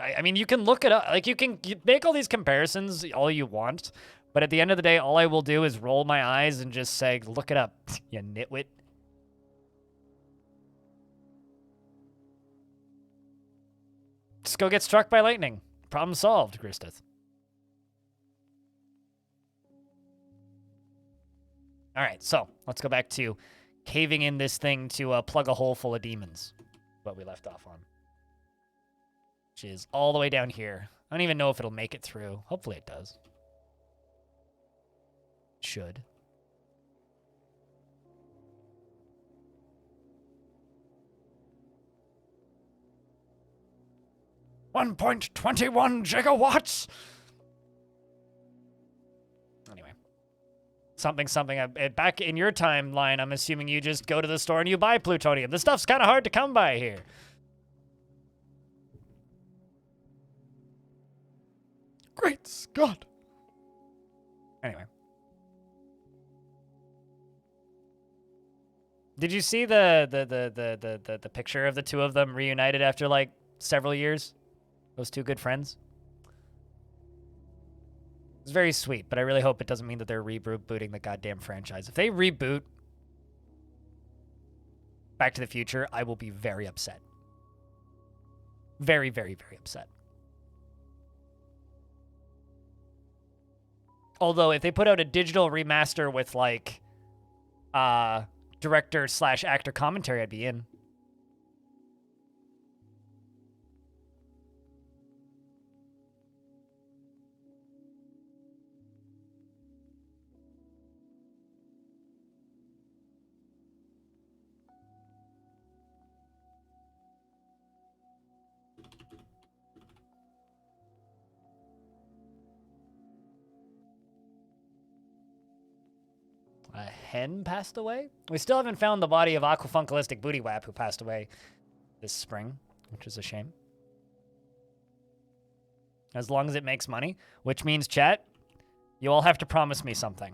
I mean, you can look it up. Like, you make all these comparisons all you want, but at the end of the day, all I will do is roll my eyes and just say, look it up, you nitwit. Just go get struck by lightning. Problem solved, Gristeth. All right, so let's go back to caving in this thing to plug a hole full of demons. What we left off on. Which is all the way down here. I don't even know if it'll make it through. Hopefully it does. It should. $1.21 gigawatts! Anyway. Something. Back in your timeline, I'm assuming you just go to the store and you buy plutonium. This stuff's kind of hard to come by here. Great Scott! Anyway. Did you see the picture of the two of them reunited after, like, several years? Those two good friends? It's very sweet, but I really hope it doesn't mean that they're rebooting the goddamn franchise. If they reboot Back to the Future, I will be very upset. Very, very, very upset. Although, if they put out a digital remaster with, like, director/actor commentary, I'd be in. A hen passed away? We still haven't found the body of Aquafunkalistic Bootywap, who passed away this spring, which is a shame. As long as it makes money, which means, chat, you all have to promise me something.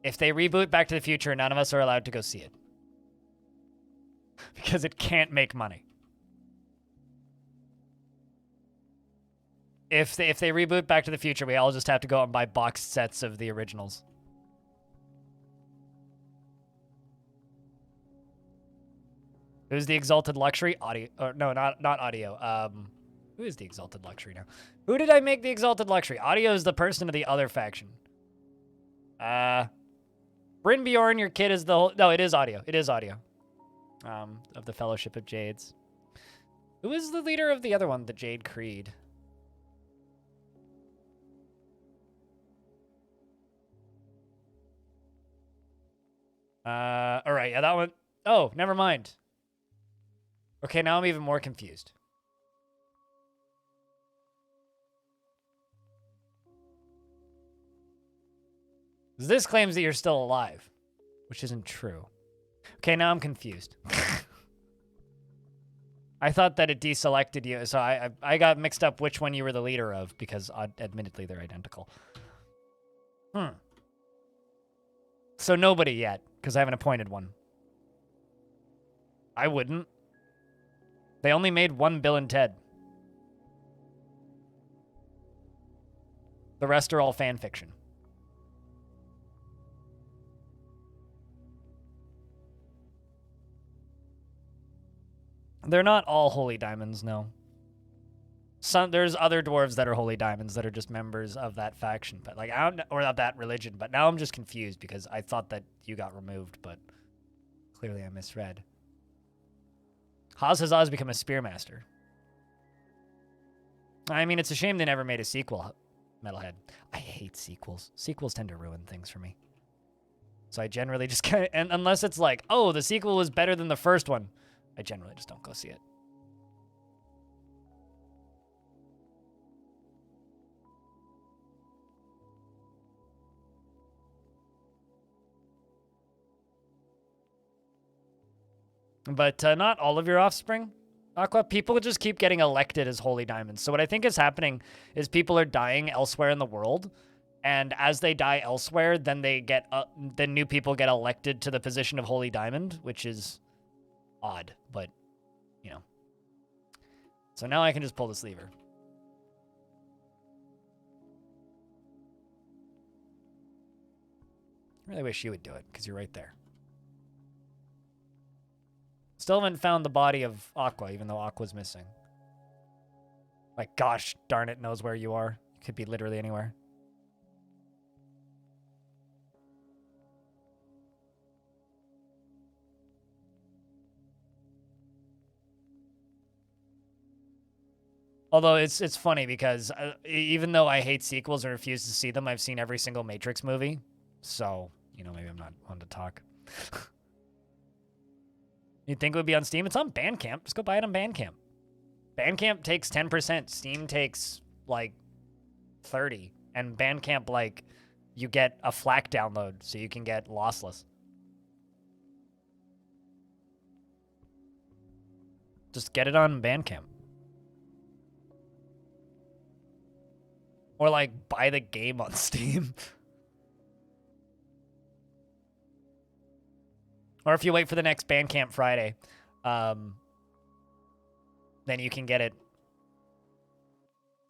If they reboot Back to the Future, none of us are allowed to go see it. Because it can't make money. If they reboot Back to the Future, we all just have to go out and buy boxed sets of the originals. Who's the Exalted Luxury? Audio. Or, no, not audio. Who is the Exalted Luxury now? Who did I make the Exalted Luxury? Audio is the person of the other faction. Bryn Bjorn, your kid is the whole... No, it is audio. It is audio. Of the Fellowship of Jades. Who is the leader of the other one? The Jade Creed. Alright, yeah, that one... Oh, never mind. Okay, now I'm even more confused. This claims that you're still alive, which isn't true. Okay, now I'm confused. I thought that it deselected you, so I got mixed up which one you were the leader of, because admittedly they're identical. So nobody yet, because I haven't appointed one. I wouldn't. They only made one Bill and Ted. The rest are all fan fiction. They're not all holy diamonds, no. There's other dwarves that are holy diamonds that are just members of that faction, but like or of that religion. But now I'm just confused because I thought that you got removed, but clearly I misread. Haz has always become a spearmaster. I mean, it's a shame they never made a sequel, Metalhead. I hate sequels. Sequels tend to ruin things for me. So I generally just kind of, and unless it's like, oh, the sequel was better than the first one, I generally just don't go see it. But not all of your offspring, Aqua. People just keep getting elected as holy diamonds. So what I think is happening is people are dying elsewhere in the world, and as they die elsewhere, then they get then new people get elected to the position of holy diamond, which is odd, but you know, So now I can just pull this lever. I really wish you would do it, because you're right there. Still haven't found the body of Aqua, even though Aqua's missing. Like, gosh darn it, knows where you are. You could be literally anywhere. Although it's funny because even though I hate sequels and refuse to see them, I've seen every single Matrix movie. So, you know, maybe I'm not one to talk. You'd think it would be on Steam? It's on Bandcamp. Just go buy it on Bandcamp. Bandcamp takes 10%. Steam takes, like, 30. And Bandcamp, like, you get a FLAC download, so you can get lossless. Just get it on Bandcamp. Or, like, buy the game on Steam. Or if you wait for the next Bandcamp Friday, then you can get it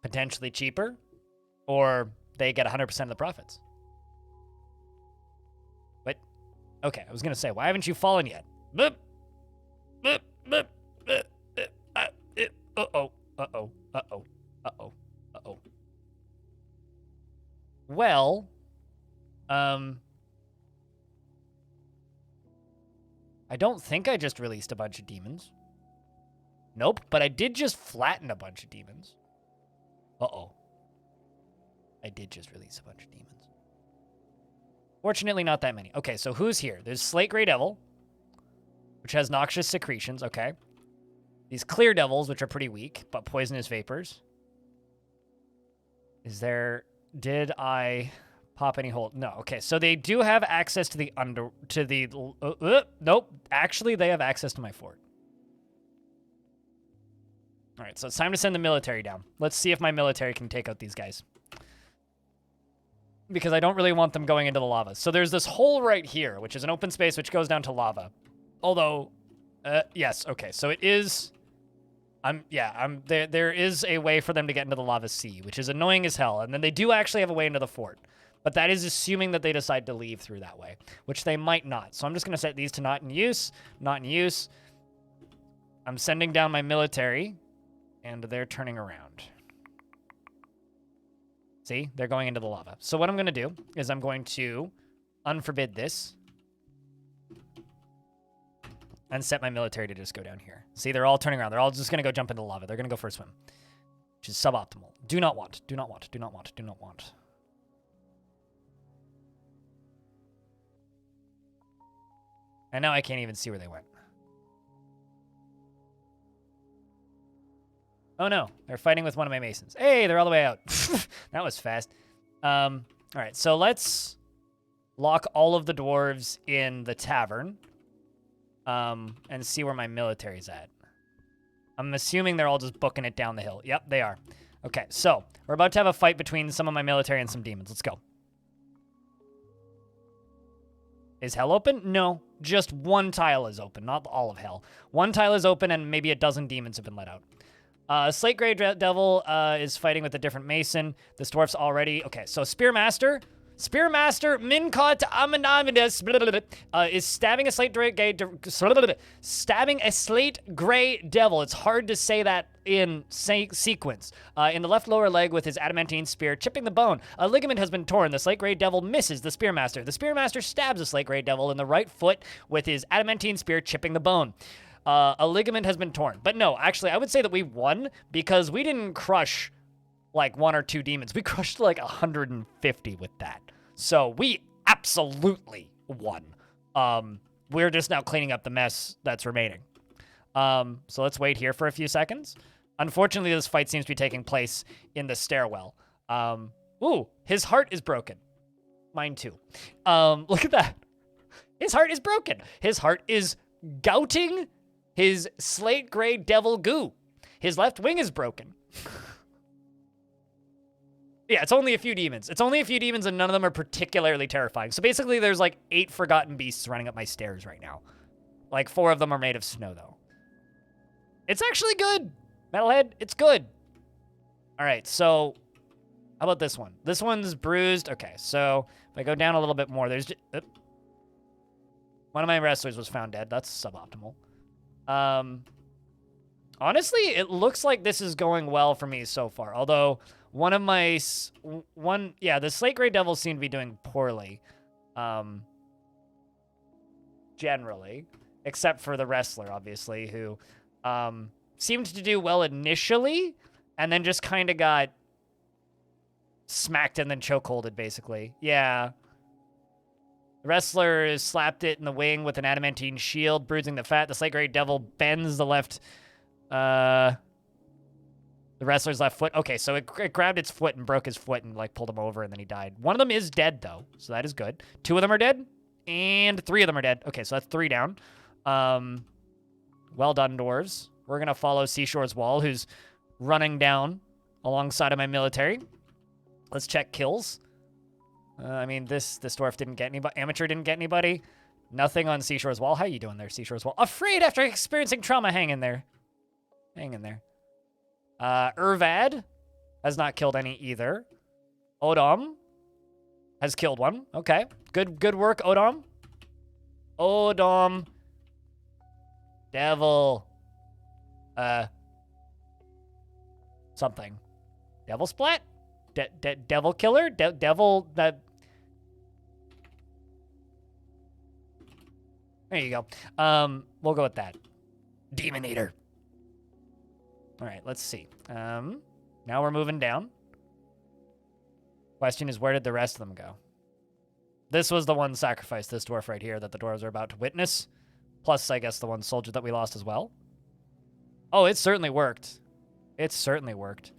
potentially cheaper, or they get 100% of the profits. But, okay, I was going to say, why haven't you fallen yet? Uh-oh, uh-oh, uh-oh, uh-oh, uh-oh. Well, I don't think I just released a bunch of demons. Nope, but I did just flatten a bunch of demons. Uh-oh. I did just release a bunch of demons. Fortunately, not that many. Okay, so who's here? There's Slate Grey Devil, which has noxious secretions, okay. These Clear Devils, which are pretty weak, but poisonous vapors. Is there... Did I pop any hole? No. Okay, so they do have access to the nope. Actually, they have access to my fort. All right, so it's time to send the military down. Let's see if my military can take out these guys. Because I don't really want them going into the lava. So there's this hole right here, which is an open space which goes down to lava. Although, yes, okay, so it is... there is a way for them to get into the lava sea, which is annoying as hell. And then they do actually have a way into the fort. But that is assuming that they decide to leave through that way, which they might not. So I'm just going to set these to not in use, not in use. I'm sending down my military, and they're turning around. See? They're going into the lava. So what I'm going to do is I'm going to unforbid this and set my military to just go down here. See, they're all turning around. They're all just going to go jump into the lava. They're going to go for a swim, which is suboptimal. Do not want, do not want, do not want, do not want. And now I can't even see where they went. Oh no, they're fighting with one of my masons. Hey, they're all the way out. That was fast. All right, so let's lock all of the dwarves in the tavern. And see where my military's at. I'm assuming they're all just booking it down the hill. Yep, they are. Okay, so we're about to have a fight between some of my military and some demons. Let's go. Is hell open? No, just one tile is open, not all of hell. One tile is open and maybe a dozen demons have been let out. Slate Grey Devil is fighting with a different mason. This dwarf's already... Okay, so Spearmaster Minkot Amanamidas is stabbing a slate gray devil. It's hard to say that in sequence. In the left lower leg with his adamantine spear, chipping the bone. A ligament has been torn. The slate gray devil misses the spearmaster. The spearmaster stabs the slate gray devil in the right foot with his adamantine spear, chipping the bone. A ligament has been torn. But no, actually, I would say that we won because we didn't crush like one or two demons. We crushed like 150 with that. So we absolutely won. We're just now cleaning up the mess that's remaining. So let's wait here for a few seconds. Unfortunately, this fight seems to be taking place in the stairwell. Ooh, his heart is broken. Mine too. Look at that. His heart is broken. His heart is gouting his slate gray devil goo. His left wing is broken. Yeah, it's only a few demons. It's only a few demons, and none of them are particularly terrifying. So basically, there's like 8 forgotten beasts running up my stairs right now. Like 4 of them are made of snow, though. It's actually good. Metalhead, it's good. All right, so how about this one? This one's bruised. Okay, so if I go down a little bit more, there's... one of my wrestlers was found dead. That's suboptimal. Honestly, it looks like this is going well for me so far. Although, one of my... Yeah, the Slate Grey Devils seem to be doing poorly. Generally. Except for the wrestler, obviously, who seemed to do well initially, and then just kind of got smacked and then chokeholded, basically. Yeah. The wrestler slapped it in the wing with an adamantine shield, bruising the fat. The Slate Grey Devil bends the left... the wrestler's left foot. Okay, so it grabbed its foot and broke his foot and, like, pulled him over, and then he died. One of them is dead, though, so that is good. 2 of them are dead, and 3 of them are dead. Okay, so that's 3 down. Well done, dwarves. We're going to follow Seashore's Wall, who's running down alongside of my military. Let's check kills. I mean, this dwarf didn't get anybody. Amateur didn't get anybody. Nothing on Seashore's Wall. How you doing there, Seashore's Wall? Afraid after experiencing trauma. Hang in there. Hang in there. Urvad has not killed any either. Odom has killed one. Okay. Good work, Odom. Odom. Devil. Something. Devil Splat? Devil Killer? Devil... There you go. We'll go with that. Demon Eater. All right, let's see. Now we're moving down. Question is, where did the rest of them go? This was the one sacrifice, this dwarf right here, that the dwarves are about to witness. Plus, I guess, the one soldier that we lost as well. Oh, it certainly worked. It certainly worked.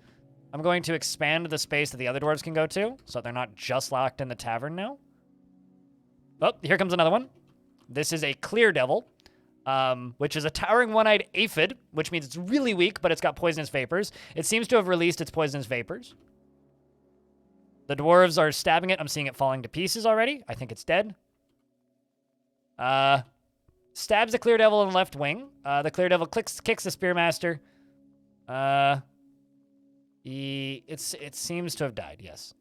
I'm going to expand the space that the other dwarves can go to, so they're not just locked in the tavern now. Oh, here comes another one. This is a clear devil, which is a towering one-eyed aphid, which means it's really weak, but it's got poisonous vapors. It seems to have released its poisonous vapors. The dwarves are stabbing it. I'm seeing it falling to pieces already. I think it's dead. Stabs the clear devil in the left wing. The clear devil kicks the spearmaster. It seems to have died, yes.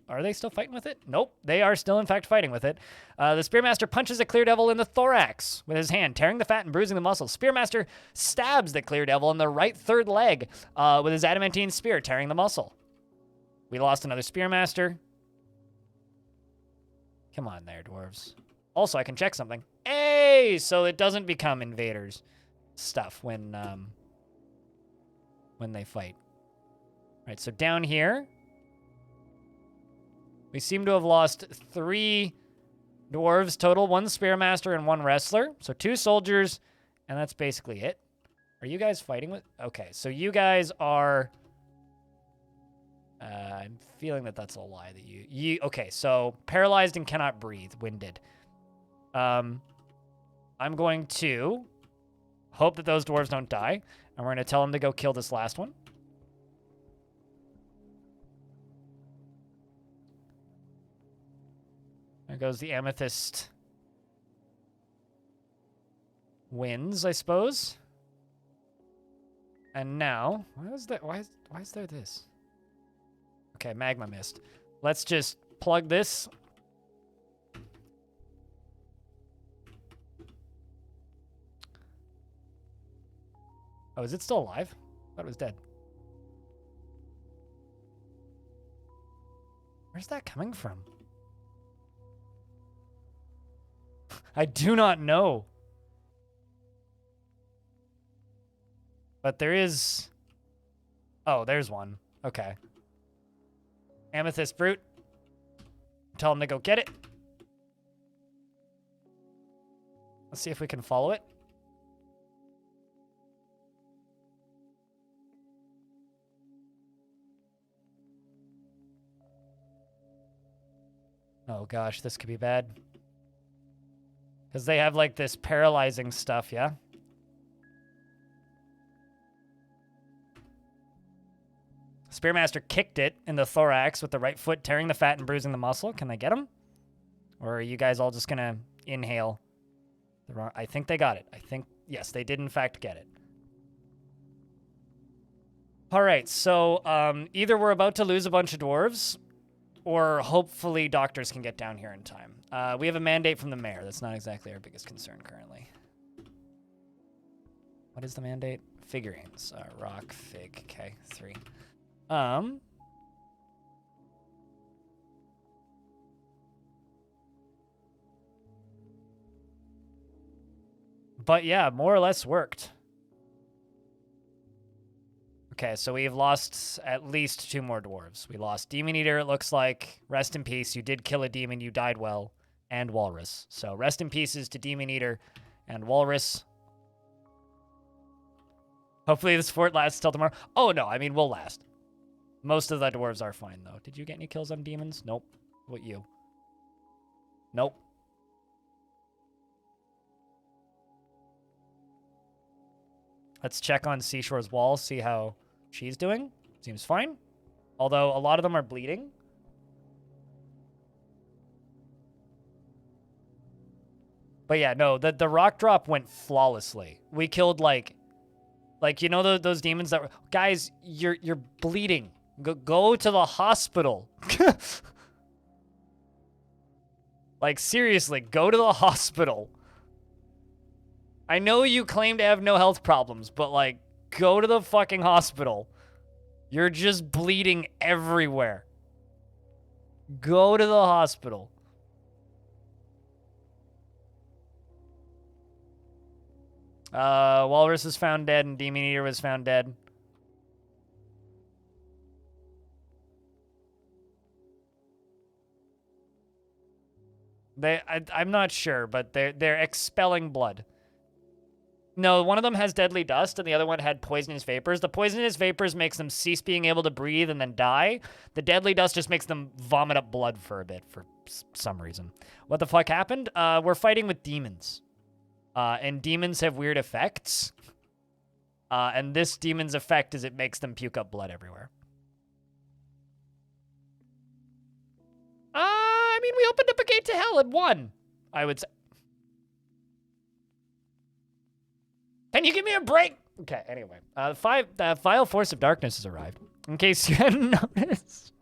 Are they still fighting with it? Nope, they are still, in fact, fighting with it. The Spearmaster punches the Clear Devil in the thorax with his hand, tearing the fat and bruising the muscles. Spearmaster stabs the Clear Devil in the right third leg with his adamantine spear, tearing the muscle. We lost another Spearmaster. Come on there, dwarves. Also, I can check something. Hey! So it doesn't become invaders stuff when they fight. Right, so down here, we seem to have lost 3 dwarves total, 1 spearmaster and 1 wrestler. So 2 soldiers, and that's basically it. Are you guys fighting with... Okay, so you guys are... I'm feeling that that's a lie that you... Okay, so paralyzed and cannot breathe, winded. I'm going to hope that those dwarves don't die, and we're going to tell them to go kill this last one. There goes the amethyst. Wins, I suppose. And now, why is there this? Okay, magma mist. Let's just plug this. Oh, is it still alive? I thought it was dead. Where's that coming from? I do not know. But there is... Oh, there's one. Okay. Amethyst Brute. Tell him to go get it. Let's see if we can follow it. Oh gosh, this could be bad. Because they have, like, this paralyzing stuff, yeah? Spearmaster kicked it in the thorax with the right foot, tearing the fat and bruising the muscle. Can they get him? Or are you guys all just going to inhale? I think they got it. Yes, they did, in fact, get it. All right, so either we're about to lose a bunch of dwarves, or hopefully doctors can get down here in time. We have a mandate from the mayor. That's not exactly our biggest concern currently. What is the mandate? Figurines. Rock, fig. Okay, 3. But yeah, more or less worked. Okay, so we've lost at least 2 more dwarves. We lost Demon Eater, it looks like. Rest in peace. You did kill a demon. You died well. And Walrus. So rest in pieces to Demon Eater and Walrus. Hopefully this fort lasts till tomorrow. Oh, no. I mean, we'll last. Most of the dwarves are fine, though. Did you get any kills on demons? Nope. What, you? Nope. Let's check on Seashore's wall, see how she's doing. Seems fine. Although a lot of them are bleeding. But yeah, no, the rock drop went flawlessly. We killed like you know those demons that were, guys, you're bleeding. Go to the hospital. Like seriously, go to the hospital. I know you claim to have no health problems, but like go to the fucking hospital. You're just bleeding everywhere. Go to the hospital. Walrus was found dead and Demon Eater was found dead. I'm not sure, but they're expelling blood. No, one of them has deadly dust, and the other one had poisonous vapors. The poisonous vapors makes them cease being able to breathe and then die. The deadly dust just makes them vomit up blood for a bit for some reason. What the fuck happened? We're fighting with demons. And demons have weird effects. And this demon's effect is it makes them puke up blood everywhere. I mean, we opened up a gate to hell and won, I would say. Can you give me a break? Okay, anyway. The Vile Force of Darkness has arrived. In case you hadn't noticed.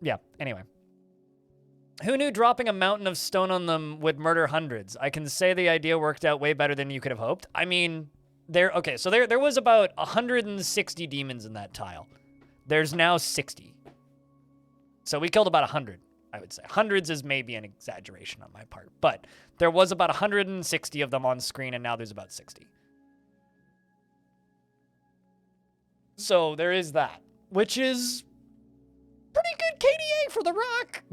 Yeah, anyway. Who knew dropping a mountain of stone on them would murder hundreds? I can say the idea worked out way better than you could have hoped. I mean, there was about 160 demons in that tile. There's now 60. So we killed about 100, I would say. Hundreds is maybe an exaggeration on my part, but there was about 160 of them on screen, and now there's about 60. So there is that, which is pretty good KDA for the rock.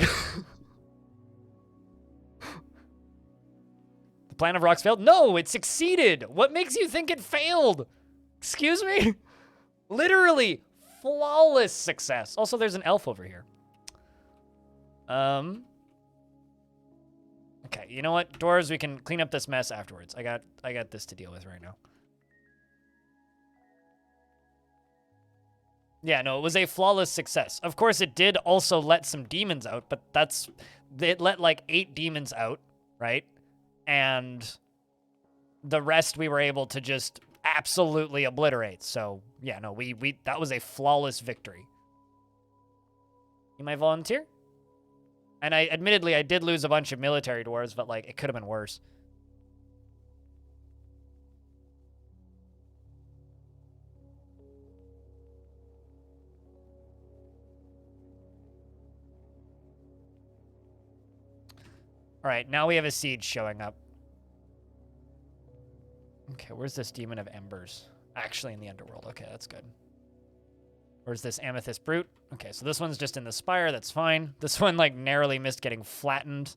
The plan of rocks failed? No, it succeeded. What makes you think it failed? Excuse me? Literally flawless success. Also, there's an elf over here. Okay, you know what? Dwarves, we can clean up this mess afterwards. I got this to deal with right now. Yeah, no, it was a flawless success. Of course, it did also let some demons out, but it let like 8 demons out, right? And the rest we were able to just absolutely obliterate. So, yeah, no, that was a flawless victory. You might volunteer? And admittedly, I did lose a bunch of military dwarves, but, like, it could have been worse. All right, now we have a siege showing up. Okay, where's this Demon of Embers? Actually in the Underworld. Okay, that's good. Where's this Amethyst Brute? Okay, so this one's just in the Spire. That's fine. This one, like, narrowly missed getting flattened.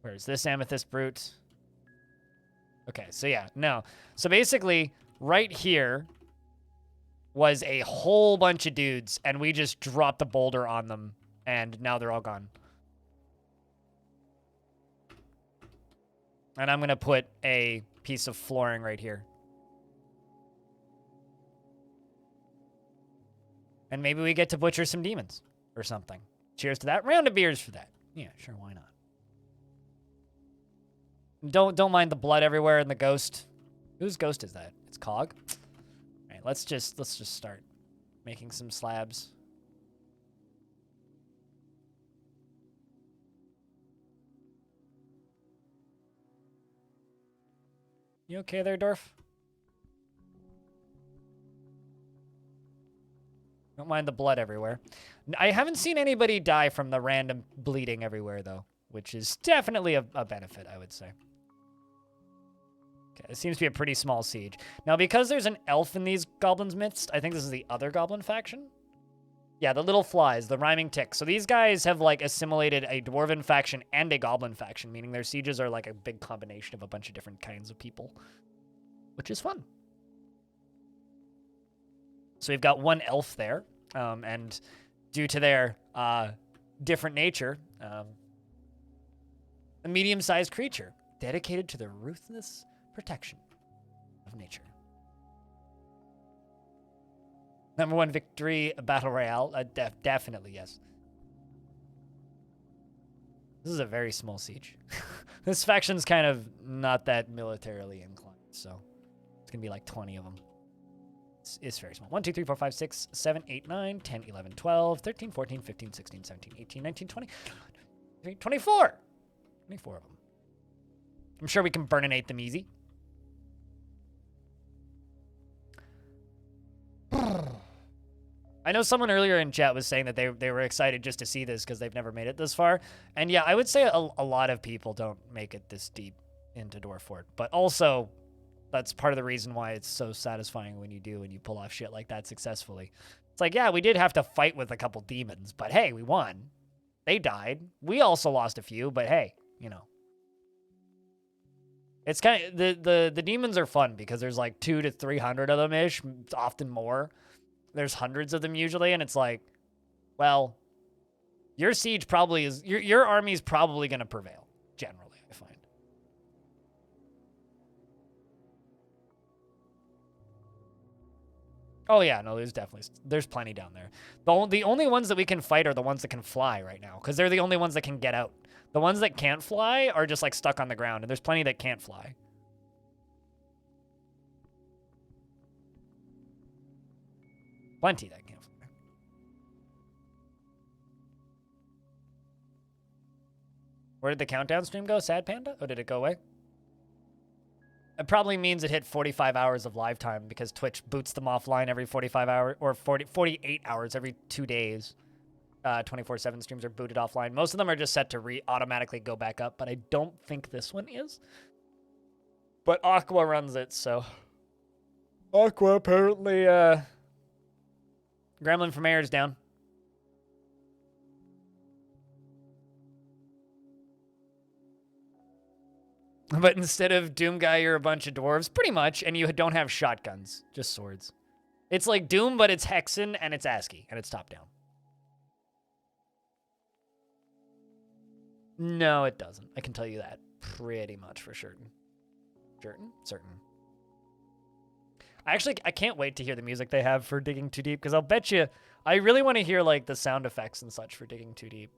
Where's this Amethyst Brute? Okay, so yeah, no. So basically, right here was a whole bunch of dudes, and we just dropped a boulder on them, and now they're all gone. And I'm going to put a piece of flooring right here. And maybe we get to butcher some demons or something. Cheers to that. Round of beers for that. Yeah, sure, why not? Don't mind the blood everywhere and the ghost. Whose ghost is that? It's Cog. All right, let's just start making some slabs. You okay there, Dwarf? Don't mind the blood everywhere. I haven't seen anybody die from the random bleeding everywhere, though, which is definitely a benefit, I would say. Okay, it seems to be a pretty small siege. Now, because there's an elf in these goblins' midst, I think this is the other goblin faction. Yeah, the little flies, the rhyming ticks. So these guys have, like, assimilated a dwarven faction and a goblin faction, meaning their sieges are, like, a big combination of a bunch of different kinds of people, which is fun. So we've got one elf there, and due to their different nature, a medium-sized creature dedicated to the ruthless protection of nature. Number 1 victory battle royale, definitely yes. This is a very small siege. This faction's kind of not that militarily inclined, so it's gonna be like 20 of them. It's very small. 1, 2, 3, 4, 5, 6, 7, 8, 9, 10, 11, 12, 13, 14, 15, 16, 17, 18, 19, 20, 24. 24 of them. I'm sure we can burninate them easy. I know someone earlier in chat was saying that they were excited just to see this because they've never made it this far. And yeah, I would say a lot of people don't make it this deep into Dwarf Fort. But also, that's part of the reason why it's so satisfying when you do and you pull off shit like that successfully. It's like, yeah, we did have to fight with a couple demons, but hey, we won. They died. We also lost a few, but hey, you know. It's kind of, the demons are fun because there's like 200 to 300 of them ish, often more. There's hundreds of them usually, and it's like, well, your siege probably is, your army's probably going to prevail, generally, I find. Oh yeah, no, there's plenty down there. The only ones that we can fight are the ones that can fly right now, because they're the only ones that can get out. The ones that can't fly are just like stuck on the ground, and there's plenty that can't fly. Plenty that can't fly. Where did the countdown stream go? Sad Panda? Oh, did it go away? It probably means it hit 45 hours of live time because Twitch boots them offline every 45 hours, or 48 hours every 2 days. 24/7 streams are booted offline. Most of them are just set to automatically go back up, but I don't think this one is. But Aqua runs it, so. Aqua apparently, Gremlin from Air is down. But instead of Doom Guy, you're a bunch of dwarves, pretty much, and you don't have shotguns, just swords. It's like Doom, but it's Hexen, and it's ASCII, and it's top-down. No, it doesn't. I can tell you that pretty much for certain. Certain. I can't wait to hear the music they have for Digging Too Deep, because I'll bet you, I really want to hear, like, the sound effects and such for Digging Too Deep.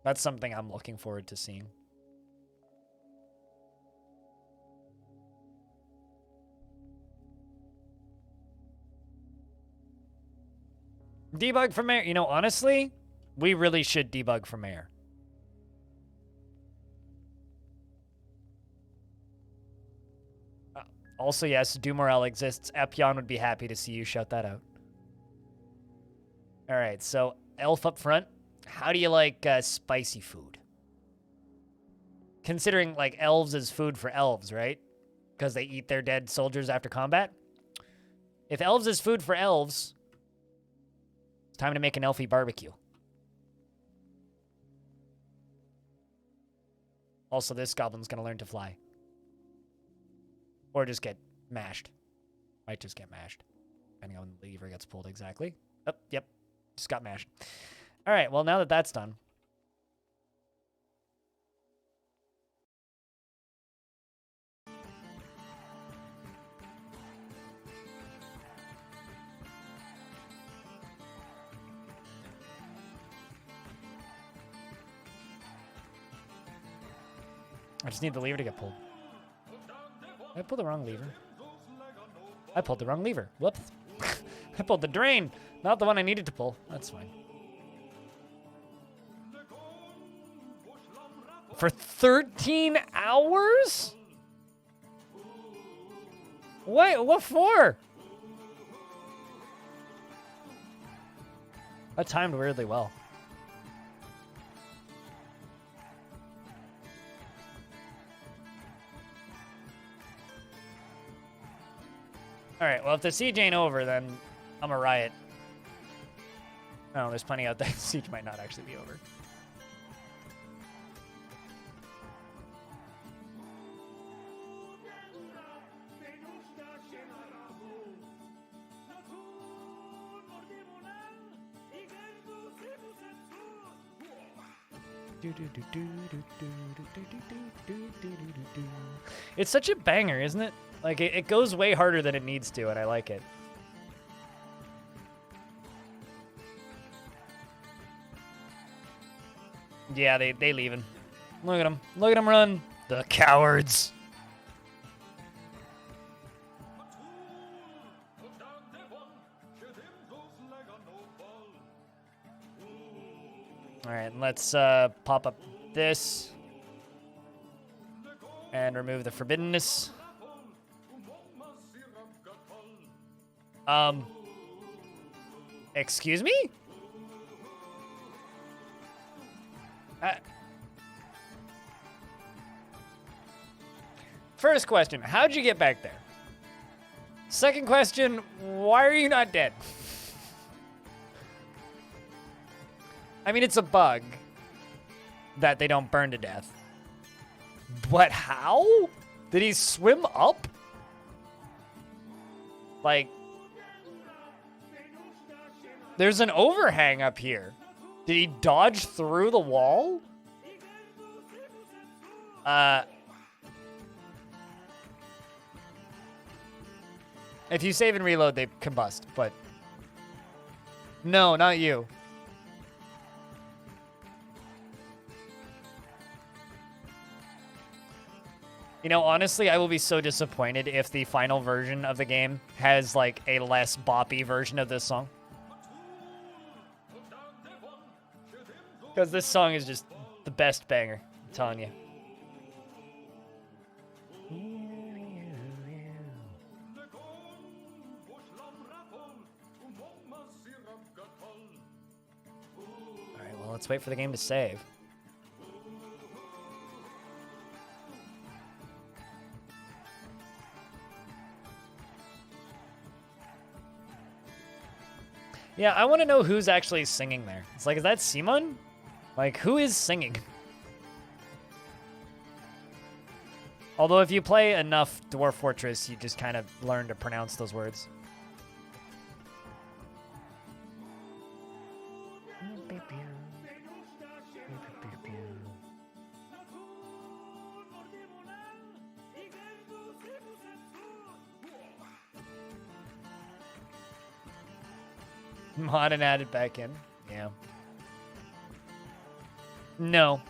That's something I'm looking forward to seeing. Debug from air. You know, honestly, we really should debug from air. Also, yes, Doomorel exists. Epion would be happy to see you shout that out. All right, so elf up front. How do you like spicy food? Considering, like, elves is food for elves, right? Because they eat their dead soldiers after combat. If elves is food for elves, it's time to make an elfie barbecue. Also, this goblin's going to learn to fly. Or just get mashed. Might just get mashed. Depending on when the lever gets pulled exactly. Oh, yep. Just got mashed. All right, well, now that that's done. I just need the lever to get pulled. I pulled the wrong lever. I pulled the wrong lever. Whoops. I pulled the drain. Not the one I needed to pull. That's fine. For 13 hours? Wait, what for? That timed weirdly well. Alright, well, if the siege ain't over, then I'm a riot. Oh, there's plenty out there. The siege might not actually be over. It's such a banger, isn't it? Like, it goes way harder than it needs to, and I like it. Yeah, they leaving. Look at them. Look at them run. The cowards. All right, let's pop up this and remove the forbiddenness. Excuse me? First question, how'd you get back there? Second question, why are you not dead? I mean, it's a bug that they don't burn to death. But how? Did he swim up? Like, there's an overhang up here. Did he dodge through the wall? If you save and reload, they combust, but... No, not you. You know, honestly, I will be so disappointed if the final version of the game has, like, a less boppy version of this song. Because this song is just the best banger, I'm telling you. Alright, well, let's wait for the game to save. Yeah, I want to know who's actually singing there. It's like, is that Simon? Like, who is singing? Although if you play enough Dwarf Fortress, you just kind of learn to pronounce those words. Mod and added back in. Yeah. No.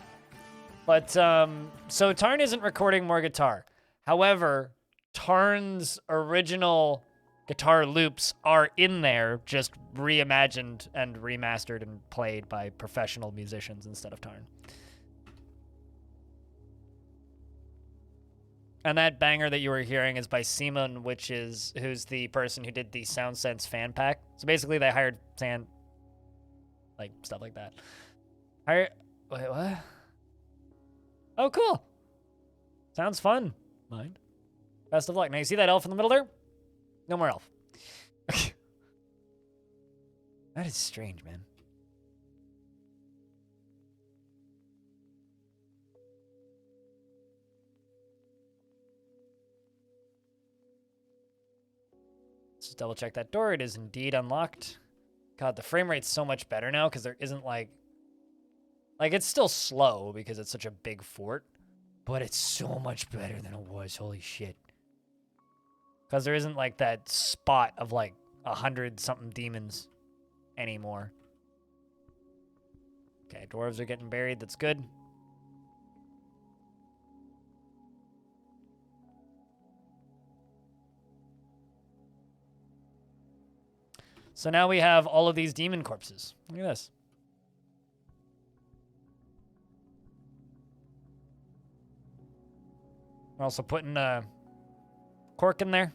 But, so Tarn isn't recording more guitar. However, Tarn's original guitar loops are in there, just reimagined and remastered and played by professional musicians instead of Tarn. And that banger that you were hearing is by Simon, who's the person who did the SoundSense fan pack. So basically, they hired like stuff like that. Wait, what? Oh, cool. Sounds fun. Mind. Best of luck. Now you see that elf in the middle there? No more elf. That is strange, man. Just double check that door. It is indeed unlocked. God, the frame rate's so much better now because there isn't like it's still slow because it's such a big fort, but it's so much better than it was. Holy shit. Because there isn't like that spot of like 100-something demons anymore. Okay, dwarves are getting buried. That's good. So now we have all of these demon corpses. Look at this. We're also putting a cork in there.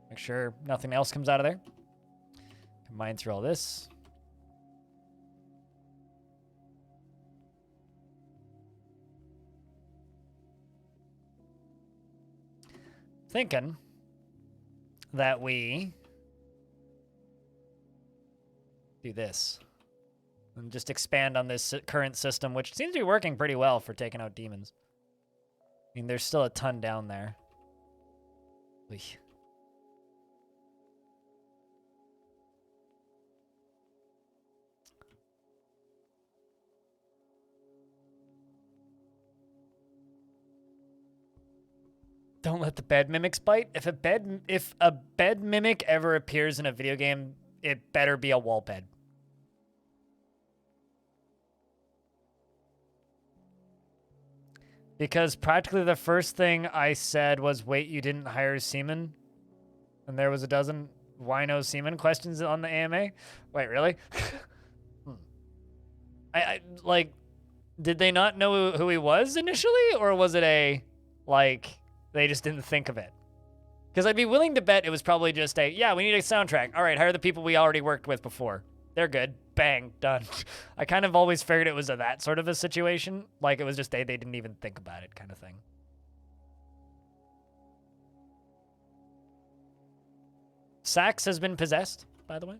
Make sure nothing else comes out of there. Combine through all this. Thinking that we do this and just expand on this current system, which seems to be working pretty well for taking out demons. I mean, there's still a ton down there. Eesh. Don't let the bed mimics bite. If a bed mimic ever appears in a video game, it better be a wall bed. Because practically the first thing I said was, wait, you didn't hire seamen? And there was a dozen why no seamen questions on the AMA? Wait, really? I like, did they not know who he was initially? Or was it a, like, they just didn't think of it? Because I'd be willing to bet it was probably just a, yeah, we need a soundtrack. All right, hire the people we already worked with before. They're good. Bang, done. I kind of always figured it was that sort of a situation. Like, it was just they didn't even think about it kind of thing. Sax has been possessed, by the way.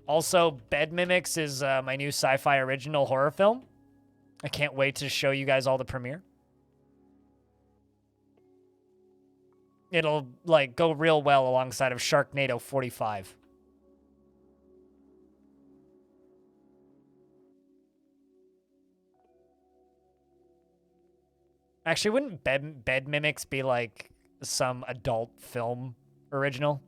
Also, Bed Mimics is my new sci-fi original horror film. I can't wait to show you guys all the premiere. It'll, like, go real well alongside of Sharknado 45. Actually, wouldn't Bed Mimics be, like, some adult film original?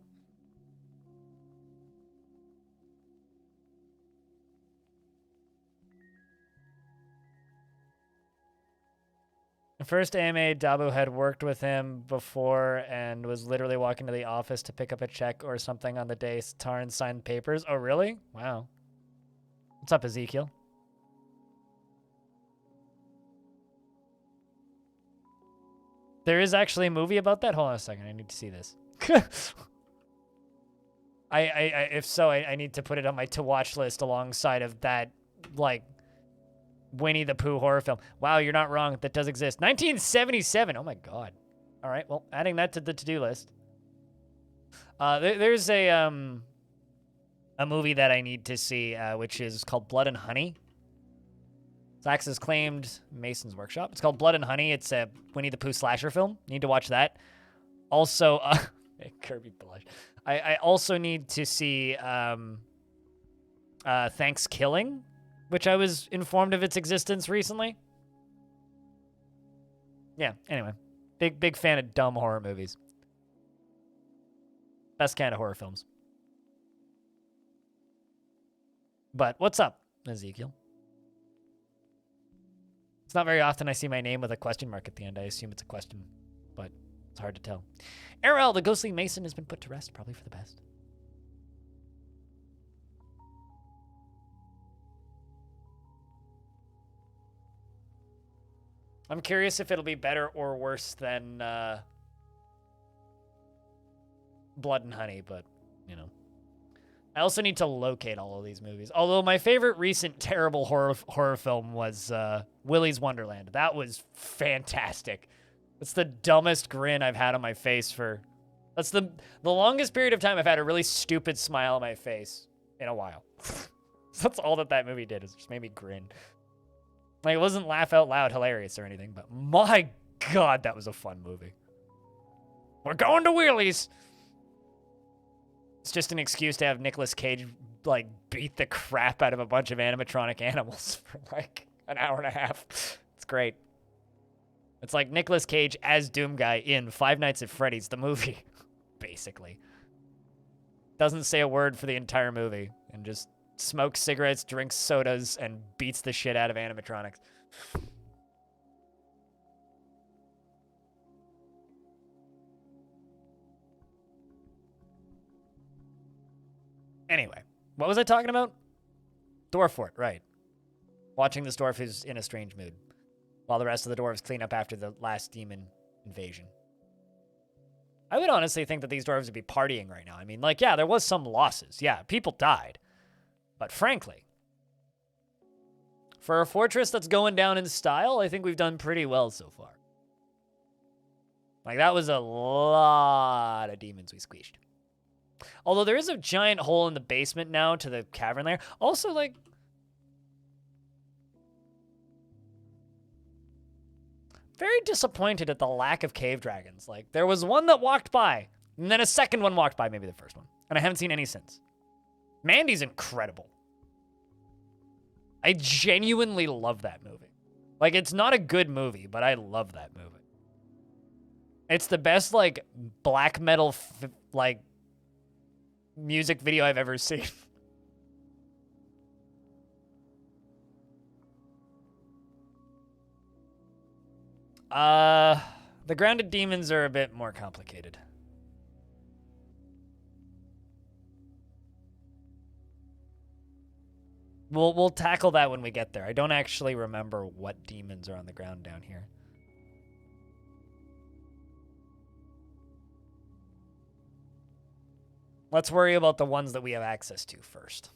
The first AMA, Dabu had worked with him before and was literally walking to the office to pick up a check or something on the day Tarn signed papers. Oh, really? Wow. What's up, Ezekiel? There is actually a movie about that? Hold on a second. I need to see this. If so, I need to put it on my to-watch list alongside of that, like, Winnie the Pooh horror film. Wow, you're not wrong. That does exist. 1977. Oh, my God. All right, well, adding that to the to-do list. There's a movie that I need to see, which is called Blood and Honey. Sax has claimed Mason's Workshop. It's called Blood and Honey. It's a Winnie the Pooh slasher film. You need to watch that. Also, Kirby blush. I also need to see Thanksgiving, which I was informed of its existence recently. Yeah, anyway. Big fan of dumb horror movies. Best kind of horror films. But what's up, Ezekiel? It's not very often I see my name with a question mark at the end. I assume it's a question, but it's hard to tell. Errol, the ghostly Mason, has been put to rest, probably for the best. I'm curious if it'll be better or worse than Blood and Honey, but, you know. I also need to locate all of these movies. Although my favorite recent terrible horror film was Willy's Wonderland. That was fantastic. It's the dumbest grin I've had on my face for... That's the longest period of time I've had a really stupid smile on my face in a while. That's all that movie did, is just made me grin. Like, it wasn't laugh out loud hilarious or anything, but my God, that was a fun movie. We're going to Wheelies! It's just an excuse to have Nicolas Cage, like, beat the crap out of a bunch of animatronic animals for, like, an hour and a half. It's great. It's like Nicolas Cage as Doom Guy in Five Nights at Freddy's, the movie, basically. Doesn't say a word for the entire movie and just smokes cigarettes, drinks sodas, and beats the shit out of animatronics. Anyway, what was I talking about? Dwarf Fort, right. Watching this dwarf who's in a strange mood, while the rest of the dwarves clean up after the last demon invasion. I would honestly think that these dwarves would be partying right now. I mean, like, yeah, there was some losses. Yeah, people died. But frankly, for a fortress that's going down in style, I think we've done pretty well so far. Like, that was a lot of demons we squeezed. Although there is a giant hole in the basement now to the cavern layer. Also, like, very disappointed at the lack of cave dragons. Like, there was one that walked by, and then a second one walked by, maybe the first one. And I haven't seen any since. Mandy's incredible. I genuinely love that movie. Like, it's not a good movie, but I love that movie. It's the best, like, black metal, like, music video I've ever seen. The grounded demons are a bit more complicated. We'll tackle that when we get there. I don't actually remember what demons are on the ground down here. Let's worry about the ones that we have access to first.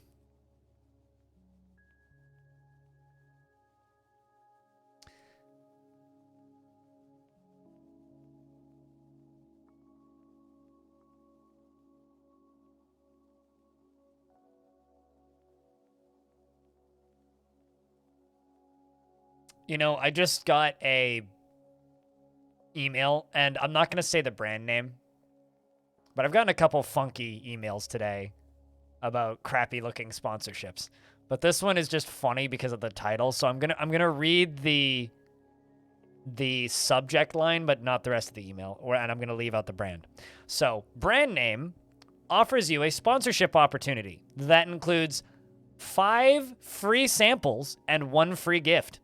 You know, I just got a email, and I'm not going to say the brand name, but I've gotten a couple funky emails today about crappy looking sponsorships. But this one is just funny because of the title, so I'm gonna read the subject line, but not the rest of the email, and I'm gonna leave out the brand. So, brand name offers you a sponsorship opportunity that includes 5 free samples and 1 free gift.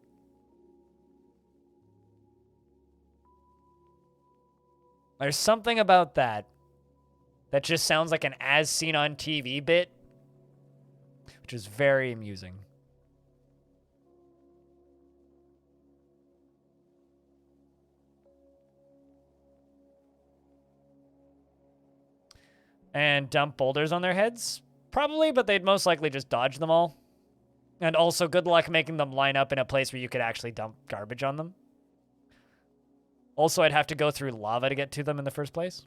There's something about that just sounds like an as seen on TV bit, which is very amusing. And dump boulders on their heads? Probably, but they'd most likely just dodge them all. And also, good luck making them line up in a place where you could actually dump garbage on them. Also, I'd have to go through lava to get to them in the first place.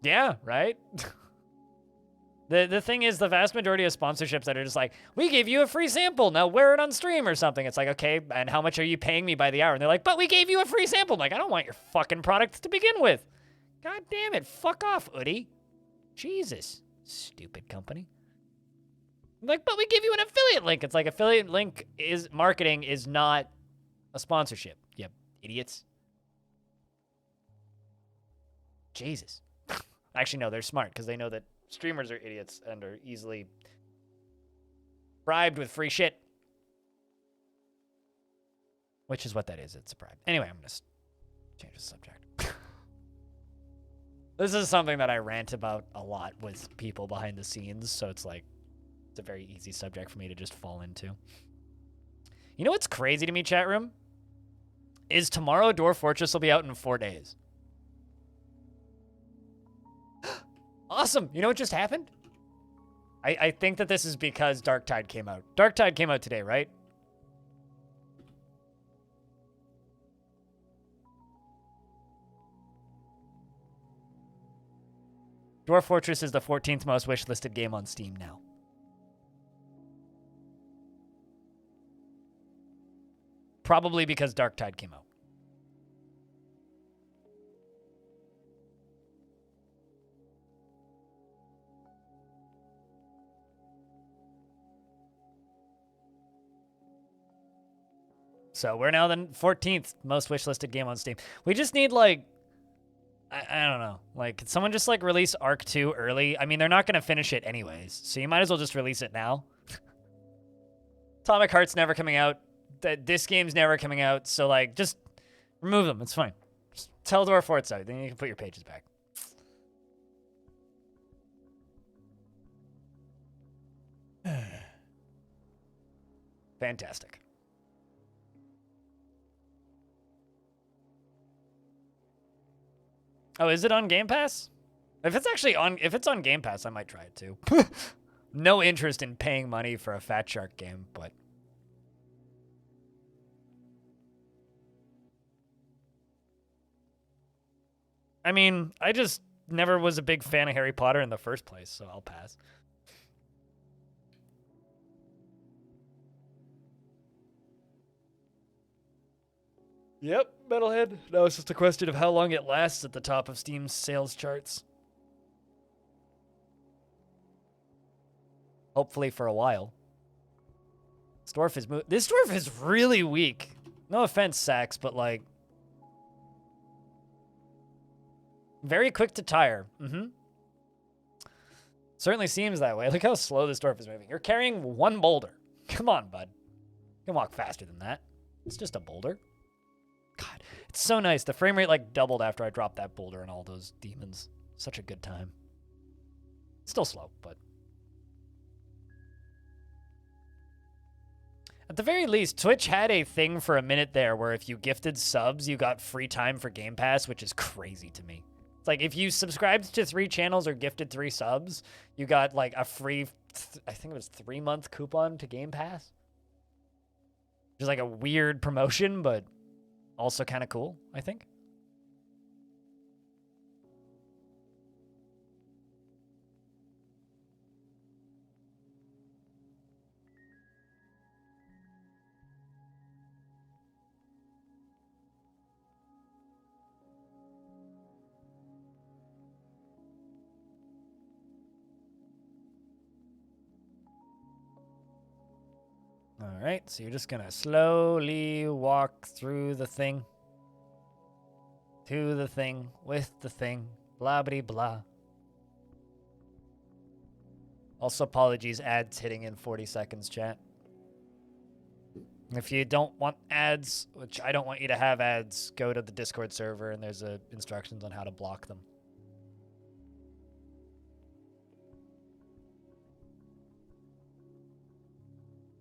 Yeah, right? The thing is, the vast majority of sponsorships that are just like, we gave you a free sample, now wear it on stream or something. It's like, okay, and how much are you paying me by the hour? And they're like, but we gave you a free sample. I'm like, I don't want your fucking product to begin with. God damn it, fuck off, Udi. Jesus, stupid company. I'm like, but we give you an affiliate link. It's like, affiliate link is marketing is not a sponsorship. You idiots. Jesus. Actually, no, they're smart because they know that streamers are idiots and are easily bribed with free shit. Which is what that is. It's a bribe. Anyway, I'm going to change the subject. This is something that I rant about a lot with people behind the scenes, so it's like, it's a very easy subject for me to just fall into. You know what's crazy to me, chat room? Is tomorrow Dwarf Fortress will be out in 4 days. Awesome. You know what just happened? I think that this is because Darktide came out. Darktide came out today, right? Dwarf Fortress is the 14th most wishlisted game on Steam now. Probably because Darktide came out. So we're now the 14th most wishlisted game on Steam. We just need, like, I don't know. Like, could someone just like release Arc 2 early? I mean, they're not gonna finish it anyways, so you might as well just release it now. Atomic Heart's never coming out. This game's never coming out, so like, just remove them. It's fine. Just tell Dwarf Fort's out. Then you can put your pages back. Fantastic. Oh, is it on Game Pass? If it's on Game Pass, I might try it too. No interest in paying money for a Fat Shark game, but I mean, I just never was a big fan of Harry Potter in the first place, so I'll pass. Yep, Metalhead. Now it's just a question of how long it lasts at the top of Steam's sales charts. Hopefully for a while. This dwarf is really weak. No offense, Sax, but like very quick to tire. Certainly seems that way. Look how slow this dwarf is moving. You're carrying one boulder. Come on, bud. You can walk faster than that. It's just a boulder. God, it's so nice. The frame rate like doubled after I dropped that boulder and all those demons. Such a good time. Still slow, but at the very least, Twitch had a thing for a minute there where if you gifted subs, you got free time for Game Pass, which is crazy to me. It's like if you subscribed to 3 channels or gifted 3 subs, you got like a free, I think it was 3-month coupon to Game Pass. Which is like a weird promotion, but also kind of cool, I think. All right, so you're just gonna slowly walk through the thing, to the thing, with the thing, blah blah blah. Also, apologies, ads hitting in 40 seconds, chat. If you don't want ads, which I don't want you to have ads, go to the Discord server and there's instructions on how to block them.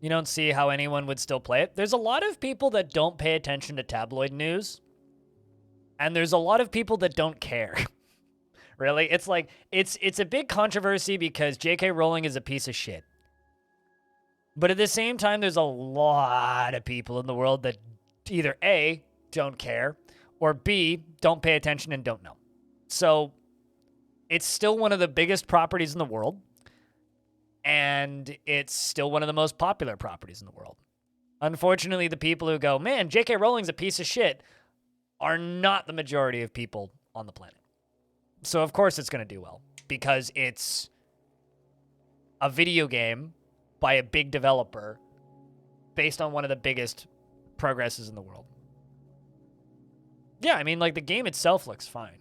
You don't see how anyone would still play it. There's a lot of people that don't pay attention to tabloid news. And there's a lot of people that don't care. Really? It's like, it's a big controversy because J.K. Rowling is a piece of shit. But at the same time, there's a lot of people in the world that either A, don't care, or B, don't pay attention and don't know. So it's still one of the biggest properties in the world. And it's still one of the most popular properties in the world. Unfortunately, the people who go, man, J.K. Rowling's a piece of shit, are not the majority of people on the planet. So, of course, it's going to do well. Because it's a video game by a big developer based on one of the biggest progresses in the world. Yeah, I mean, like, the game itself looks fine.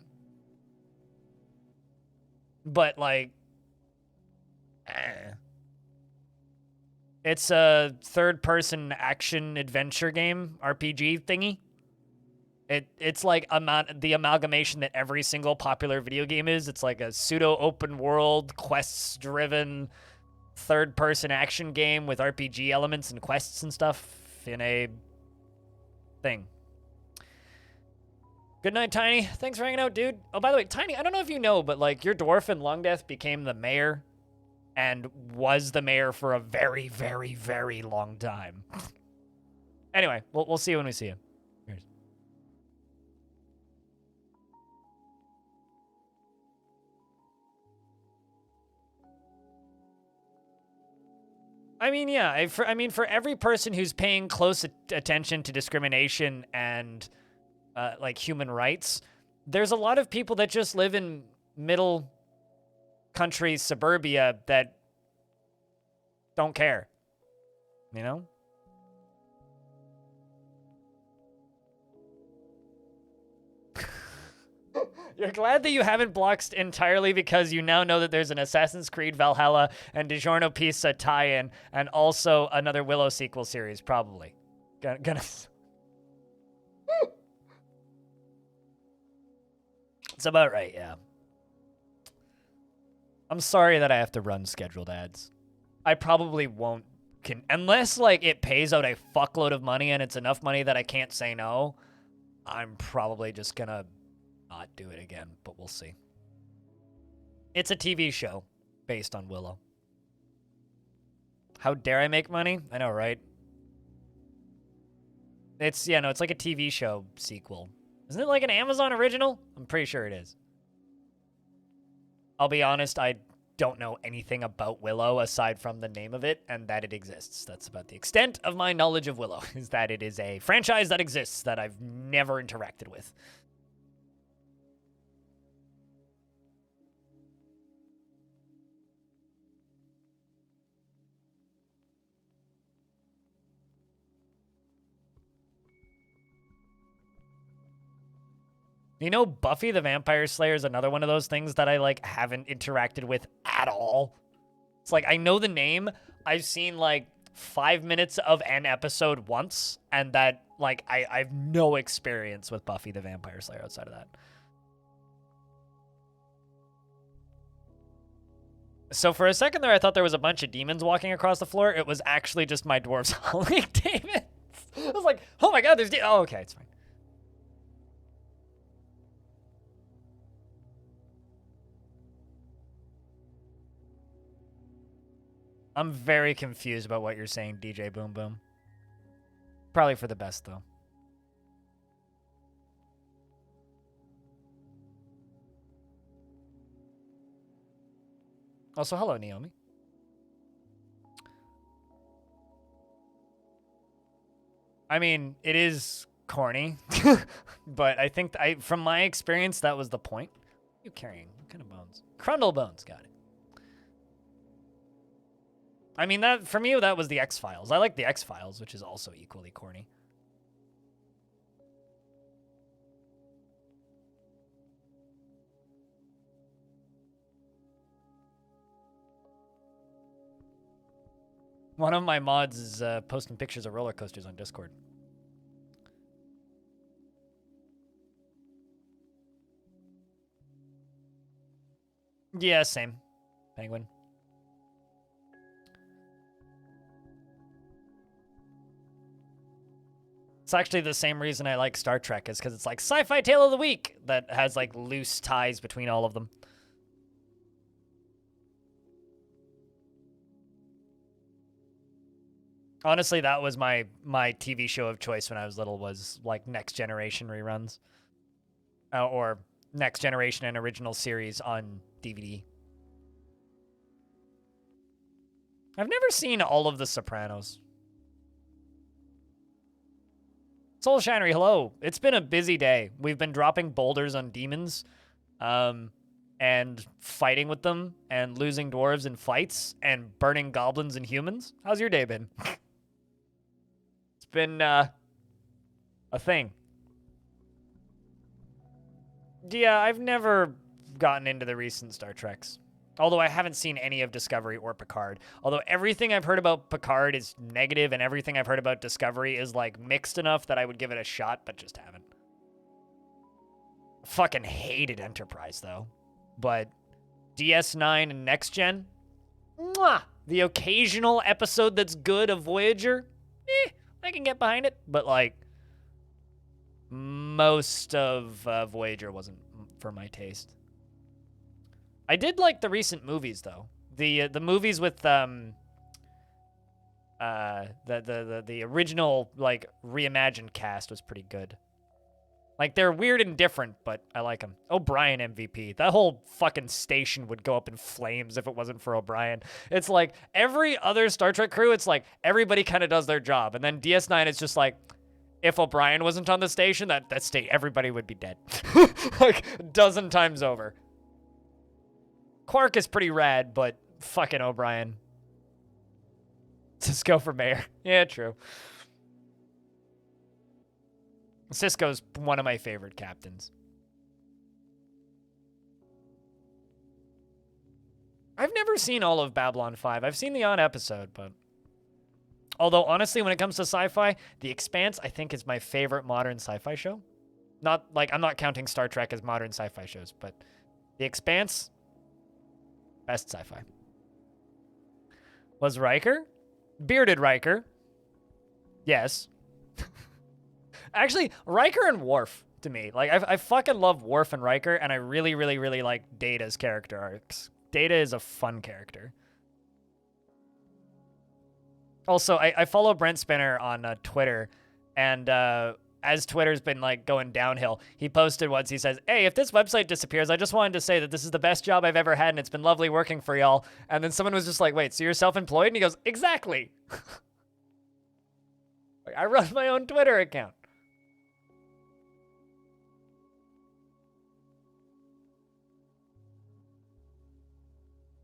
But, like, it's a third-person action-adventure game, RPG thingy. It's like the amalgamation that every single popular video game is. It's like a pseudo-open-world, quests-driven, third-person action game with RPG elements and quests and stuff in a thing. Good night, Tiny. Thanks for hanging out, dude. Oh, by the way, Tiny, I don't know if you know, but like your dwarf in Long Death became the mayor and was the mayor for a very, very, very long time. Anyway, we'll see you when we see you. Cheers. I mean, yeah. For every person who's paying close attention to discrimination and like human rights, there's a lot of people that just live in middle country suburbia that don't care. You know? You're glad that you haven't blocked entirely because you now know that there's an Assassin's Creed Valhalla and DiGiorno Pizza tie-in and also another Willow sequel series, probably. Gonna... It's about right, yeah. I'm sorry that I have to run scheduled ads. I probably won't, unless like it pays out a fuckload of money and it's enough money that I can't say no. I'm probably just gonna not do it again, but we'll see. It's a TV show based on Willow. How dare I make money? I know, right? It's, yeah, no, it's like a TV show sequel. Isn't it like an Amazon original? I'm pretty sure it is. I'll be honest, I don't know anything about Willow aside from the name of it and that it exists. That's about the extent of my knowledge of Willow, is that it is a franchise that exists that I've never interacted with. You know, Buffy the Vampire Slayer is another one of those things that I, like, haven't interacted with at all. It's like, I know the name. I've seen, like, 5 minutes of an episode once, and that, like, I have no experience with Buffy the Vampire Slayer outside of that. So for a second there, I thought there was a bunch of demons walking across the floor. It was actually just my dwarves hauling demons. I was like, oh my god, there's oh, okay, it's fine. I'm very confused about what you're saying, DJ Boom Boom. Probably for the best, though. Also, hello, Naomi. I mean, it is corny, but I think from my experience, that was the point. What are you carrying? What kind of bones? Crundle bones, got it. I mean, that for me, that was the X-Files. I like the X-Files, which is also equally corny. One of my mods is posting pictures of roller coasters on Discord. Yeah, same. Penguin. It's actually the same reason I like Star Trek, is because it's like sci-fi tale of the week that has like loose ties between all of them. Honestly, that was my TV show of choice when I was little, was like Next Generation reruns. Or Next Generation and original series on DVD. I've never seen all of The Sopranos. Soul Shinery, hello. It's been a busy day. We've been dropping boulders on demons, and fighting with them, and losing dwarves in fights, and burning goblins and humans. How's your day been? It's been, a thing. Yeah, I've never gotten into the recent Star Treks. Although I haven't seen any of Discovery or Picard. Although everything I've heard about Picard is negative, and everything I've heard about Discovery is, like, mixed enough that I would give it a shot, but just haven't. Fucking hated Enterprise, though. But DS9 and Next Gen? Mwah! The occasional episode that's good of Voyager? I can get behind it. But, like, most of Voyager wasn't for my taste. I did like the recent movies, though. The movies with the original, like, reimagined cast was pretty good. Like, they're weird and different, but I like them. O'Brien MVP. That whole fucking station would go up in flames if it wasn't for O'Brien. It's like, every other Star Trek crew, it's like, everybody kind of does their job. And then DS9, it's just like, if O'Brien wasn't on the station, that state, everybody would be dead. Like, a dozen times over. Quark is pretty rad, but fucking O'Brien. Cisco for mayor. Yeah, true. Cisco's one of my favorite captains. I've never seen all of Babylon 5. I've seen the odd episode, but... Although, honestly, when it comes to sci-fi, The Expanse, I think, is my favorite modern sci-fi show. Not, like, I'm not counting Star Trek as modern sci-fi shows, but The Expanse, best sci-fi. Was Riker? Bearded Riker. Yes. Actually, Riker and Worf, to me. Like, I fucking love Worf and Riker, and I really, really, really like Data's character arcs. Data is a fun character. Also, I follow Brent Spinner on Twitter, and as Twitter's been, like, going downhill, he posted once, he says, hey, if this website disappears, I just wanted to say that this is the best job I've ever had, and it's been lovely working for y'all. And then someone was just like, wait, so you're self-employed? And he goes, exactly. Like, I run my own Twitter account.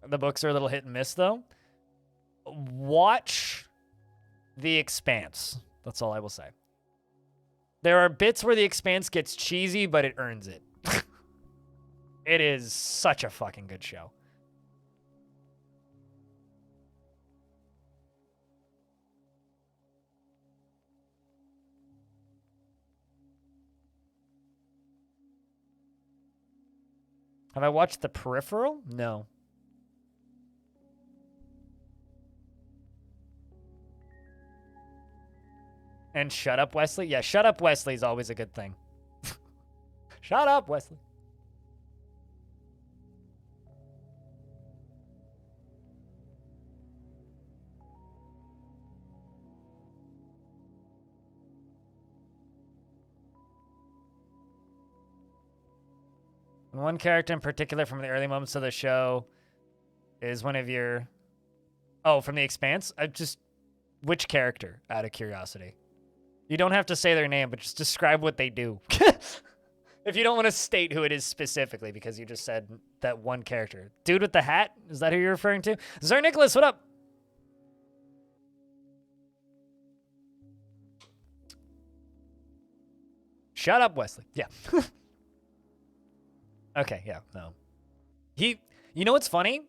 The books are a little hit and miss, though. Watch The Expanse. That's all I will say. There are bits where The Expanse gets cheesy, but it earns it. It is such a fucking good show. Have I watched The Peripheral? No. And Shut Up, Wesley? Yeah, Shut Up, Wesley is always a good thing. Shut up, Wesley. One character in particular from the early moments of the show is one of your... Oh, from The Expanse? Which character, out of curiosity? You don't have to say their name, but just describe what they do. If you don't want to state who it is specifically, because you just said that one character. Dude with the hat? Is that who you're referring to? Czar Nicholas, what up? Shut up, Wesley. Yeah. Okay, yeah, no. You know what's funny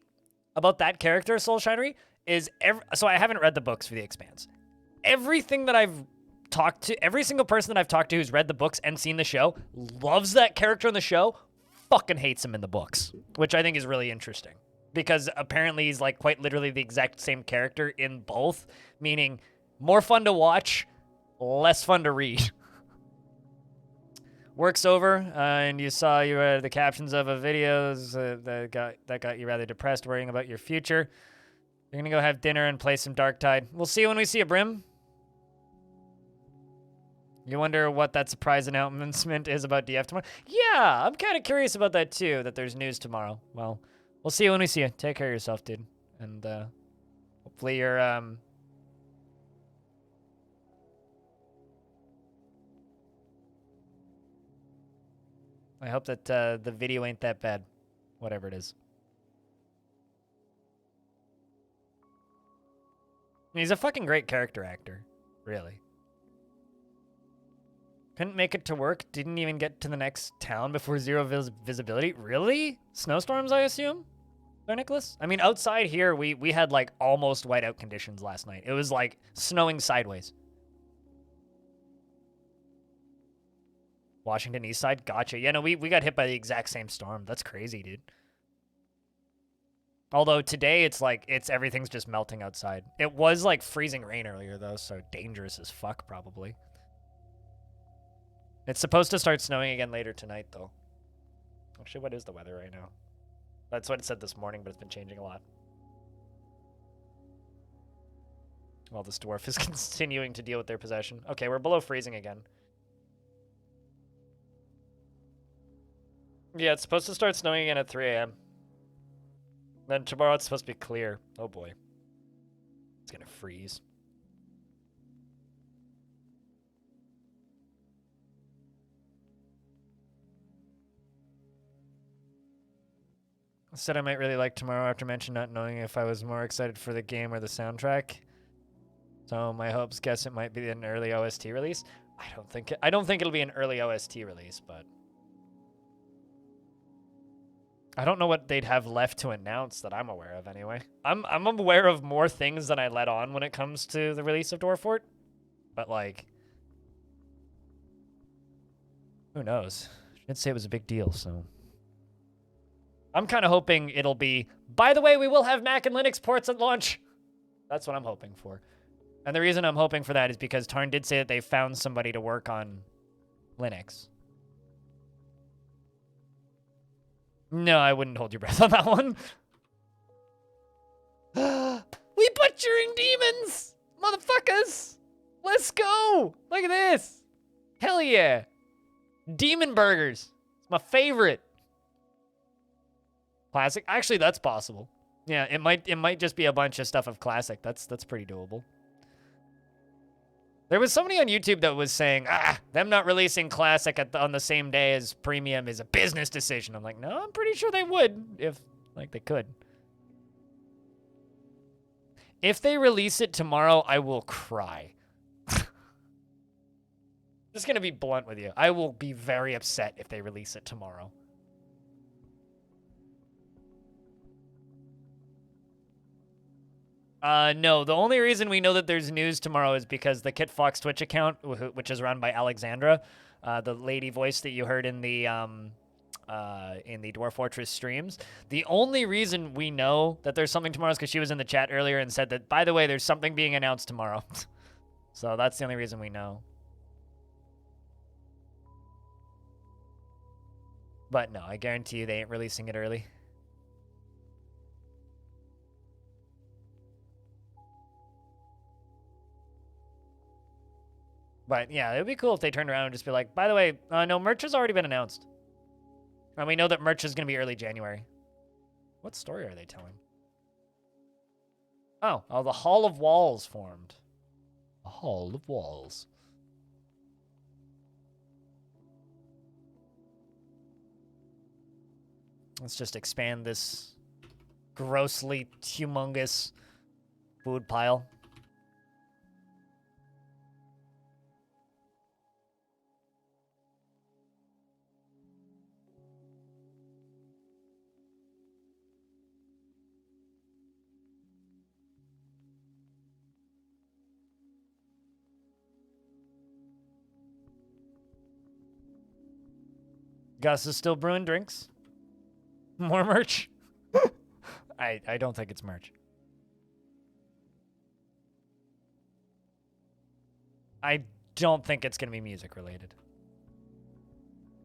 about that character, Soul Shinery, is so I haven't read the books for The Expanse. Everything that I've talked to, every single person that I've talked to who's read the books and seen the show, loves that character in the show, fucking hates him in the books, which I think is really interesting. Because apparently he's like quite literally the exact same character in both, meaning more fun to watch, less fun to read. Work's over, and you saw the captions of a videos that got you rather depressed, worrying about your future. You're gonna go have dinner and play some Dark Tide. We'll see you when we see you, Brim. You wonder what that surprise announcement is about DF tomorrow? Yeah, I'm kind of curious about that too, that there's news tomorrow. Well, we'll see you when we see you. Take care of yourself, dude. And hopefully you're... I hope that the video ain't that bad. Whatever it is. He's a fucking great character actor. Really. Couldn't make it to work. Didn't even get to the next town before zero visibility. Really? Snowstorms, I assume? There, Nicholas? I mean, outside here, we had, like, almost whiteout conditions last night. It was, like, snowing sideways. Washington East Side? Gotcha. Yeah, no, we got hit by the exact same storm. That's crazy, dude. Although today, it's like, everything's just melting outside. It was, like, freezing rain earlier, though, so dangerous as fuck, probably. It's supposed to start snowing again later tonight, though. Actually, what is the weather right now? That's what it said this morning, but it's been changing a lot. While this dwarf is continuing to deal with their possession. Okay, we're below freezing again. Yeah, it's supposed to start snowing again at 3 a.m. Then tomorrow it's supposed to be clear. Oh boy. It's gonna freeze. I said I might really like tomorrow after mention not knowing if I was more excited for the game or the soundtrack. So my hopes guess it might be an early OST release. I don't think it'll be an early OST release, but I don't know what they'd have left to announce that I'm aware of anyway. I'm aware of more things than I let on when it comes to the release of Dwarf. But like, who knows? She didn't say it was a big deal, so I'm kind of hoping it'll be, by the way, we will have Mac and Linux ports at launch. That's what I'm hoping for. And the reason I'm hoping for that is because Tarn did say that they found somebody to work on Linux. No, I wouldn't hold your breath on that one. We butchering demons! Motherfuckers! Let's go! Look at this! Hell yeah! Demon burgers. It's my favorite. Classic. Actually, that's possible. Yeah, it might just be a bunch of stuff of classic. That's pretty doable. There was somebody on YouTube that was saying, them not releasing classic on the same day as premium is a business decision. I'm like, no, I'm pretty sure they would if, like, they could. If they release it tomorrow, I will cry. Just gonna be blunt with you. I will be very upset if they release it tomorrow. No, the only reason we know that there's news tomorrow is because the Kit Fox Twitch account, which is run by Alexandra, the lady voice that you heard in the Dwarf Fortress streams. The only reason we know that there's something tomorrow is because she was in the chat earlier and said that, by the way, there's something being announced tomorrow. So that's the only reason we know. But no, I guarantee you they ain't releasing it early. But yeah, it would be cool if they turned around and just be like, by the way, no, merch has already been announced. And we know that merch is going to be early January. What story are they telling? Oh, the Hall of Walls formed. A Hall of Walls. Let's just expand this grossly humongous food pile. Gus is still brewing drinks. More merch? I don't think it's merch. I don't think it's going to be music related.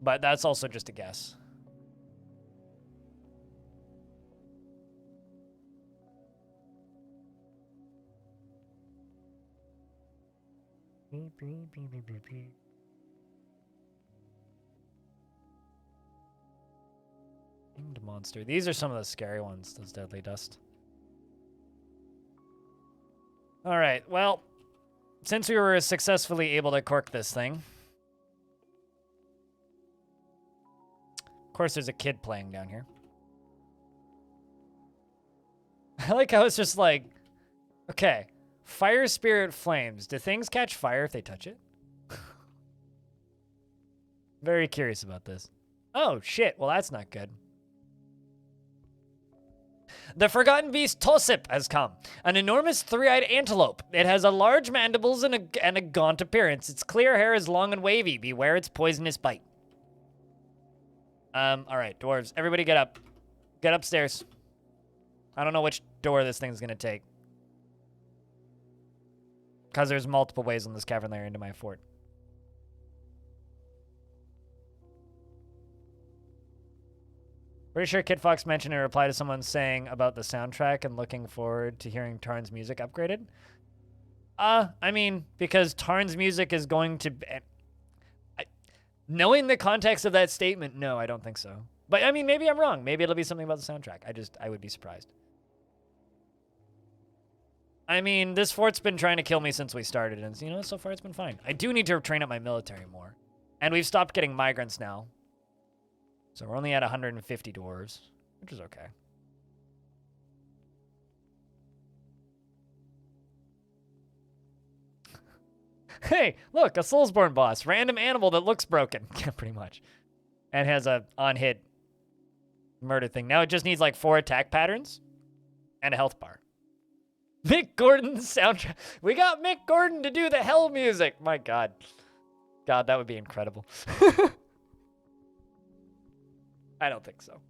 But that's also just a guess. Winged monster. These are some of the scary ones, those deadly dust. Alright, well, since we were successfully able to cork this thing. Of course, there's a kid playing down here. I like how it's just like, okay, fire spirit flames. Do things catch fire if they touch it? Very curious about this. Oh, shit. Well, that's not good. The forgotten beast Tosip has come. An enormous three-eyed antelope. It has a large mandibles and a gaunt appearance. Its clear hair is long and wavy. Beware its poisonous bite. All right, dwarves. Everybody get up. Get upstairs. I don't know which door this thing's gonna take. Because there's multiple ways in this cavern layer into my fort. Pretty sure Kid Fox mentioned in reply to someone saying about the soundtrack and looking forward to hearing Tarn's music upgraded. I mean, because Tarn's music is going to... knowing the context of that statement, no, I don't think so. But, I mean, maybe I'm wrong. Maybe it'll be something about the soundtrack. I would be surprised. I mean, this fort's been trying to kill me since we started, and, you know, so far it's been fine. I do need to train up my military more. And we've stopped getting migrants now. So we're only at 150 dwarves, which is okay. Hey, look, a Soulsborne boss. Random animal that looks broken. Yeah, pretty much. And has a on-hit murder thing. Now it just needs like 4 attack patterns and a health bar. Mick Gordon's soundtrack. We got Mick Gordon to do the hell music. My God. God, that would be incredible. I don't think so.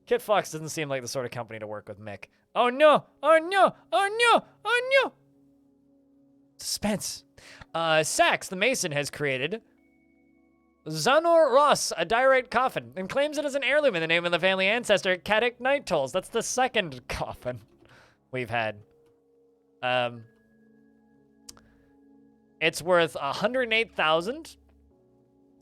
Kit Fox doesn't seem like the sort of company to work with Mick. Oh no! Oh no! Oh no! Oh no! Suspense. Sax, the Mason, has created Zanor Ross, a diorite coffin, and claims it as an heirloom in the name of the family ancestor, Kadik Night Tolls. That's the second coffin we've had. It's worth 108,000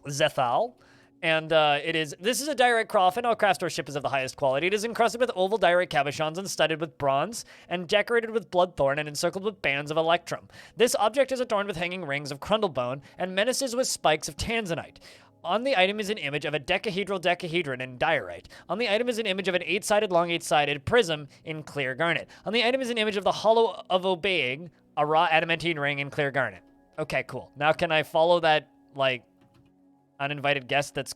Zethal. And this is a diorite coffin. All craft store ship is of the highest quality. It is encrusted with oval diorite cabochons and studded with bronze and decorated with bloodthorn and encircled with bands of electrum. This object is adorned with hanging rings of crundlebone and menaces with spikes of tanzanite. On the item is an image of a decahedral decahedron in diorite. On the item is an image of an 8-sided, long 8-sided prism in clear garnet. On the item is an image of the hollow of obeying, a raw adamantine ring in clear garnet. Okay, cool. Now can I follow that, like, uninvited guest that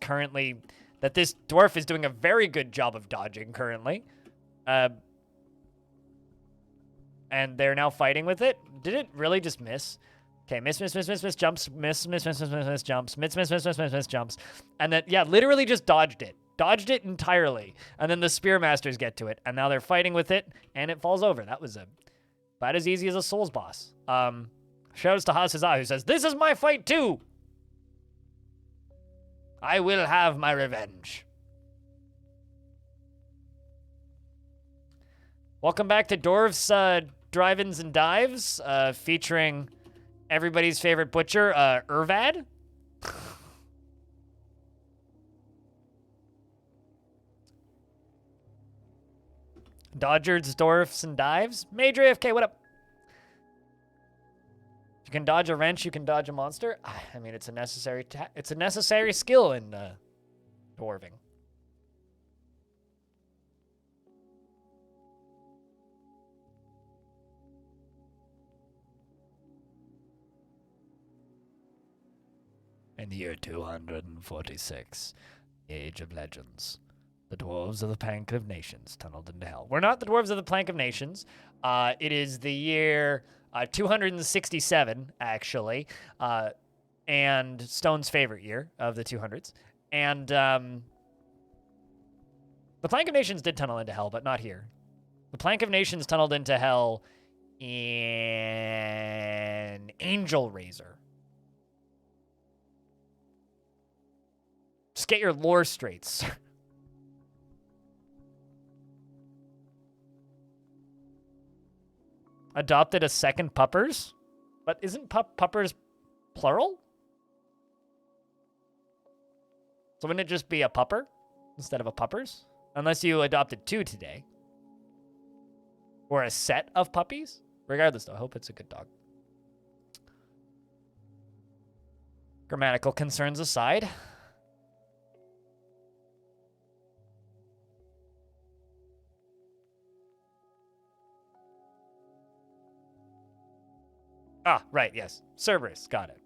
this dwarf is doing a very good job of dodging currently. And they're now fighting with it. Did it really just miss? Okay, miss, jumps, miss, jumps, miss, jumps. And then, yeah, literally just dodged it. Dodged it entirely. And then the Spearmasters get to it, and now they're fighting with it, and it falls over. That was about as easy as a Souls boss. Shoutouts to Hasaza, who says, "This is my fight too! I will have my revenge." Welcome back to Dwarf's Drive-Ins and Dives, featuring everybody's favorite butcher, Irvad. Dodgers, Dwarfs, and Dives. Major AFK, what up? You can dodge a wrench, you can dodge a monster. I mean, it's a necessary skill in dwarving. In the year 246, the Age of Legends, the dwarves of the Plank of Nations tunneled into hell. We're not the dwarves of the Plank of Nations. It is the year 267, actually, and Stone's favorite year of the 200s. And the Plank of Nations did tunnel into hell, but not here. The Plank of Nations tunneled into hell in Angel Razor. Just get your lore straight, sir. Adopted a second puppers? But isn't puppers plural? So wouldn't it just be a pupper instead of a puppers? Unless you adopted 2 today. Or a set of puppies? Regardless, though, I hope it's a good dog. Grammatical concerns aside. Ah, right, yes. Cerberus, got it.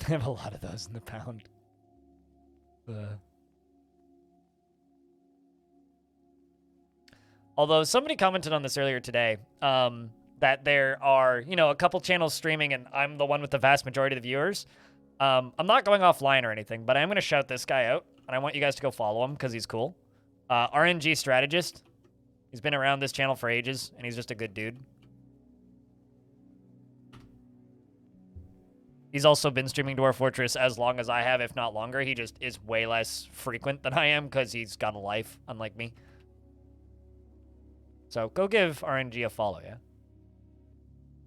I have a lot of those in the pound. Although somebody commented on this earlier today, that there are, a couple channels streaming and I'm the one with the vast majority of the viewers. I'm not going offline or anything, but I'm going to shout this guy out, and I want you guys to go follow him because he's cool. RNG Strategist. He's been around this channel for ages, and he's just a good dude. He's also been streaming Dwarf Fortress as long as I have, if not longer. He just is way less frequent than I am because he's got a life, unlike me. So go give RNG a follow, yeah?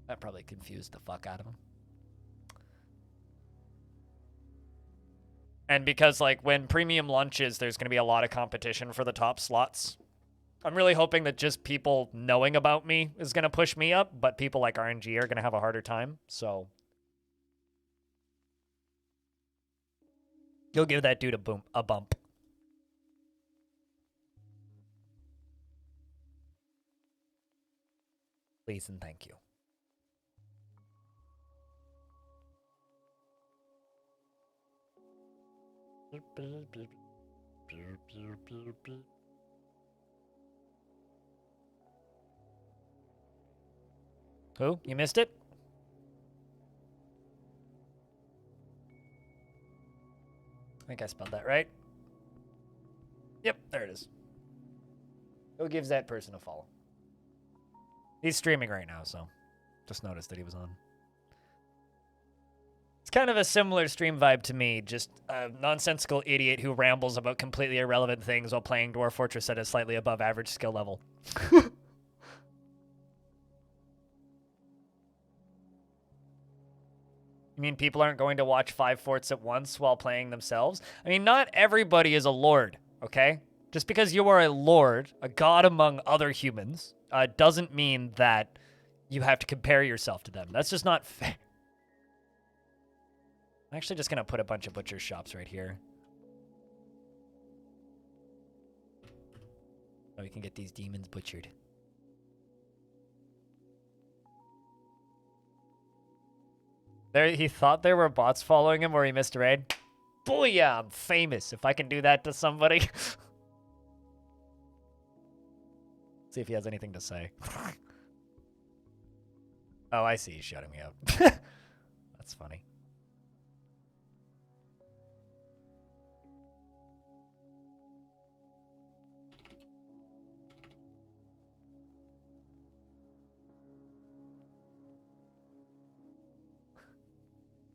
That probably confused the fuck out of him. And because, like, when premium launches, there's going to be a lot of competition for the top slots. I'm really hoping that just people knowing about me is going to push me up, but people like RNG are going to have a harder time, so... You'll give that dude a bump. Please and thank you. Who? You missed it? I think I spelled that right. Yep, there it is. Who gives that person a follow? He's streaming right now, so just noticed that he was on. It's kind of a similar stream vibe to me, just a nonsensical idiot who rambles about completely irrelevant things while playing Dwarf Fortress at a slightly above average skill level. You mean people aren't going to watch 5 forts at once while playing themselves? I mean, not everybody is a lord, okay? Just because you are a lord, a god among other humans, doesn't mean that you have to compare yourself to them. That's just not fair. I'm actually just going to put a bunch of butcher shops right here. So we can get these demons butchered. There, he thought there were bots following him where he missed a raid. Booyah, I'm famous if I can do that to somebody. See if he has anything to say. Oh, I see. He's shutting me up. That's funny.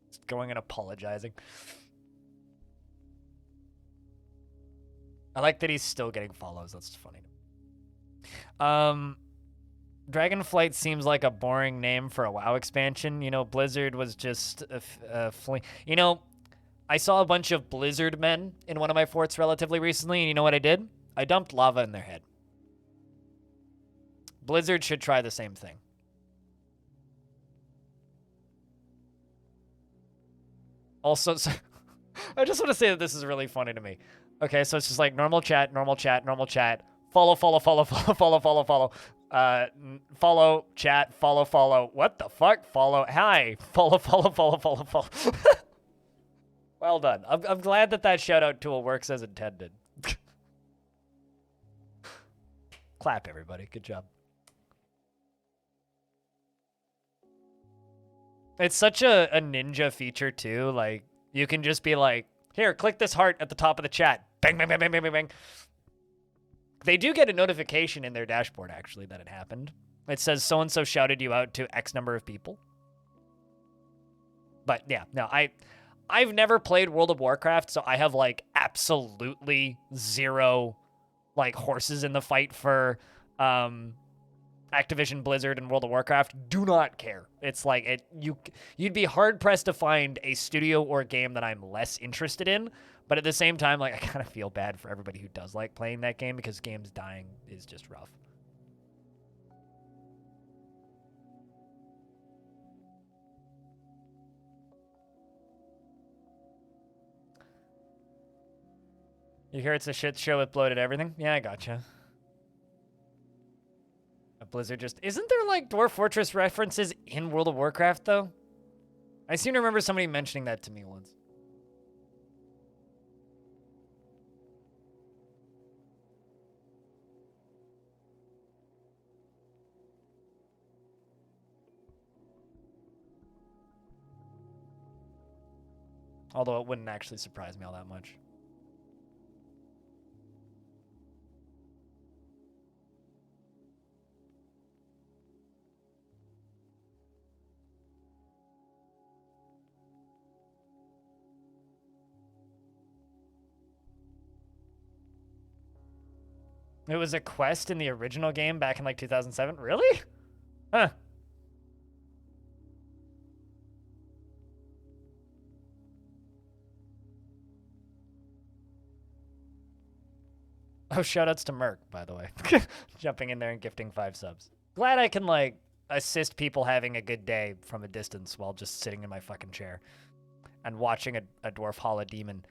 Just going and apologizing. I like that he's still getting follows. That's funny. Dragonflight seems like a boring name for a WoW expansion. You know, Blizzard was just a you know, I saw a bunch of Blizzard men in one of my forts relatively recently, and you know what I did? I dumped lava in their head. Blizzard should try the same thing. Also, so I just want to say that this is really funny to me. Okay, so it's just like normal chat, normal chat, normal chat. Follow, follow, follow, follow, follow, follow, follow. Follow, chat, follow, follow. What the fuck? Follow, hi. Follow, follow, follow, follow, follow. Well done. I'm glad that that shout-out tool works as intended. Clap, everybody. Good job. It's such a ninja feature, too. Like, you can just be like, here, click this heart at the top of the chat. Bang, bang, bang, bang, bang, bang, bang. They do get a notification in their dashboard, actually, that it happened. It says so-and-so shouted you out to X number of people. But, yeah, no, I've never played World of Warcraft, so I have, like, absolutely zero, like, horses in the fight for Activision Blizzard and World of Warcraft. Do not care. It's like, you'd be hard-pressed to find a studio or a game that I'm less interested in. But at the same time, like, I kind of feel bad for everybody who does like playing that game because games dying is just rough. You hear it's a shit show with bloated everything? Yeah, I gotcha. A Blizzard just... Isn't there, like, Dwarf Fortress references in World of Warcraft, though? I seem to remember somebody mentioning that to me once. Although it wouldn't actually surprise me all that much. It was a quest in the original game back in like 2007? Really? Huh. Oh, shoutouts to Merc, by the way. Jumping in there and gifting 5 subs. Glad I can, like, assist people having a good day from a distance while just sitting in my fucking chair and watching a dwarf haul a demon.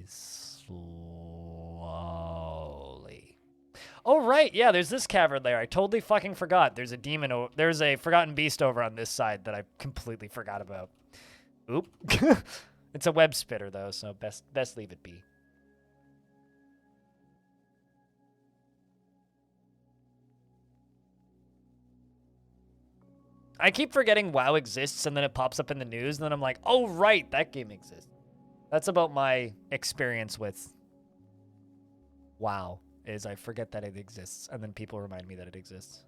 Slowly. Oh, right. Yeah, there's this cavern there. I totally fucking forgot. There's a demon. There's a forgotten beast over on this side that I completely forgot about. Oop. It's a web spitter, though, so best leave it be. I keep forgetting WoW exists, and then it pops up in the news, and then I'm like, oh, right, that game exists. That's about my experience with WoW, is I forget that it exists, and then people remind me that it exists.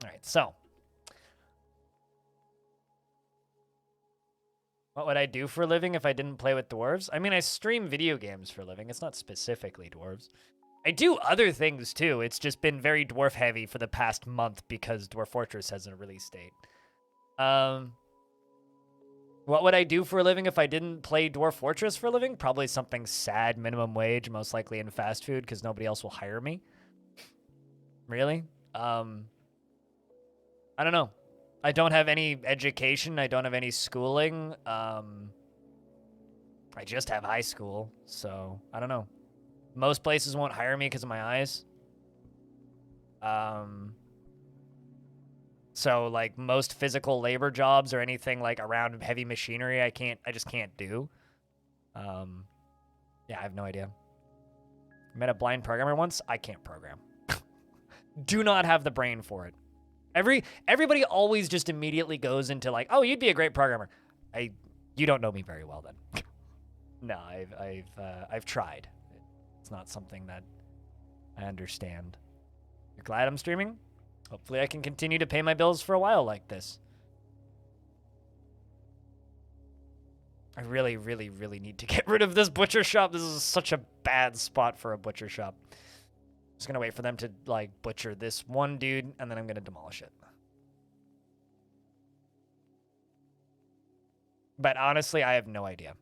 All right, so what would I do for a living if I didn't play with dwarves? I mean, I stream video games for a living. It's not specifically dwarves. I do other things too. It's just been very dwarf heavy for the past month because Dwarf Fortress has a release date. What would I do for a living if I didn't play Dwarf Fortress for a living? Probably something sad, minimum wage, most likely in fast food because nobody else will hire me. Really? I don't know. I don't have any education. I don't have any schooling. I just have high school, so I don't know. Most places won't hire me because of my eyes. So like most physical labor jobs or anything like around heavy machinery, I just can't do. Yeah, I have no idea. I met a blind programmer once. I can't program. Do not have the brain for it. Everybody always just immediately goes into like, oh, you'd be a great programmer. You don't know me very well then. No, I've tried. It's not something that I understand. You're glad I'm streaming? Hopefully I can continue to pay my bills for a while like this. I really, really, really need to get rid of this butcher shop. This is such a bad spot for a butcher shop. I'm just gonna wait for them to, like, butcher this one dude, and then I'm gonna demolish it. But honestly, I have no idea.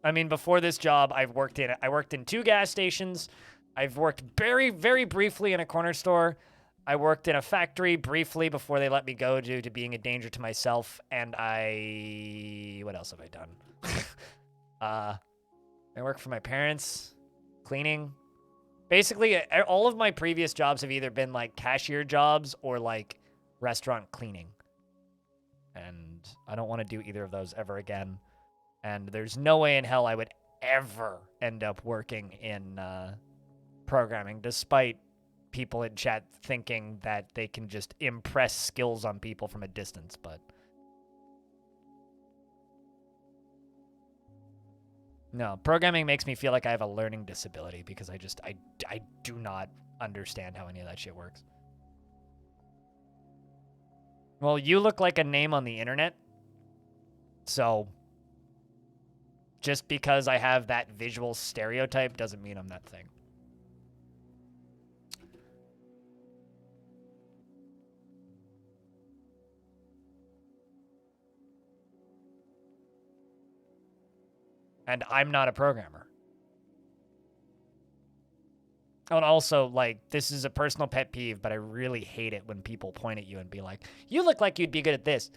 I mean, before this job, I worked in 2 gas stations. I've worked very, very briefly in a corner store. I worked in a factory briefly before they let me go due to being a danger to myself. And what else have I done? I work for my parents, cleaning. Basically, all of my previous jobs have either been like cashier jobs or like restaurant cleaning. And I don't want to do either of those ever again. And there's no way in hell I would ever end up working in programming, despite people in chat thinking that they can just impress skills on people from a distance, but no, programming makes me feel like I have a learning disability because I do not understand how any of that shit works. Well, you look like a name on the internet, so just because I have that visual stereotype doesn't mean I'm that thing. And I'm not a programmer. And also, like, this is a personal pet peeve, but I really hate it when people point at you and be like, you look like you'd be good at this.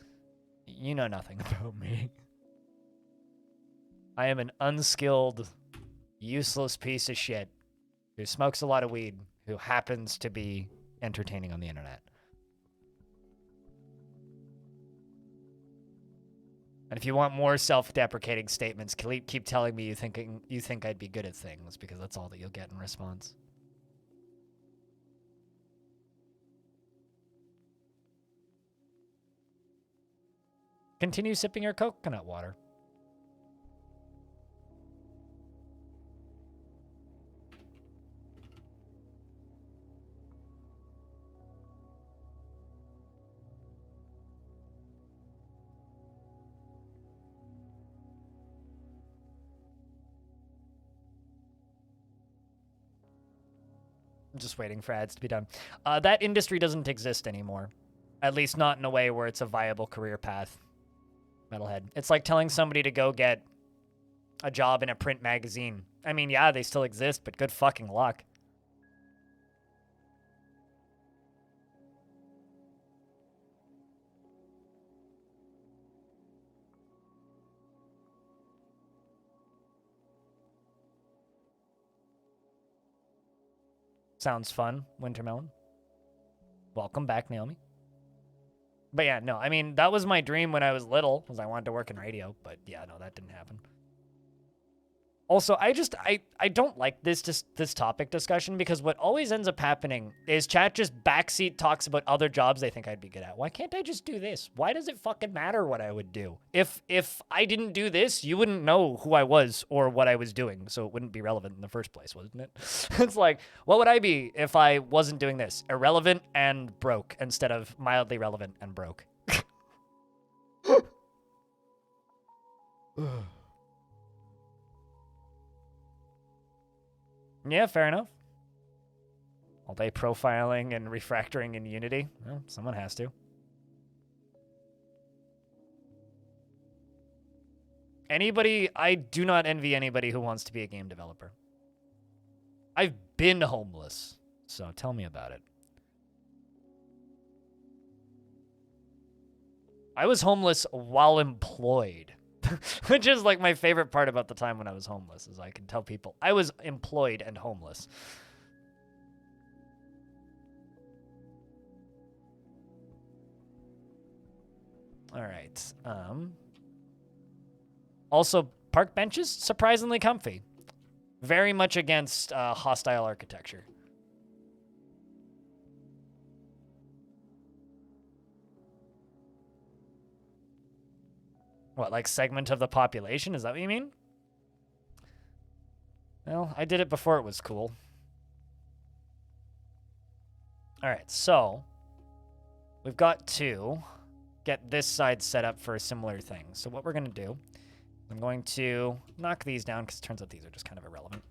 You know nothing about me. I am an unskilled, useless piece of shit who smokes a lot of weed, who happens to be entertaining on the internet. And if you want more self-deprecating statements, keep telling me you think I'd be good at things, because that's all that you'll get in response. Continue sipping your coconut water. I'm just waiting for ads to be done. That industry doesn't exist anymore. At least not in a way where it's a viable career path. Metalhead. It's like telling somebody to go get a job in a print magazine. I mean, yeah, they still exist, but good fucking luck. Sounds fun, Wintermelon. Welcome back, Naomi. But yeah, no, I mean, that was my dream when I was little, because I wanted to work in radio. But yeah, no, that didn't happen. Also, I don't like this topic discussion, because what always ends up happening is chat just backseat talks about other jobs they think I'd be good at. Why can't I just do this? Why does it fucking matter what I would do? If I didn't do this, you wouldn't know who I was or what I was doing, so it wouldn't be relevant in the first place, wouldn't it? It's like, what would I be if I wasn't doing this? Irrelevant and broke instead of mildly relevant and broke. Yeah, fair enough. All day profiling and refactoring in Unity. Well, someone has to. I do not envy anybody who wants to be a game developer. I've been homeless, so tell me about it. I was homeless while employed. Which is like my favorite part about the time when I was homeless, is I can tell people I was employed and homeless. All right. Also, park benches, surprisingly comfy. Very much against hostile architecture. What, like segment of the population? Is that what you mean? Well, I did it before it was cool. All right, so we've got to get this side set up for a similar thing. So what we're going to do, I'm going to knock these down, because it turns out these are just kind of irrelevant.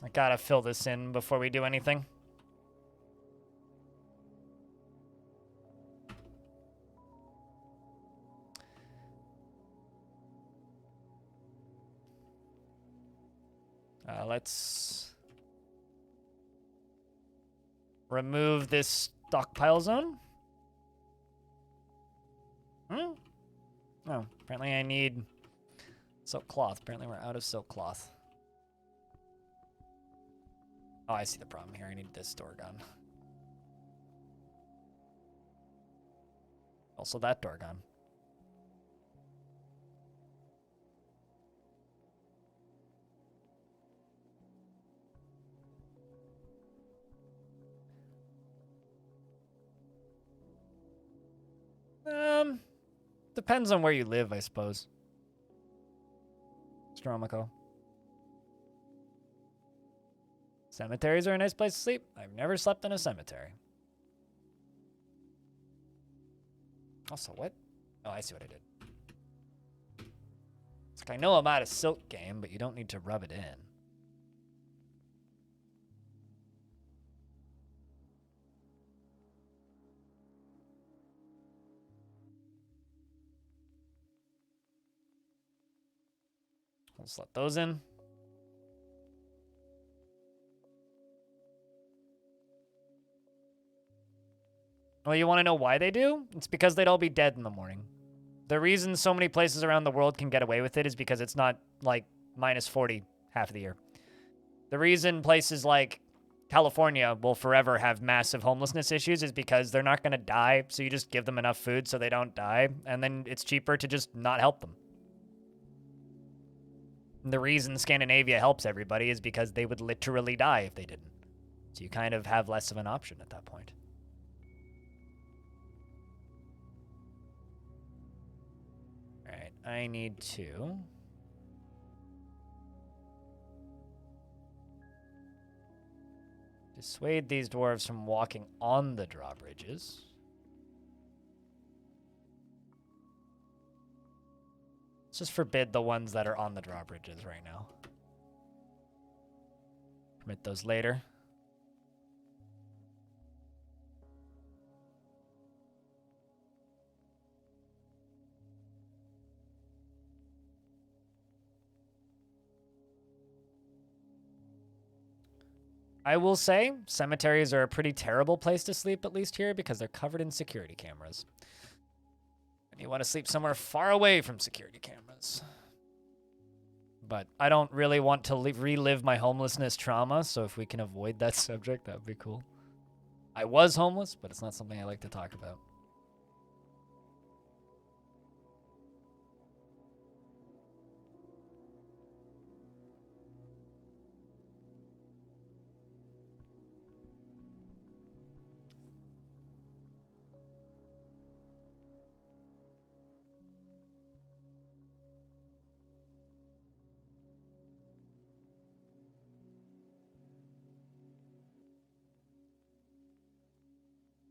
I gotta fill this in before we do anything. Let's remove this stockpile zone. Oh, apparently I need silk cloth. Apparently we're out of silk cloth. Oh, I see the problem here. I need this door gun. Also that door gun. Depends on where you live, I suppose. Stromico. Cemeteries are a nice place to sleep. I've never slept in a cemetery. Also, what? Oh, I see what I did. It's like, I know I'm out of silk game, but you don't need to rub it in. Let's let those in. Well, you want to know why they do? It's because they'd all be dead in the morning. The reason so many places around the world can get away with it is because it's not, like, minus 40 half of the year. The reason places like California will forever have massive homelessness issues is because they're not going to die, so you just give them enough food so they don't die, and then it's cheaper to just not help them. And the reason Scandinavia helps everybody is because they would literally die if they didn't. So you kind of have less of an option at that point. Alright, I need to dissuade these dwarves from walking on the drawbridges. Let's just forbid the ones that are on the drawbridges right now. Permit those later. I will say cemeteries are a pretty terrible place to sleep, at least here, because they're covered in security cameras. And you want to sleep somewhere far away from security cameras. But I don't really want to relive my homelessness trauma, so if we can avoid that subject, that would be cool. I was homeless, but it's not something I like to talk about.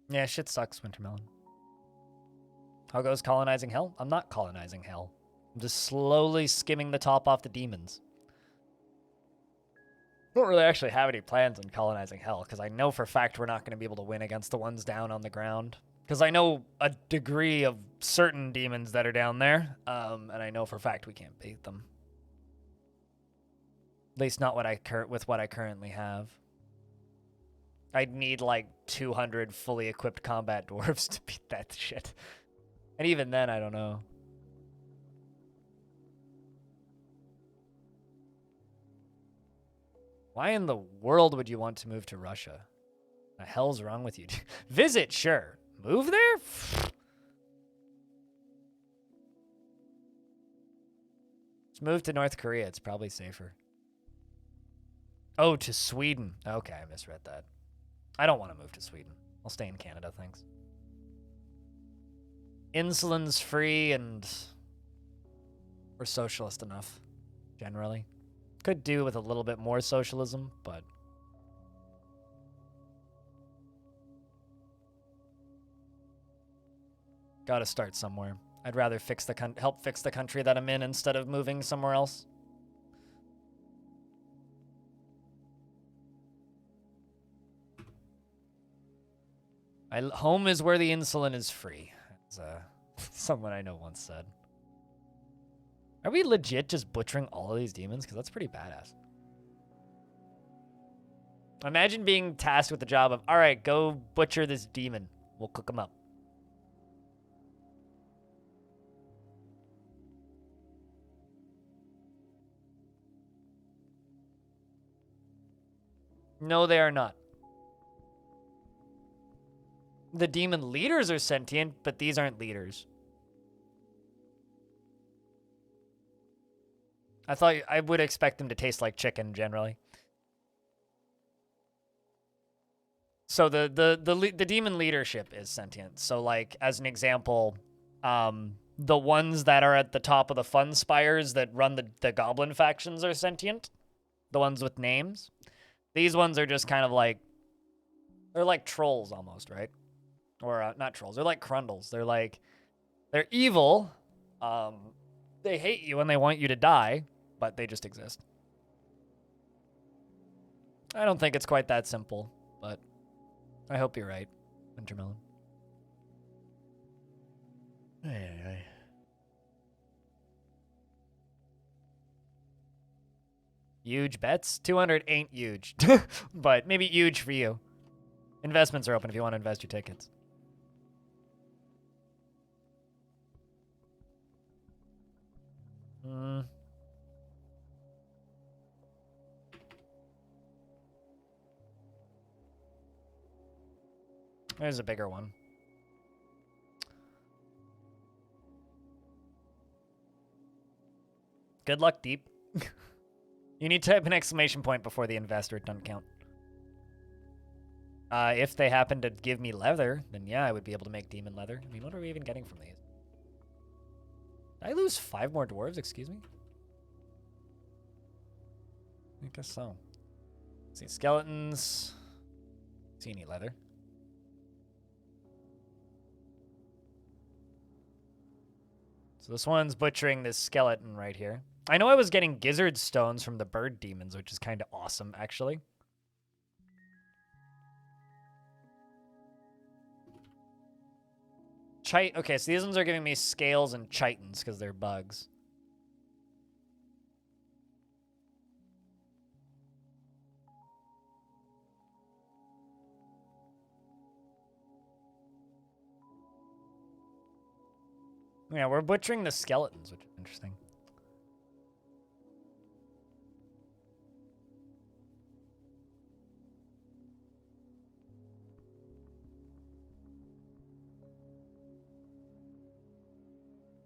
Yeah, shit sucks, Wintermelon. How goes colonizing hell? I'm not colonizing hell. I'm just slowly skimming the top off the demons. I don't really actually have any plans on colonizing hell, because I know for a fact we're not going to be able to win against the ones down on the ground. Because I know a degree of certain demons that are down there, and I know for a fact we can't beat them. At least not with what I currently have. I'd need like 200 fully equipped combat dwarves to beat that shit. And even then, I don't know. Why in the world would you want to move to Russia? The hell's wrong with you? Visit, sure. Move there? Just move to North Korea. It's probably safer. Oh, to Sweden. Okay, I misread that. I don't want to move to Sweden. I'll stay in Canada, thanks. Insulin's free and we're socialist enough, generally. Could do with a little bit more socialism, but gotta start somewhere. I'd rather help fix the country that I'm in instead of moving somewhere else. Home is where the insulin is free, as someone I know once said. Are we legit just butchering all of these demons? Because that's pretty badass. Imagine being tasked with the job of, all right, go butcher this demon. We'll cook him up. No, they are not. The demon leaders are sentient, but these aren't leaders. I thought I would expect them to taste like chicken generally. So the demon leadership is sentient. So like as an example, the ones that are at the top of the fun spires that run the goblin factions are sentient. The ones with names. These ones are just kind of like, they're like trolls almost, right? Or not trolls. They're like crundles. They're evil. They hate you and they want you to die, but they just exist. I don't think it's quite that simple, but I hope you're right, Wintermelon. Hey. Huge bets? 200 ain't huge, but maybe huge for you. Investments are open if you want to invest your tickets. There's a bigger one. Good luck, Deep. You need to type an exclamation point before the investor. It doesn't count. If they happen to give me leather, then yeah, I would be able to make demon leather. I mean, what are we even getting from these? Did I lose 5 more dwarves? Excuse me? I guess so. Let's see, skeletons. See any leather? So this one's butchering this skeleton right here. I know I was getting gizzard stones from the bird demons, which is kind of awesome, actually. Okay, so these ones are giving me scales and chitons because they're bugs. Yeah, we're butchering the skeletons, which is interesting.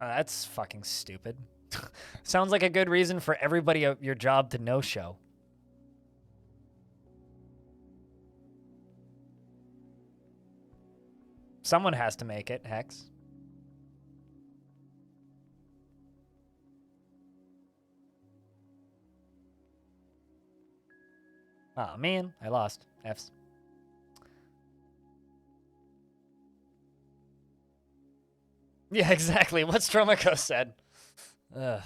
That's fucking stupid. Sounds like a good reason for everybody at your job to no-show. Someone has to make it, Hex. Oh man, I lost. Fs. Yeah, exactly. What Stromako said. Ugh.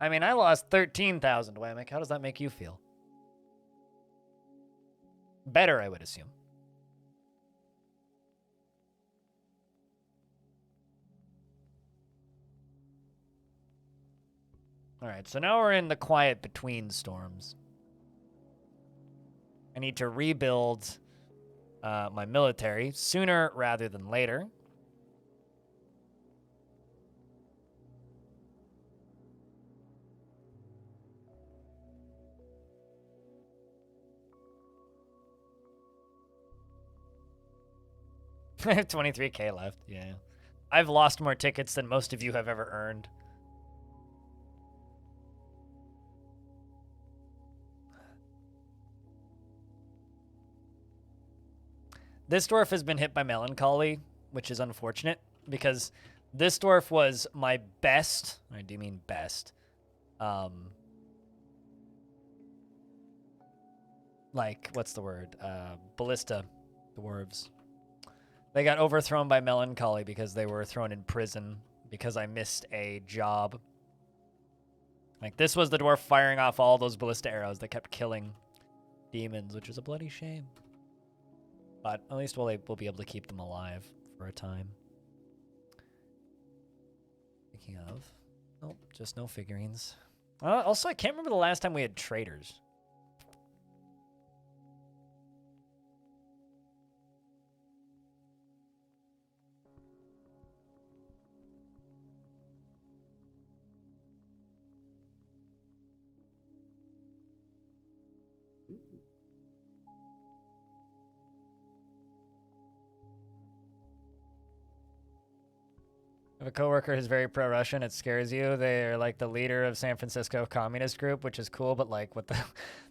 I mean, I lost 13,000, Whammick. How does that make you feel? Better, I would assume. All right, so now we're in the quiet between storms. I need to rebuild my military sooner rather than later. I have 23k left, yeah. I've lost more tickets than most of you have ever earned. This dwarf has been hit by melancholy, which is unfortunate, because this dwarf was my best, I do mean best, like, what's the word? Ballista dwarves. They got overthrown by melancholy because they were thrown in prison because I missed a job. Like, this was the dwarf firing off all those ballista arrows that kept killing demons, which is a bloody shame. But at least we'll be able to keep them alive for a time. Speaking of, nope, just no figurines. Also, I can't remember the last time we had traders. If a coworker is very pro-Russian, it scares you. They're like the leader of San Francisco Communist Group, which is cool, but like what the...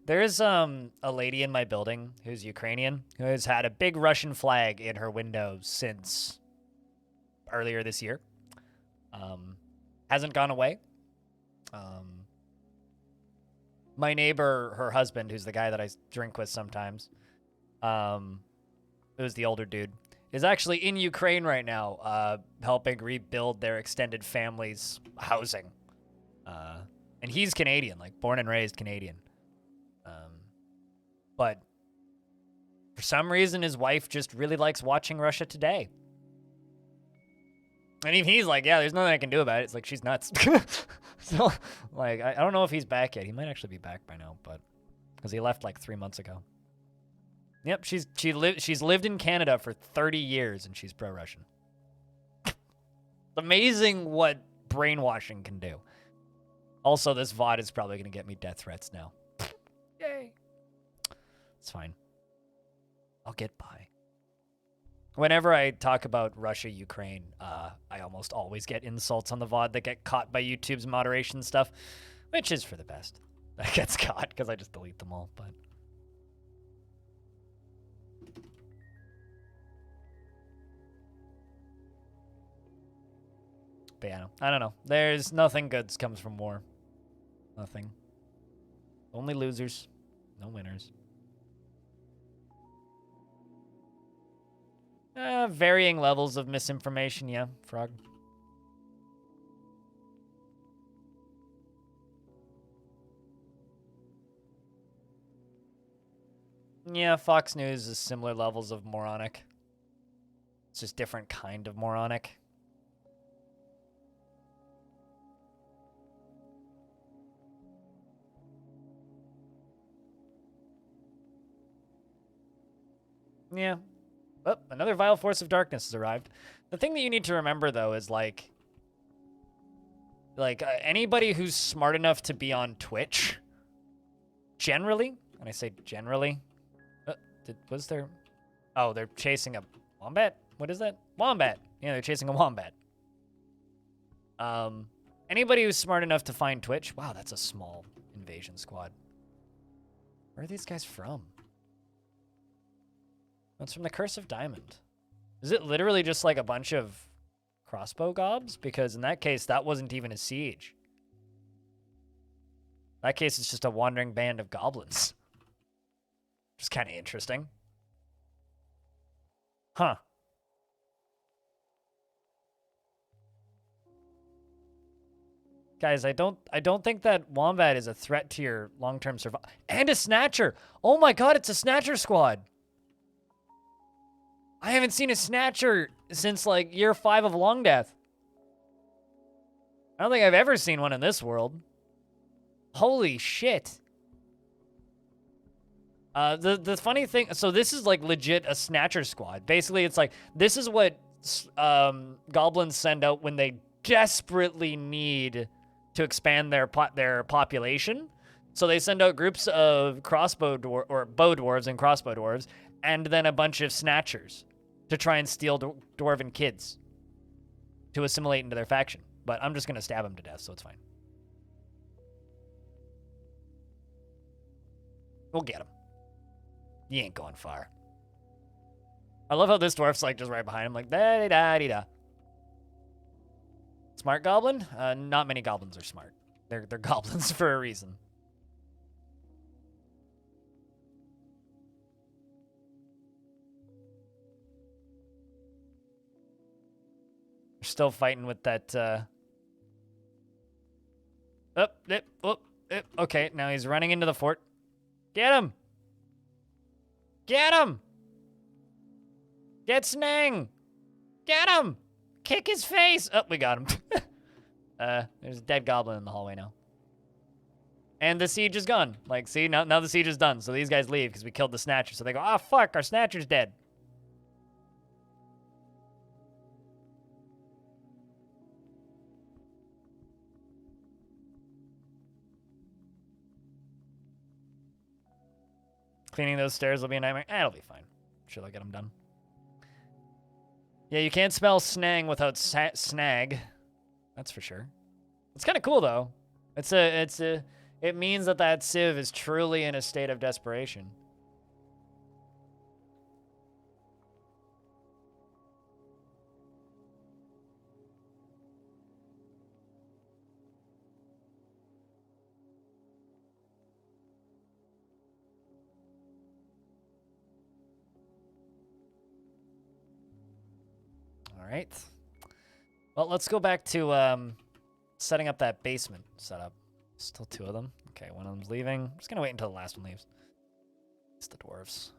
There's a lady in my building who's Ukrainian who has had a big Russian flag in her window since earlier this year. Hasn't gone away. My neighbor, her husband, who's the guy that I drink with sometimes, who's the older dude, is actually in Ukraine right now, helping rebuild their extended family's housing. And he's Canadian, like born and raised Canadian. But for some reason, his wife just really likes watching Russia Today. And even he's like, yeah, there's nothing I can do about it. It's like, she's nuts. So, like, I don't know if he's back yet. He might actually be back by now, but because he left like 3 months ago. Yep, she's lived in Canada for 30 years, and she's pro-Russian. Amazing what brainwashing can do. Also, this VOD is probably going to get me death threats now. Yay. It's fine. I'll get by. Whenever I talk about Russia, Ukraine, I almost always get insults on the VOD that get caught by YouTube's moderation stuff, which is for the best. That gets caught because I just delete them all, but... But yeah, I don't know. There's nothing good comes from war. Nothing. Only losers. No winners. Varying levels of misinformation, yeah, Frog. Yeah, Fox News is similar levels of moronic. It's just different kind of moronic. Yeah. Oh, another vile force of darkness has arrived. The thing that you need to remember, though, is like anybody who's smart enough to be on Twitch, generally, and I say generally, was there? Oh, they're chasing a wombat? What is that? Wombat. Yeah, they're chasing a wombat. Anybody who's smart enough to find Twitch, wow, that's a small invasion squad. Where are these guys from? It's from the Curse of Diamond. Is it literally just like a bunch of crossbow gobs? Because in that case, that wasn't even a siege. In that case, it's just a wandering band of goblins. Which is kind of interesting. Huh. Guys, I don't think that wombat is a threat to your long-term survival. And a snatcher! Oh my god, it's a snatcher squad! I haven't seen a snatcher since, like, year 5 of Long Death. I don't think I've ever seen one in this world. Holy shit. The funny thing, so this is, like, legit a snatcher squad. Basically, it's like, this is what goblins send out when they desperately need to expand their population. So they send out groups of crossbow or bow dwarves and crossbow dwarves, and then a bunch of snatchers to try and steal dwarven kids to assimilate into their faction. But I'm just going to stab him to death, so it's fine. We'll get him. He ain't going far. I love how this dwarf's like just right behind him, like da-da-da-da-da. Smart goblin? Not many goblins are smart. They're goblins for a reason. We're still fighting with that, okay, now he's running into the fort. Get him! Get him! Get Snang! Get him! Kick his face! Oh, we got him. There's a dead goblin in the hallway now. And the siege is gone. Like, see, now the siege is done. So these guys leave because we killed the snatcher. So they go, oh, fuck, our snatcher's dead. Cleaning those stairs will be a nightmare. It'll be fine. I'm sure they'll get them done. Yeah, you can't spell snang without snag. That's for sure. It's kind of cool though. It means that civ is truly in a state of desperation. All right. Well, let's go back to setting up that basement setup. Still 2 of them. Okay, one of them's leaving. I'm just gonna wait until the last one leaves. It's the dwarves.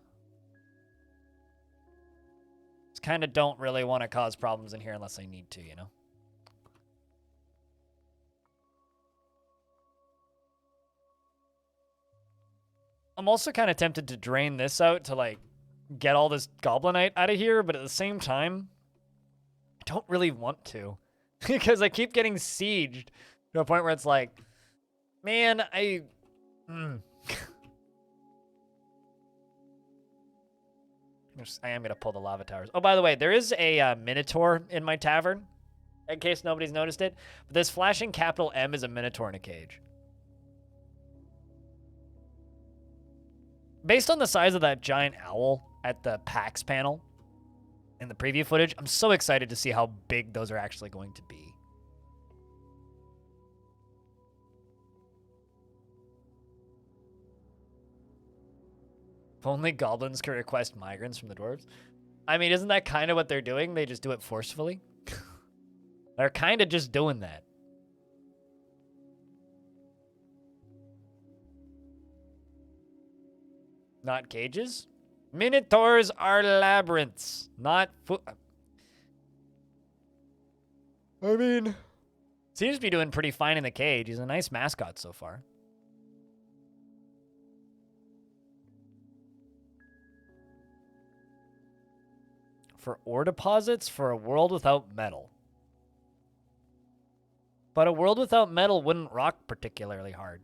Just kind of don't really want to cause problems in here unless I need to, you know? I'm also kind of tempted to drain this out to, like, get all this goblinite out of here, but at the same time, I don't really want to. Because I keep getting sieged to a point where it's like, man, I am going to pull the lava towers. Oh, by the way, there is a minotaur in my tavern, in case nobody's noticed it. But this flashing capital M is a minotaur in a cage. Based on the size of that giant owl at the PAX panel in the preview footage, I'm so excited to see how big those are actually going to be. If only goblins could request migrants from the dwarves. I mean, isn't that kind of what they're doing? They just do it forcefully. They're kind of just doing that. Not cages? Minotaurs are labyrinths, not I mean, seems to be doing pretty fine in the cage. He's a nice mascot so far. For ore deposits for a world without metal. But a world without metal wouldn't rock particularly hard.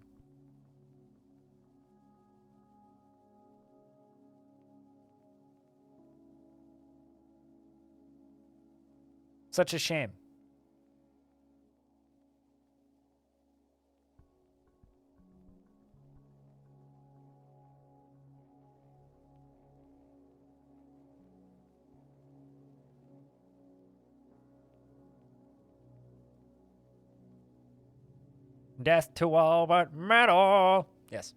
Such a shame. Death to all but metal. Yes.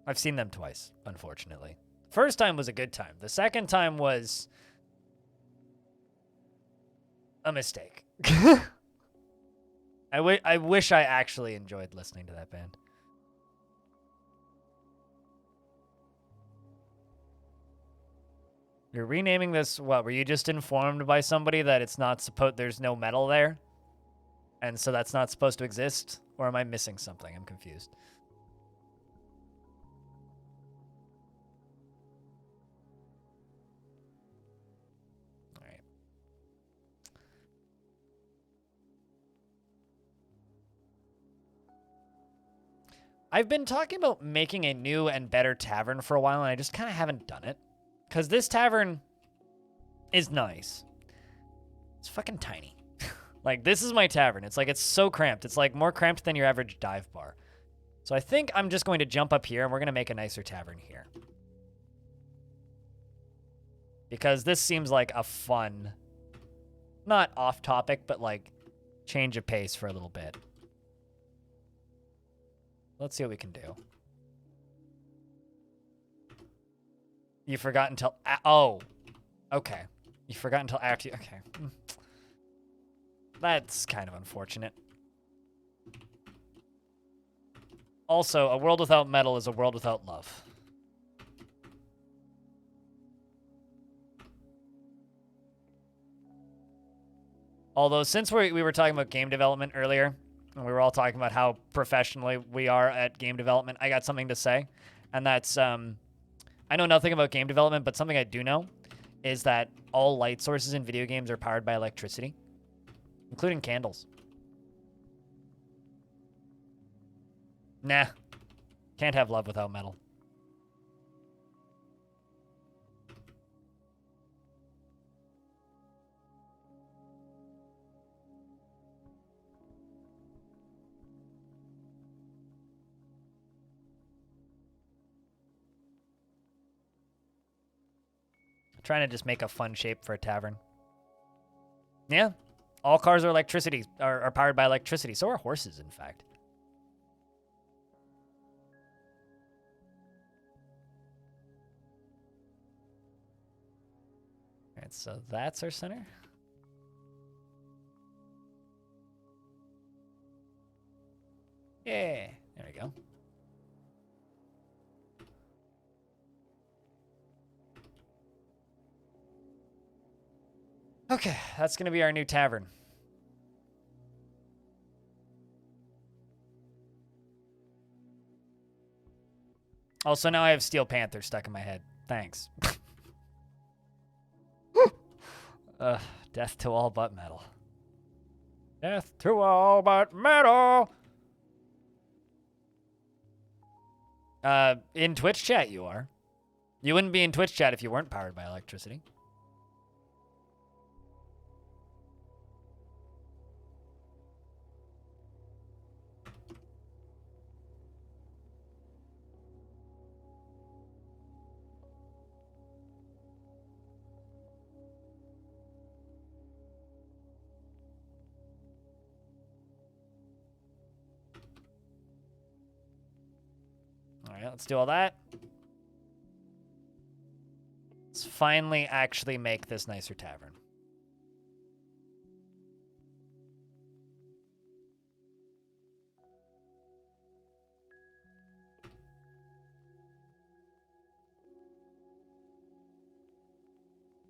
I've seen them twice, unfortunately. First time was a good time. The second time was a mistake. I wish I actually enjoyed listening to that band. You're renaming this, what? Were you just informed by somebody that it's not supposed, there's no metal there? And so that's not supposed to exist? Or am I missing something? I'm confused. All right. I've been talking about making a new and better tavern for a while, and I just kind of haven't done it. Because this tavern is nice. It's fucking tiny. Like, this is my tavern. It's like, it's so cramped. It's like more cramped than your average dive bar. So I think I'm just going to jump up here, and we're going to make a nicer tavern here. Because this seems like a fun, not off topic, but like change of pace for a little bit. Let's see what we can do. You forgot until... oh. Okay. You forgot until after... okay. That's kind of unfortunate. Also, a world without metal is a world without love. Although, since we were talking about game development earlier, and we were all talking about how professionally we are at game development, I got something to say. And that's... I know nothing about game development, but something I do know is that all light sources in video games are powered by electricity, including candles. Nah. Can't have love without metal. Trying to just make a fun shape for a tavern. Yeah. All cars are electricity, are powered by electricity. So are horses, in fact. All right, so that's our center. Yeah, there we go. Okay, that's going to be our new tavern. Also, now I have Steel Panther stuck in my head. Thanks. Death to all but metal. Death to all but metal! In Twitch chat, you are. You wouldn't be in Twitch chat if you weren't powered by electricity. All right, let's do all that. Let's finally actually make this nicer tavern.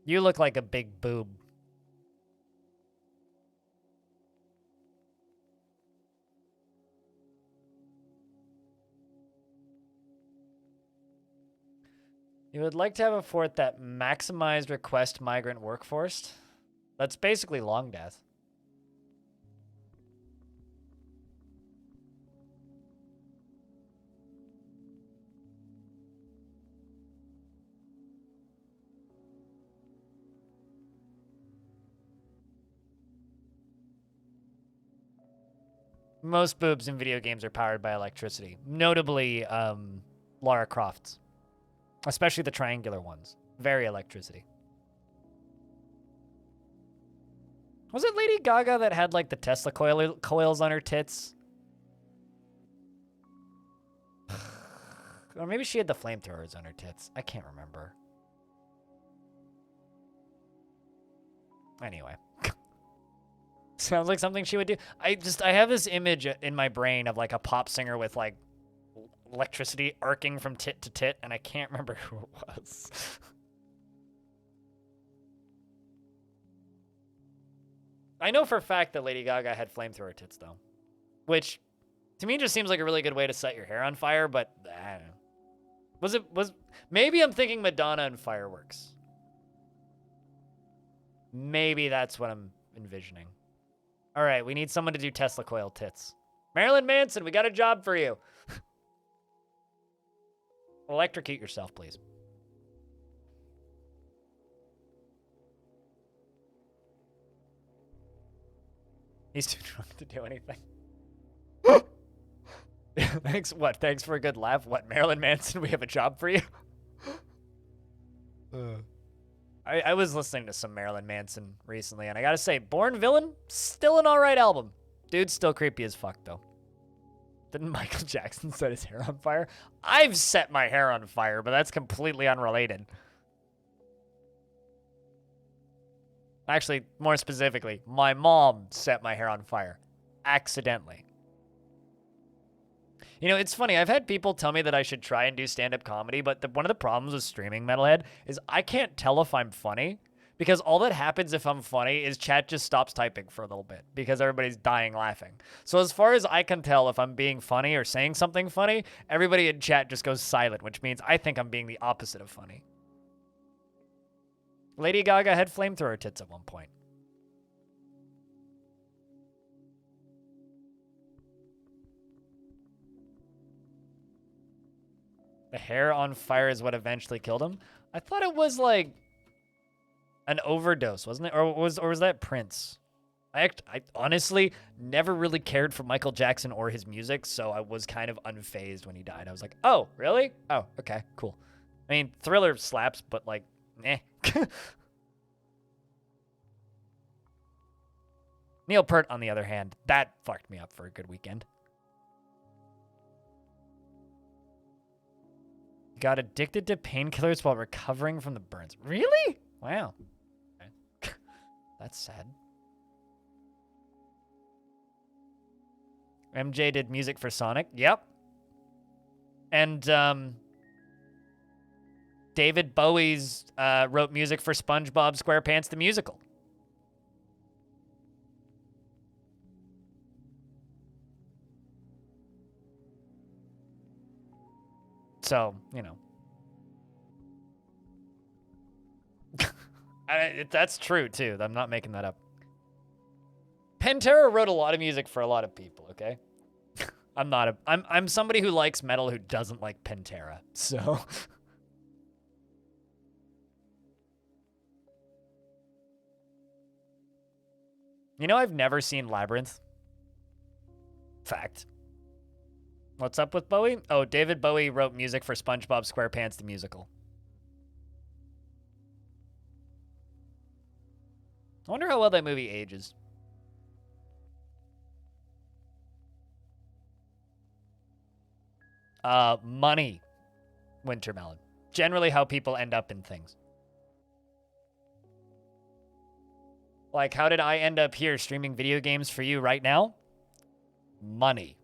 You look like a big boob. You would like to have a fort that maximized request migrant workforce? That's basically long death. Most boobs in video games are powered by electricity, notably Lara Croft's, especially the triangular ones. Very electricity. Was it Lady Gaga that had like the Tesla coils on her tits? Or maybe she had the flamethrowers on her tits. I can't remember. Anyway. Sounds like something she would do. I have this image in my brain of like a pop singer with like electricity arcing from tit to tit, and I can't remember who it was. I know for a fact that Lady Gaga had flamethrower tits though, which to me just seems like a really good way to set your hair on fire, but I don't know. Maybe I'm thinking Madonna and fireworks. Maybe that's what I'm envisioning. All right, we need someone to do Tesla coil tits. Marilyn Manson, we got a job for you. Electrocute yourself, please. He's too drunk to do anything. Thanks. What? Thanks for a good laugh. What? Marilyn Manson, we have a job for you. I was listening to some Marilyn Manson recently, and I gotta say, Born Villain, still an alright album. Dude's still creepy as fuck, though. Didn't Michael Jackson set his hair on fire? I've set my hair on fire, but that's completely unrelated. Actually, more specifically, my mom set my hair on fire. Accidentally. You know, it's funny. I've had people tell me that I should try and do stand-up comedy, but one of the problems with streaming Metalhead is I can't tell if I'm funny, because all that happens if I'm funny is chat just stops typing for a little bit because everybody's dying laughing. So as far as I can tell, if I'm being funny or saying something funny, everybody in chat just goes silent, which means I think I'm being the opposite of funny. Lady Gaga had flamethrower tits at one point. The hair on fire is what eventually killed him? I thought it was like an overdose, wasn't it? Or was that Prince? I honestly never really cared for Michael Jackson or his music, so I was kind of unfazed when he died. I was like, oh, really? Oh, okay, cool. I mean, Thriller slaps, but like, eh. Neil Peart, on the other hand, that fucked me up for a good weekend. Got addicted to painkillers while recovering from the burns. Really? Wow. Okay. That's sad. MJ did music for Sonic. Yep. And David Bowie's wrote music for SpongeBob SquarePants the Musical. So, you know. That's true, too. I'm not making that up. Pantera wrote a lot of music for a lot of people, okay? I'm somebody who likes metal who doesn't like Pantera, so... You know, I've never seen Labyrinth. Fact. What's up with Bowie? Oh, David Bowie wrote music for SpongeBob SquarePants the Musical. I wonder how well that movie ages. Money, Wintermelon. Generally how people end up in things. Like, how did I end up here streaming video games for you right now? Money.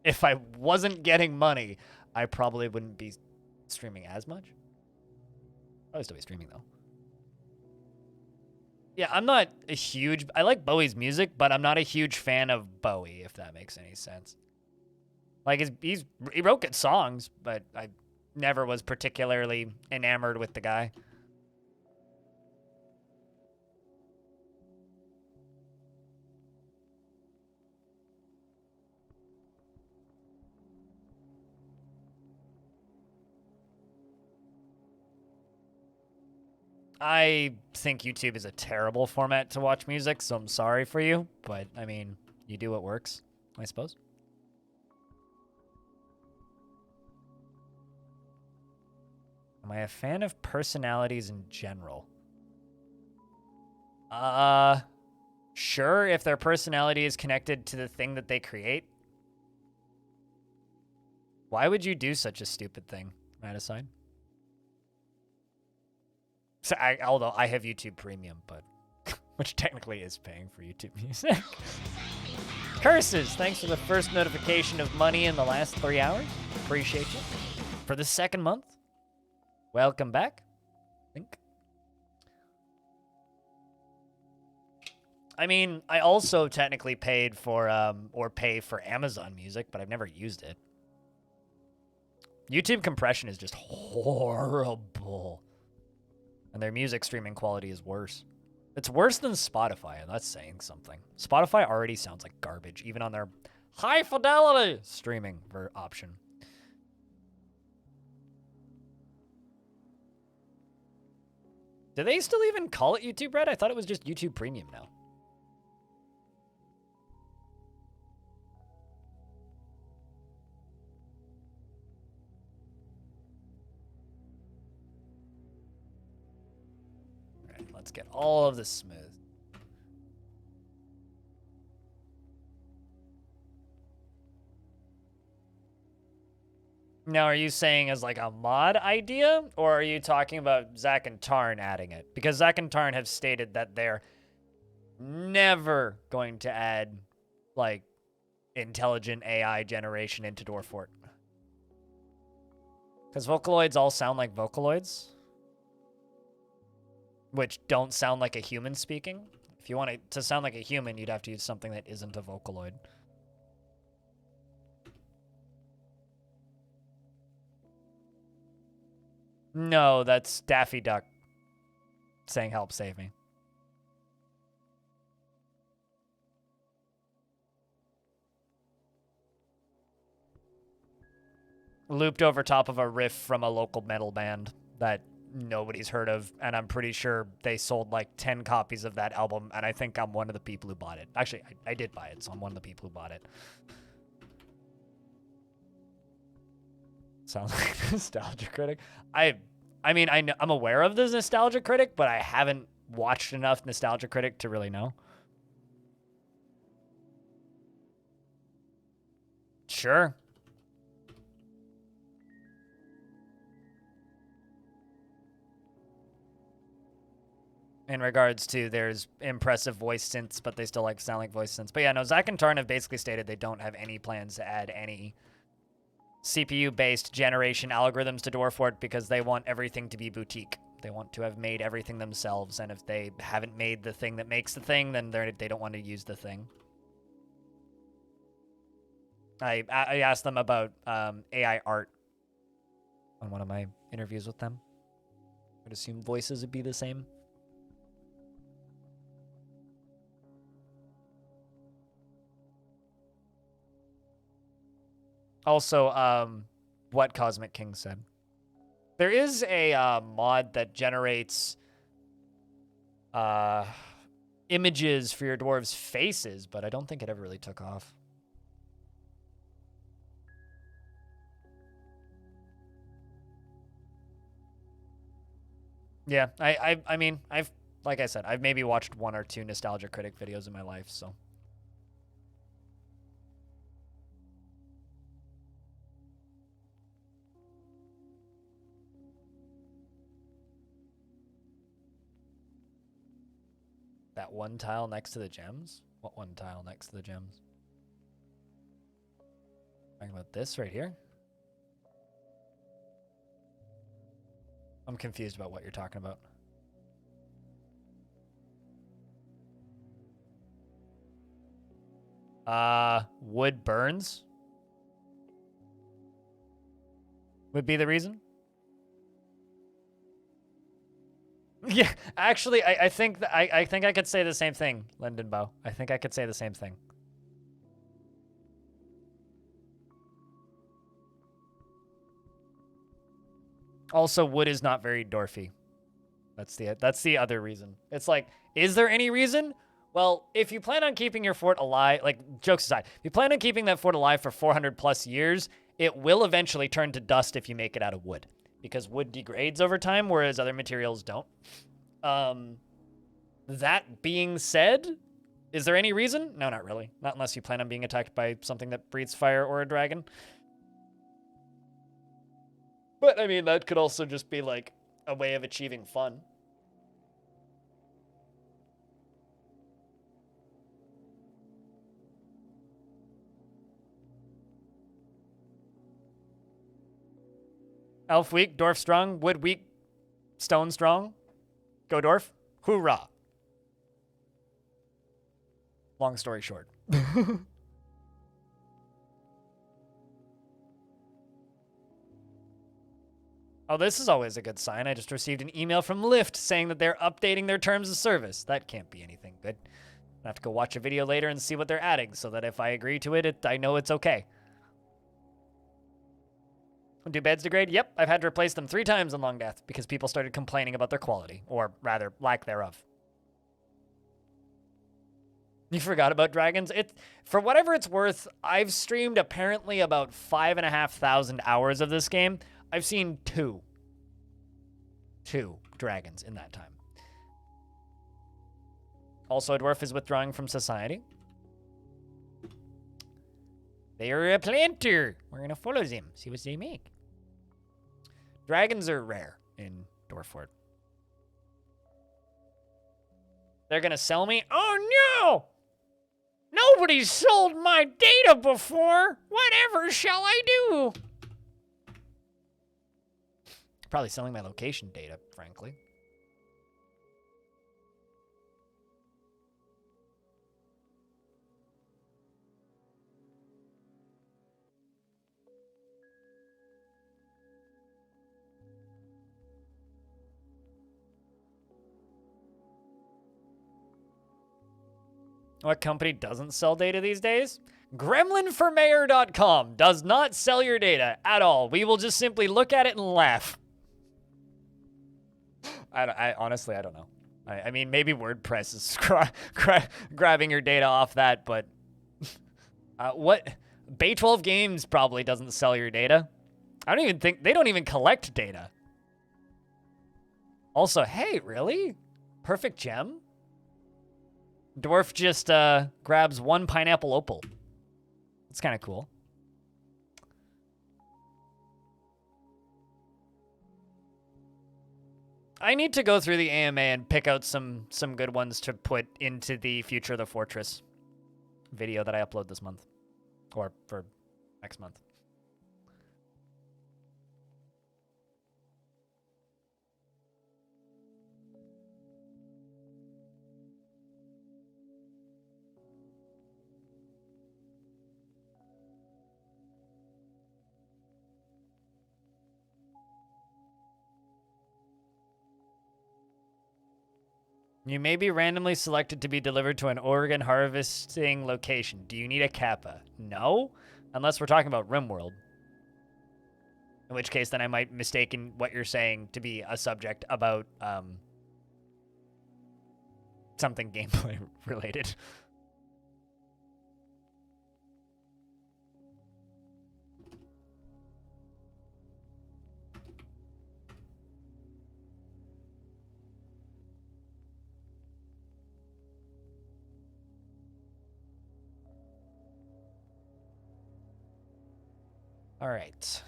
If I wasn't getting money, I probably wouldn't be streaming as much. I would still be streaming, though. Yeah, I'm not a huge... I like Bowie's music, but I'm not a huge fan of Bowie, if that makes any sense. Like, he wrote good songs, but never was particularly enamored with the guy. I think YouTube is a terrible format to watch music, so I'm sorry for you, but I mean, you do what works, I suppose. Am I a fan of personalities in general? Sure, if their personality is connected to the thing that they create. Why would you do such a stupid thing, that aside? So although I have YouTube Premium, but which technically is paying for YouTube Music. Curses! Thanks for the first notification of money in the last 3 hours. Appreciate you. For the second month, welcome back. I mean, I also technically paid for, or pay for Amazon Music, but I've never used it. YouTube compression is just horrible. And their music streaming quality is worse. It's worse than Spotify, and that's saying something. Spotify already sounds like garbage, even on their high fidelity streaming option. Do they still even call it YouTube Red? I thought it was just YouTube Premium now. All right, let's get all of this smooth. Now, are you saying as like a mod idea, or are you talking about Zach and Tarn adding it? Because Zach and Tarn have stated that they're never going to add, like, intelligent AI generation into Dwarf. Because Vocaloids all sound like Vocaloids, which don't sound like a human speaking. If you want it to sound like a human, you'd have to use something that isn't a Vocaloid. No, that's Daffy Duck saying, "Help, save me." Looped over top of a riff from a local metal band that nobody's heard of, and I'm pretty sure they sold like 10 copies of that album, and I think I'm one of the people who bought it. Actually, I did buy it, so I'm one of the people who bought it. Sounds like Nostalgia Critic. I mean, I'm aware of the Nostalgia Critic, but I haven't watched enough Nostalgia Critic to really know. Sure. In regards to there's impressive voice synths, but they still like sound like voice synths. But yeah, no, Zach and Tarn have basically stated they don't have any plans to add any CPU-based generation algorithms to Dwarf because they want everything to be boutique. They want to have made everything themselves, and if they haven't made the thing that makes the thing, then they don't want to use the thing. I asked them about AI art on one of my interviews with them. I'd assume voices would be the same. Also, what Cosmic King said. There is a mod that generates images for your dwarves' faces, but I don't think it ever really took off. Yeah, I mean, like I said, I've maybe watched 1 or 2 Nostalgia Critic videos in my life, so. That one tile next to the gems? What one tile next to the gems? Talking about this right here? I'm confused about what you're talking about. Wood burns? would be the reason. Yeah, actually, I think I think I could say the same thing, Lindenbow. I think I could say the same thing. Also, wood is not very dwarfy. That's the other reason. It's like, is there any reason? Well, if you plan on keeping your fort alive, like, jokes aside, if you plan on keeping that fort alive for 400 plus years, it will eventually turn to dust if you make it out of wood, because wood degrades over time, whereas other materials don't. That being said, is there any reason? No, not really. Not unless you plan on being attacked by something that breathes fire or a dragon. But, I mean, that could also just be, like, a way of achieving fun. Elf weak, dwarf strong, wood weak, stone strong. Go dwarf. Hoorah. Long story short. Oh, this is always a good sign. I just received an email from Lyft saying that they're updating their terms of service. That can't be anything good. I have to go watch a video later and see what they're adding so that if I agree to it, I know it's okay. Do beds degrade? Yep, I've had to replace them 3 times in Long Death because people started complaining about their quality, or rather, lack thereof. You forgot about dragons? For whatever it's worth, I've streamed apparently about 5,500 hours of this game. I've seen 2 dragons in that time. Also, a dwarf is withdrawing from society. They are a planter. We're gonna follow them, see what they make. Dragons are rare in Dwarfort. They're gonna sell me? Oh no! Nobody's sold my data before! Whatever shall I do? Probably selling my location data, frankly. What company doesn't sell data these days? Gremlinformayor.com does not sell your data at all. We will just simply look at it and laugh. I honestly, I don't know. I mean, maybe WordPress is grabbing your data off that, but what? Bay 12 Games probably doesn't sell your data. I don't even think, they don't even collect data. Also, hey, really? Perfect gem? Dwarf just grabs 1 pineapple opal. It's kind of cool. I need to go through the AMA and pick out some good ones to put into the Future of the Fortress video that I upload this month. Or for next month. You may be randomly selected to be delivered to an Oregon harvesting location. Do you need a kappa? No, unless we're talking about RimWorld. In which case, then I might mistaken what you're saying to be a subject about something gameplay related. All right.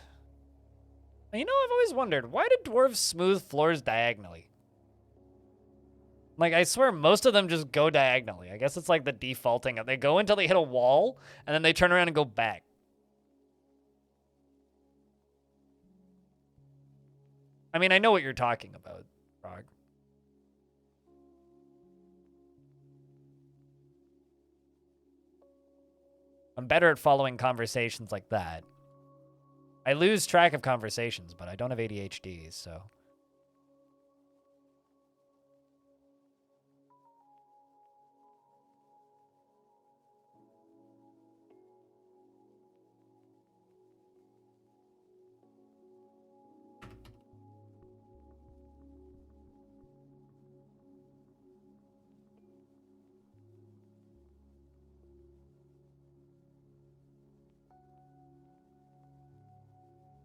You know, I've always wondered, why do dwarves smooth floors diagonally? Like, I swear most of them just go diagonally. I guess it's like the defaulting. They go until they hit a wall, and then they turn around and go back. I mean, I know what you're talking about, Frog. I'm better at following conversations like that. I lose track of conversations, but I don't have ADHD, so.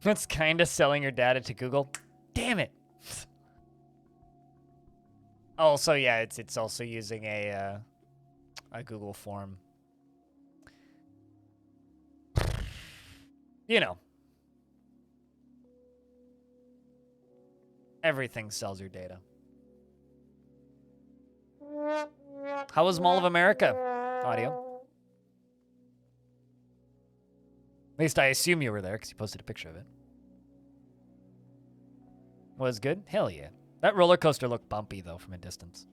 That's kind of selling your data to Google. Damn it. Also, yeah, it's also using a Google form. You know. Everything sells your data. How was Mall of America? Audio. At least I assume you were there because you posted a picture of it. Was good? Hell yeah. That roller coaster looked bumpy, though, from a distance.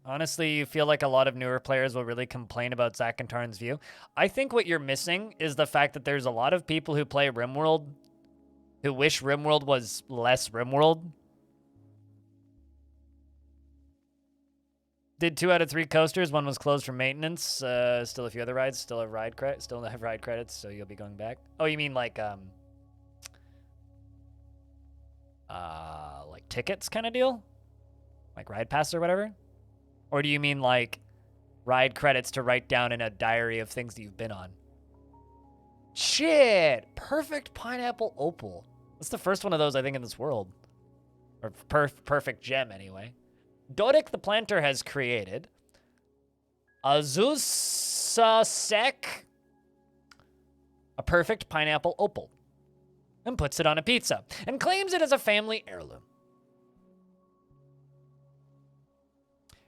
Honestly, you feel like a lot of newer players will really complain about Zach and Tarn's view. I think what you're missing is the fact that there's a lot of people who play RimWorld who wish RimWorld was less RimWorld. Did 2 out of 3 coasters. One was closed for maintenance. Still a few other rides. Still have ride credits, so you'll be going back. Oh, you mean like tickets kind of deal? Like ride pass or whatever? Or do you mean like ride credits to write down in a diary of things that you've been on? Shit! Perfect pineapple opal. That's the first one of those, I think, in this world. Or perfect gem, anyway. Doric the Planter has created Azusasek, a perfect pineapple opal, and puts it on a pizza, and claims it as a family heirloom.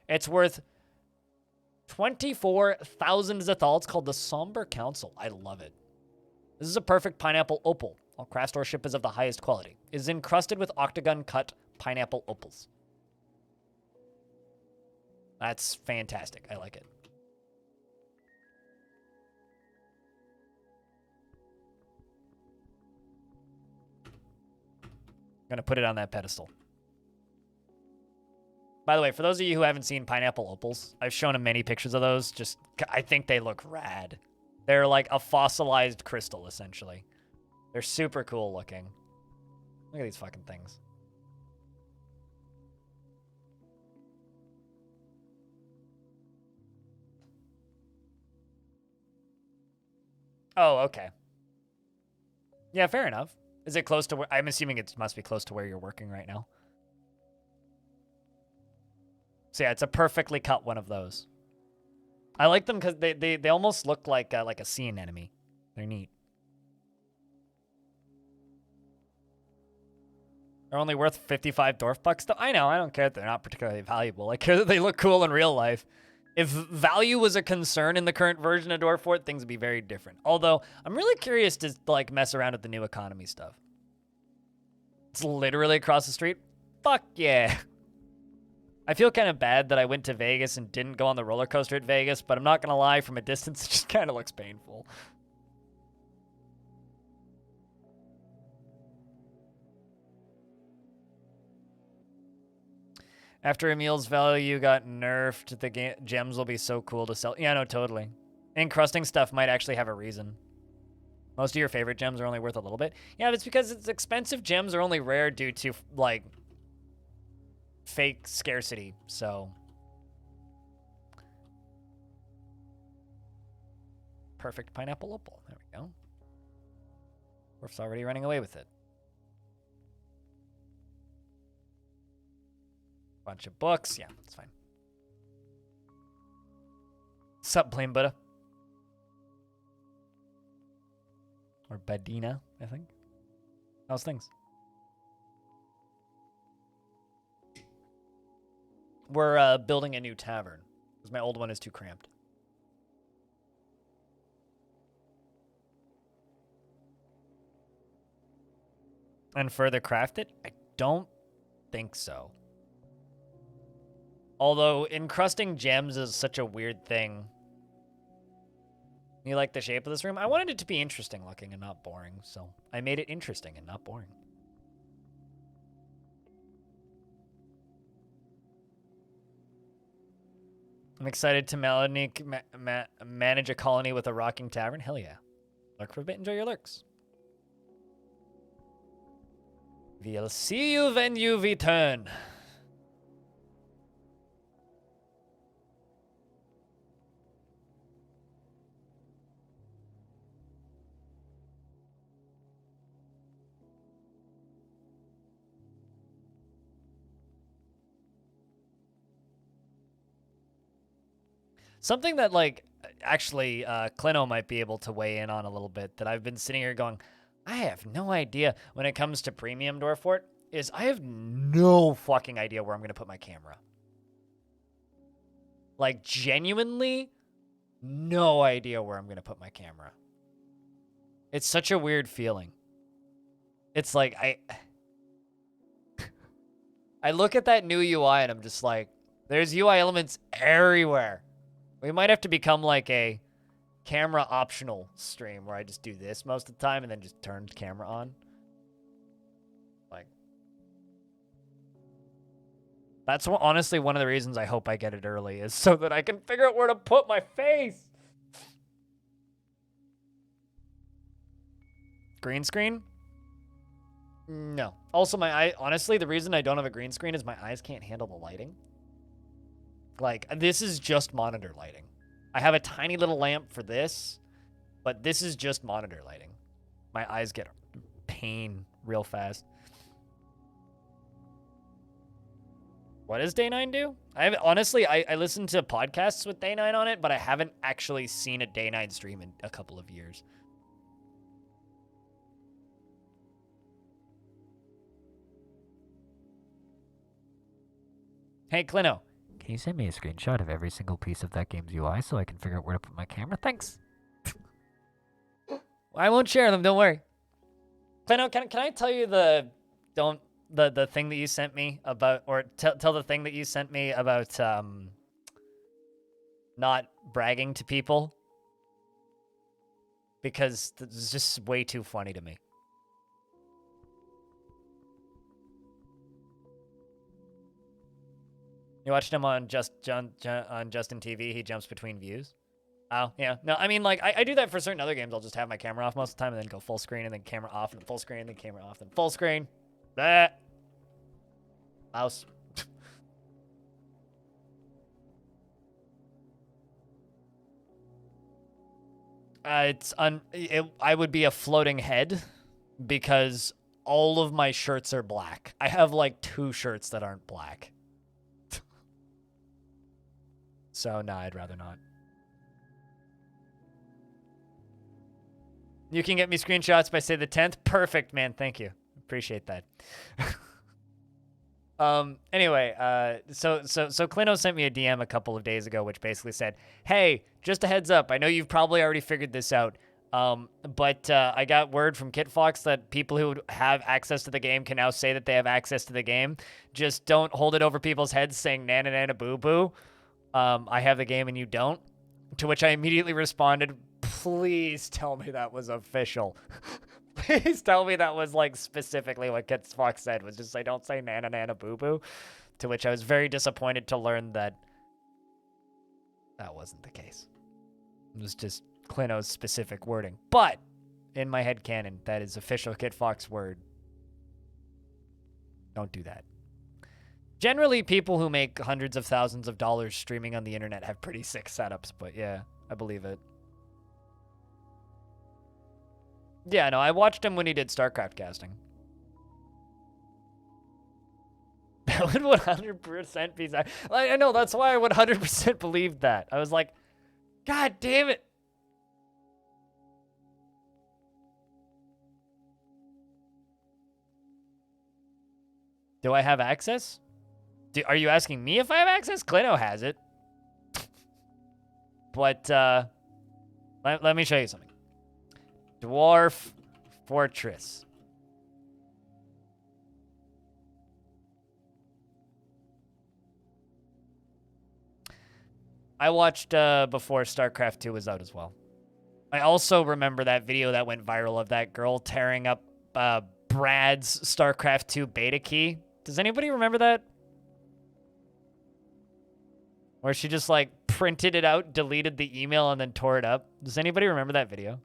It's worth 24,000 Zethal. It's called the Somber Council. I love it. This is a perfect pineapple opal. All craft store ship is of the highest quality. It is encrusted with octagon-cut pineapple opals. That's fantastic. I like it. I'm going to put it on that pedestal. By the way, for those of you who haven't seen pineapple opals, I've shown them many pictures of those. I think they look rad. They're like a fossilized crystal, essentially. They're super cool looking. Look at these fucking things. Oh, okay. Yeah, fair enough. Is it close to where... I'm assuming it must be close to where you're working right now. So yeah, it's a perfectly cut one of those. I like them because they almost look like a sea anemone. They're neat. They're only worth 55 Dwarf bucks, though. I know, I don't care that they're not particularly valuable. I care that they look cool in real life. If value was a concern in the current version of Dwarf Fort, things would be very different. Although, I'm really curious to like mess around with the new economy stuff. It's literally across the street. Fuck yeah. I feel kind of bad that I went to Vegas and didn't go on the roller coaster at Vegas, but I'm not going to lie, from a distance, it just kind of looks painful. After Emil's value got nerfed, the gems will be so cool to sell. Yeah, no, totally. Encrusting stuff might actually have a reason. Most of your favorite gems are only worth a little bit. Yeah, it's because it's expensive gems are only rare due to, like, fake scarcity, so... Perfect pineapple opal. There we go. Dwarf's already running away with it. Bunch of books. Yeah, it's fine. Sup, Plain Buddha? Or Badina, I think. How's things? We're building a new tavern. Because my old one is too cramped. And further craft it? I don't think so. Although encrusting gems is such a weird thing. You like the shape of this room? I wanted it to be interesting looking and not boring, so I made it interesting and not boring. I'm excited to manage a colony with a rocking tavern. Hell yeah. Lurk for a bit, enjoy your lurks. We'll see you when you return. Something that, like, actually, Clino might be able to weigh in on a little bit that I've been sitting here going, I have no idea when it comes to premium Dwarf Fort, is I have no fucking idea where I'm going to put my camera. Like, genuinely, no idea where I'm going to put my camera. It's such a weird feeling. It's like, I look at that new UI and I'm just like, there's UI elements everywhere. We might have to become like a camera optional stream where I just do this most of the time and then just turn the camera on. Like, that's honestly one of the reasons I hope I get it early, is so that I can figure out where to put my face. Green screen? No. Also, my eye, honestly, the reason I don't have a green screen is my eyes can't handle the lighting. Like, this is just monitor lighting. I have a tiny little lamp for this, but this is just monitor lighting. My eyes get pain real fast. What does Day 9 do? Honestly, I listen to podcasts with Day 9 on it, but I haven't actually seen a Day 9 stream in a couple of years. Hey, Clino. Can you send me a screenshot of every single piece of that game's UI so I can figure out where to put my camera? Thanks. I won't share them, don't worry. Clino, can I tell you the thing that you sent me about, or tell the thing that you sent me about not bragging to people? Because it's just way too funny to me. You watched him on Justin TV. He jumps between views. Oh, yeah. No, I mean, like, I do that for certain other games. I'll just have my camera off most of the time and then go full screen and then camera off and then full screen and then camera off and full screen. That. Mouse. I would be a floating head because all of my shirts are black. I have, like, 2 shirts that aren't black. So, no, I'd rather not. You can get me screenshots by, say, the 10th. Perfect, man. Thank you. Appreciate that. Anyway, so Clino sent me a DM a couple of days ago, which basically said, hey, just a heads up. I know you've probably already figured this out. But I got word from KitFox that people who have access to the game can now say that they have access to the game. Just don't hold it over people's heads saying nana nana boo boo. I have the game and you don't. To which I immediately responded, please tell me that was official. Please tell me that was, like, specifically what KitFox said, was just say, don't say nana nana boo boo. To which I was very disappointed to learn that that wasn't the case. It was just Clino's specific wording. But in my head canon, that is official KitFox word. Don't do that. Generally, people who make hundreds of thousands of dollars streaming on the internet have pretty sick setups, but yeah, I believe it. Yeah, no, I watched him when he did StarCraft casting. That would 100% be... I know, that's why I would 100% believe that. I was like, God damn it. Do I have access? Are you asking me if I have access? Clino has it. But let me show you something. Dwarf Fortress. I watched before StarCraft 2 was out as well. I also remember that video that went viral of that girl tearing up Brad's StarCraft 2 beta key. Does anybody remember that? Where she just like printed it out, deleted the email, and then tore it up. Does anybody remember that video?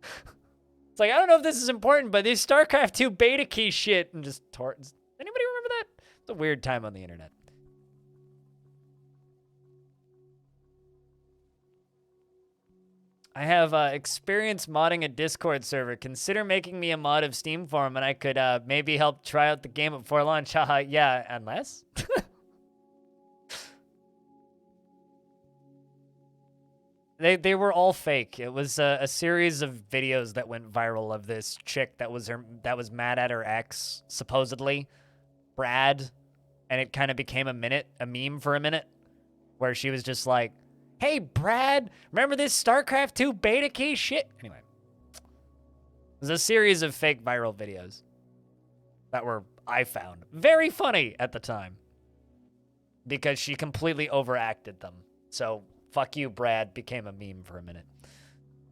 It's like, I don't know if this is important, but this StarCraft 2 beta key shit, and just tore it. Does anybody remember that? It's a weird time on the internet. I have experience modding a Discord server. Consider making me a mod of Steam Forum, and I could maybe help try out the game before launch. Haha, yeah, unless? They were all fake. It was a series of videos that went viral of this chick that was mad at her ex, supposedly, Brad, and it kind of became a meme for a minute, where she was just like, "Hey, Brad, remember this StarCraft 2 beta key shit?" Anyway, it was a series of fake viral videos that I found very funny at the time because she completely overacted them. So, fuck you, Brad, became a meme for a minute.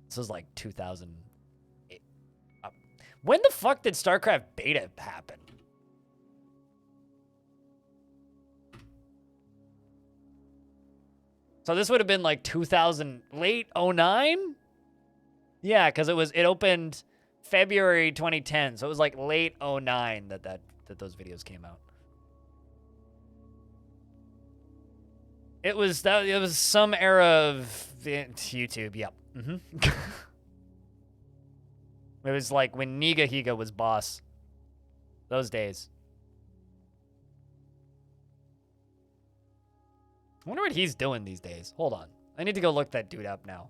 This was like 2008. When the fuck did StarCraft beta happen? So this would have been like 2000, late 09? Yeah, because it opened February 2010, so it was like late 09 that those videos came out. It was some era of YouTube, yep. It was like when Niga Higa was boss. Those days. I wonder what he's doing these days. Hold on. I need to go look that dude up now.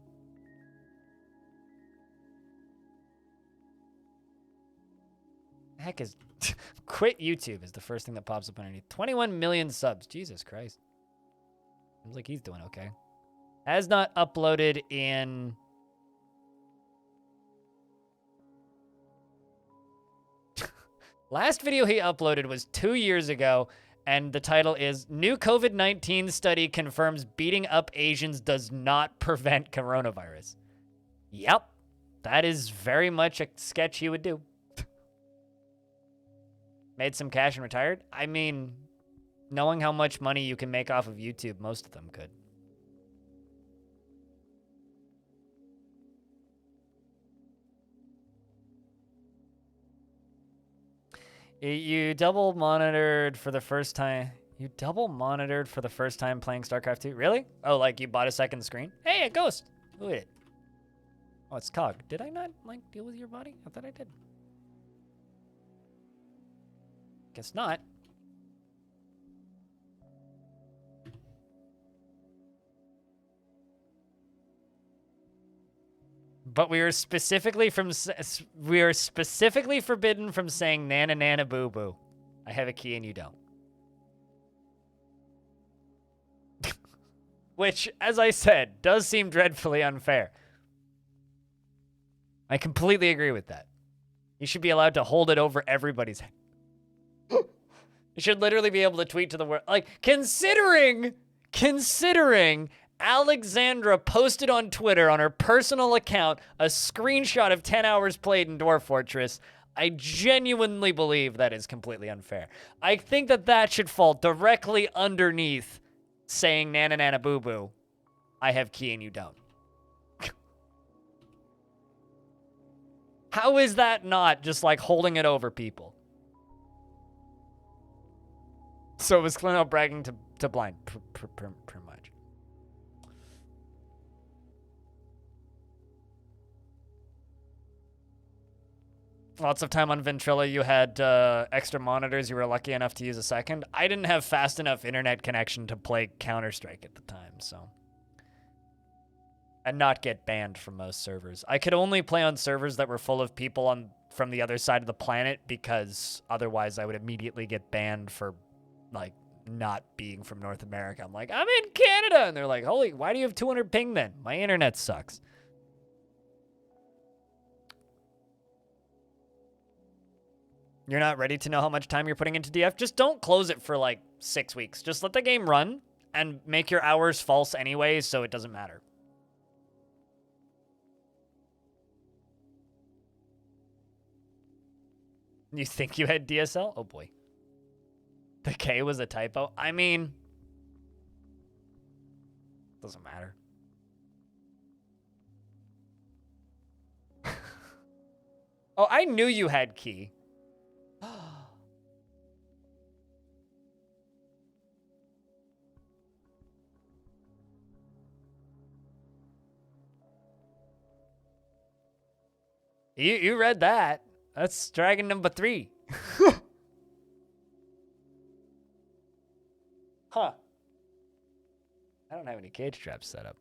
The heck is... Quit YouTube is the first thing that pops up underneath. 21 million subs. Jesus Christ. Seems like he's doing okay. Has not uploaded in... Last video he uploaded was 2 years ago. And the title is, New COVID-19 Study Confirms Beating Up Asians Does Not Prevent Coronavirus. Yep. That is very much a sketch he would do. Made some cash and retired? I mean, knowing how much money you can make off of YouTube, most of them could. You double monitored for the first time. You double monitored for the first time playing StarCraft 2? Really? Oh, like you bought a second screen? Hey, a ghost. Who hit it? Oh, it's Cog. Did I not like deal with your body? I thought I did. Guess not. But we are specifically forbidden from saying nana nana boo boo. I have a key and you don't. Which, as I said, does seem dreadfully unfair. I completely agree with that. You should be allowed to hold it over everybody's head. You should literally be able to tweet to the world. Like, considering Alexandra posted on Twitter on her personal account a screenshot of 10 hours played in Dwarf Fortress, I genuinely believe that is completely unfair. I think that should fall directly underneath saying nana nana boo boo. I have key and you don't. How is that not just like holding it over people? So it was clearly not bragging to blind, pretty much. Lots of time on Ventrilla. You had extra monitors. You were lucky enough to use a second. I didn't have fast enough internet connection to play Counter-Strike at the time, so. And not get banned from most servers. I could only play on servers that were full of people from the other side of the planet because otherwise I would immediately get banned for, like, not being from North America. I'm like, I'm in Canada. And they're like, holy, why do you have 200 ping then? My internet sucks. You're not ready to know how much time you're putting into DF? Just don't close it for like 6 weeks. Just let the game run and make your hours false anyway, so it doesn't matter. You think you had DSL? Oh boy. The K was a typo? I mean, doesn't matter. Oh, I knew you had key. You read that. That's dragon number 3. Huh. I don't have any cage traps set up.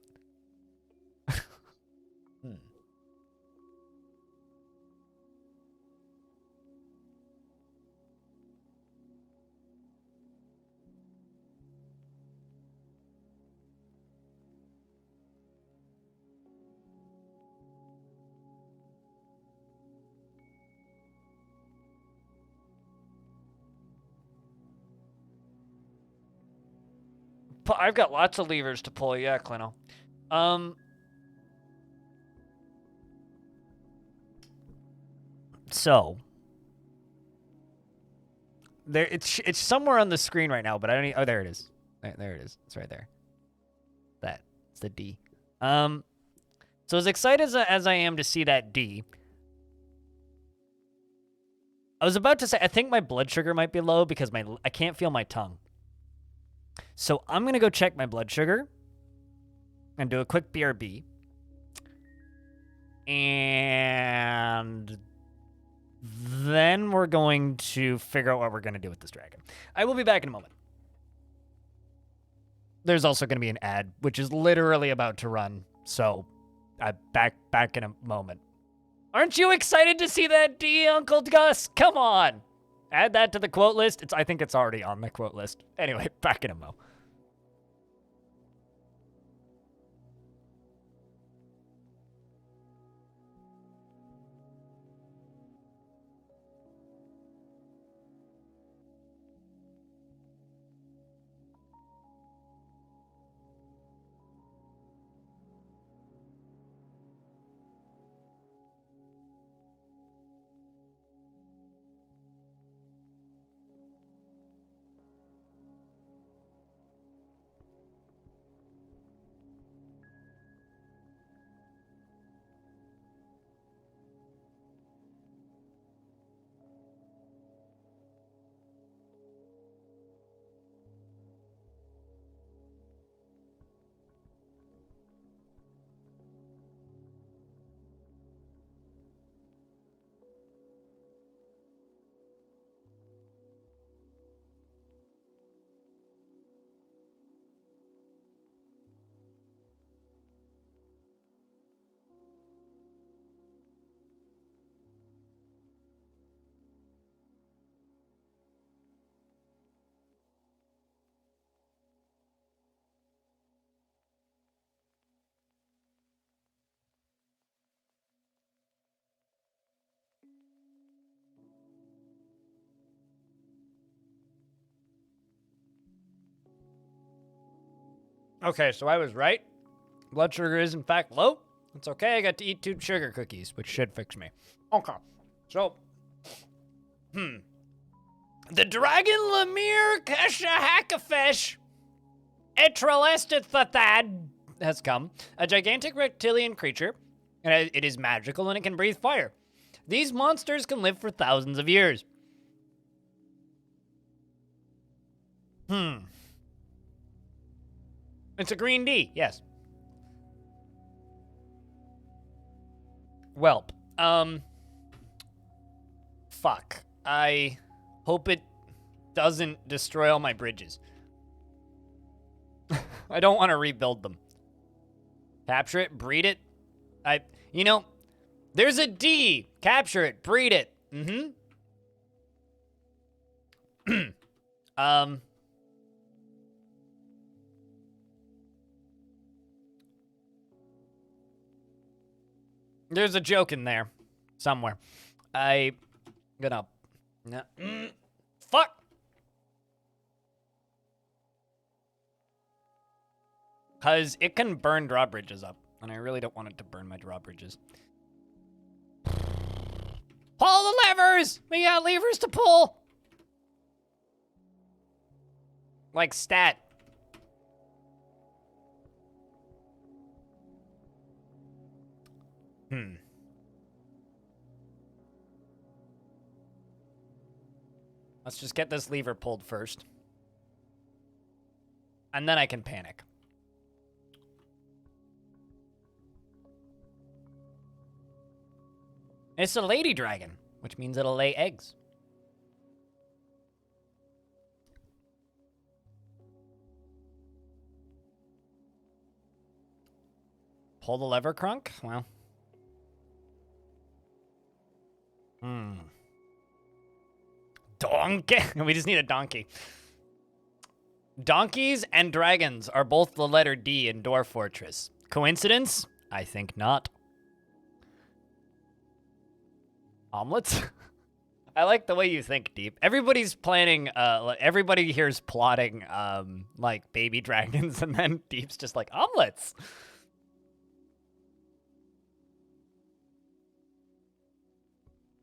I've got lots of levers to pull. Yeah, Clino. So there, it's somewhere on the screen right now, but I don't. Oh, there it is. There it is. It's right there. It's the D. So as excited as I am to see that D, I was about to say I think my blood sugar might be low because I can't feel my tongue. So I'm going to go check my blood sugar and do a quick BRB. And then we're going to figure out what we're going to do with this dragon. I will be back in a moment. There's also going to be an ad, which is literally about to run. So back in a moment. Aren't you excited to see that D, Uncle Gus? Come on. Add that to the quote list. I think it's already on the quote list. Anyway, back in a mo. Okay, so I was right. Blood sugar is, in fact, low. It's okay. I got to eat 2 sugar cookies, which should fix me. Okay. So, the dragon Lemire Keshahakafesh Etralestithad has come. A gigantic reptilian creature. And it is magical and it can breathe fire. These monsters can live for thousands of years. It's a green D, yes. Welp. Fuck. I hope it doesn't destroy all my bridges. I don't want to rebuild them. Capture it, breed it. There's a D. Capture it, breed it. There's a joke in there somewhere. I gonna fuck. Cause it can burn drawbridges up, and I really don't want it to burn my drawbridges. Pull the levers! We got levers to pull! Like stat. Let's just get this lever pulled first. And then I can panic. It's a lady dragon, which means it'll lay eggs. Pull the lever, Crunk? Well. Donkey. We just need a donkey. Donkeys and dragons are both the letter D in Dwarf Fortress. Coincidence? I think not. Omelets? I like the way you think, Deep. Everybody's planning, everybody here's plotting, like, baby dragons, and then Deep's just like, omelets!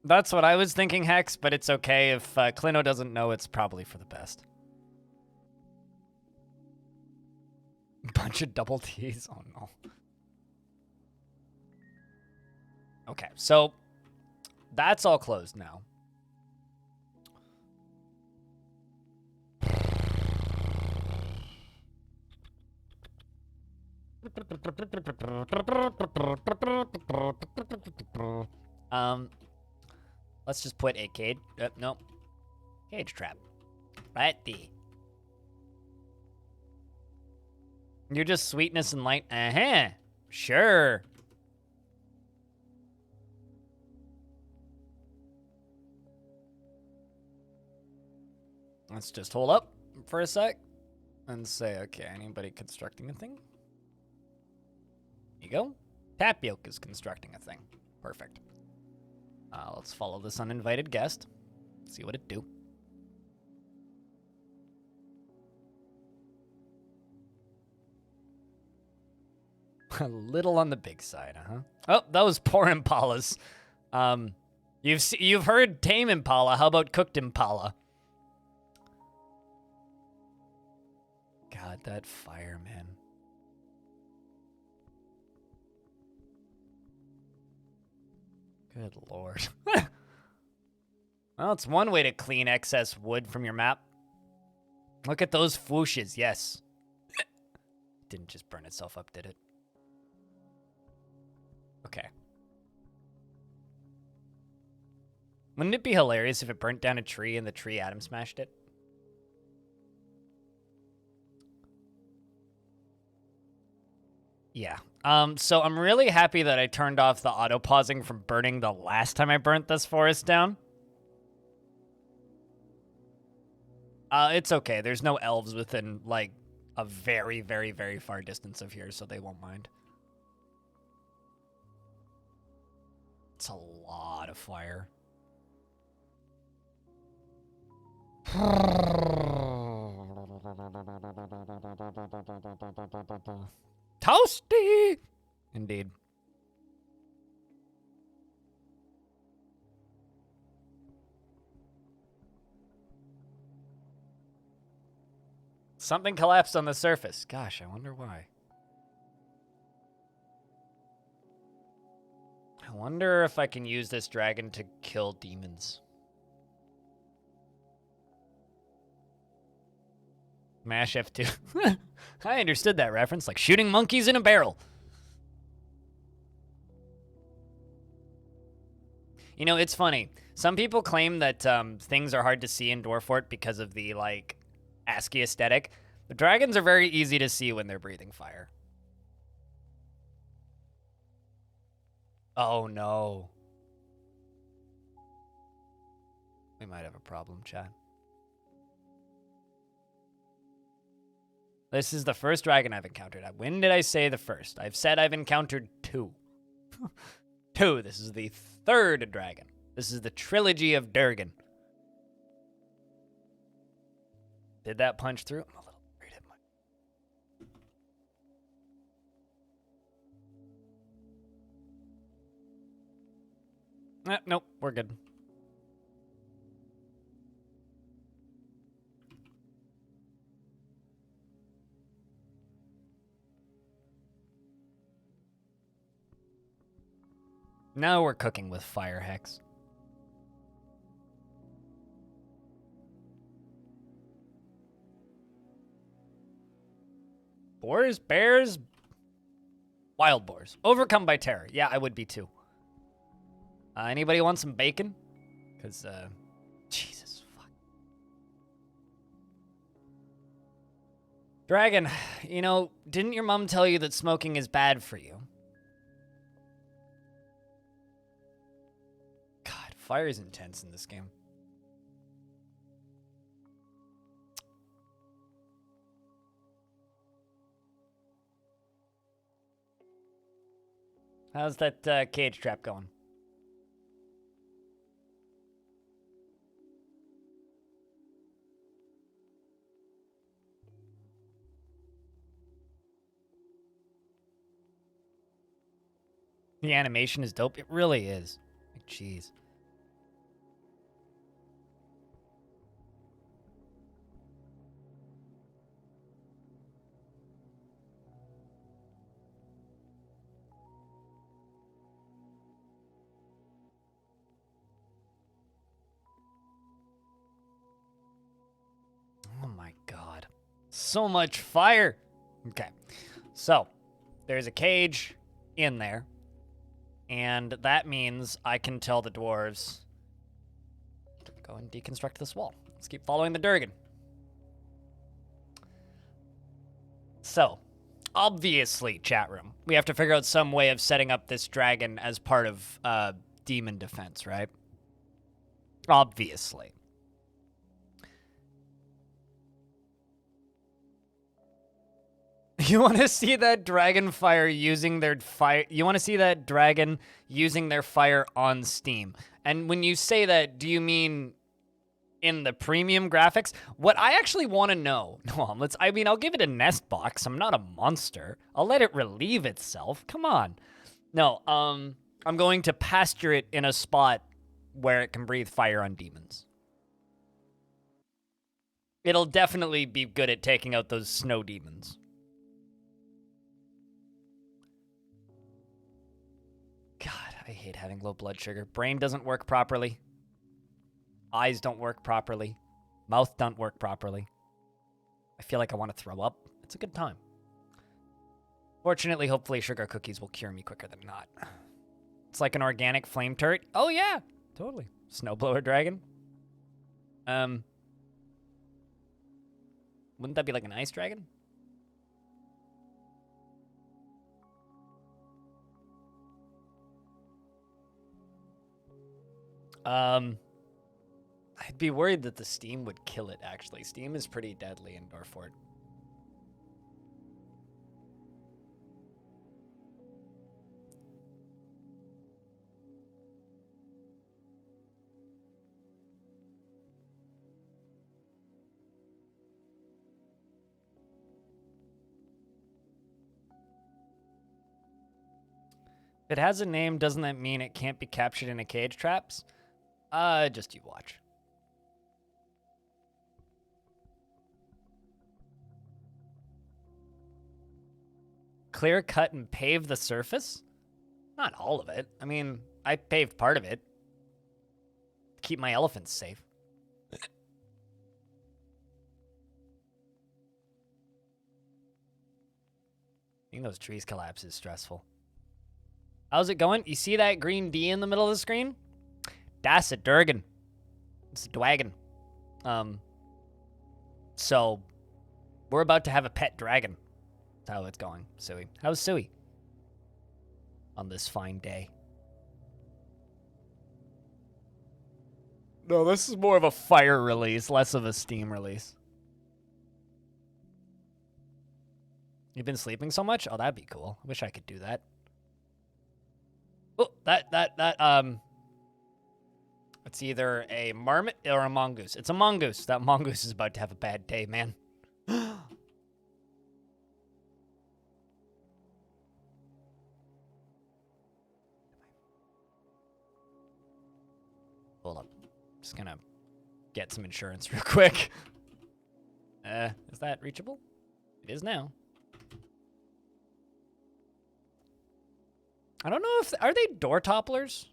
That's what I was thinking, Hex, but it's okay. If Clino doesn't know, it's probably for the best. Bunch of double T's? Oh, no. Okay, so that's all closed now. Let's just put a cage. No. Cage trap. Right there. You're just sweetness and light. Uh-huh. Sure. Let's just hold up for a sec and say, okay, anybody constructing a thing? Here you go. Tapioca's constructing a thing. Perfect. Let's follow this uninvited guest. See what it do. A little on the big side, huh? Oh, that was poor Impalas. You've heard tame Impala. How about cooked Impala? God, that fire, man. Good lord. Well, it's one way to clean excess wood from your map. Look at those whooshes, yes. Didn't just burn itself up, did it? Okay. Wouldn't it be hilarious if it burnt down a tree and the tree atom smashed it? Yeah. So I'm really happy that I turned off the auto-pausing from burning the last time I burnt this forest down. It's okay. There's no elves within, like, a very, very, very far distance of here, so they won't mind. It's a lot of fire. Toasty! Indeed. Something collapsed on the surface. Gosh, I wonder why. I wonder if I can use this dragon to kill demons. Mash F2. I understood that reference, like shooting monkeys in a barrel. You know, it's funny. Some people claim that things are hard to see in Dwarfort because of the, like, ASCII aesthetic. The dragons are very easy to see when they're breathing fire. Oh, no. We might have a problem, chat. This is the first dragon I've encountered. When did I say the first? I've said I've encountered 2. 2. This is the 3rd dragon. This is the trilogy of Durgan. Did that punch through? I'm a little worried it might. Nope, we're good. Now we're cooking with fire hex. Boars, bears, wild boars. Overcome by terror. Yeah, I would be too. Anybody want some bacon? Because, Jesus, fuck. Dragon, you know, didn't your mom tell you that smoking is bad for you? God, fire is intense in this game. How's that cage trap going? The animation is dope. It really is. Like, jeez. Oh my god. So much fire. Okay. So, there's a cage in there. And that means I can tell the dwarves to go and deconstruct this wall. Let's keep following the Durgan. So, obviously, chat room, we have to figure out some way of setting up this dragon as part of demon defense, right? Obviously. You want to see that dragon fire using their fire? You want to see that dragon using their fire on Steam? And when you say that, do you mean in the premium graphics? What I actually want to know, I'll give it a nest box. I'm not a monster. I'll let it relieve itself. Come on. No, I'm going to pasture it in a spot where it can breathe fire on demons. It'll definitely be good at taking out those snow demons. God, I hate having low blood sugar. Brain doesn't work properly. Eyes don't work properly. Mouth don't work properly. I feel like I want to throw up. It's a good time. Fortunately, hopefully, sugar cookies will cure me quicker than not. It's like an organic flame turret. Oh, yeah. Totally. Snowblower dragon. Wouldn't that be like an ice dragon? I'd be worried that the steam would kill it, actually. Steam is pretty deadly in Dwarf. If it has a name, doesn't that mean it can't be captured in a cage traps? Just you watch. Clear cut and pave the surface? Not all of it. I mean, I paved part of it. Keep my elephants safe. Seeing those trees collapse is stressful. How's it going? You see that green D in the middle of the screen? That's a Durgan. It's a Dwagon. So, we're about to have a pet dragon. That's how it's going, Suey. How's Suey? On this fine day. No, this is more of a fire release, less of a steam release. You've been sleeping so much? Oh, that'd be cool. I wish I could do that. Oh, it's either a marmot or a mongoose. It's a mongoose. That mongoose is about to have a bad day, man. Hold up. Just gonna get some insurance real quick. Is that reachable? It is now. I don't know if... Are they door topplers?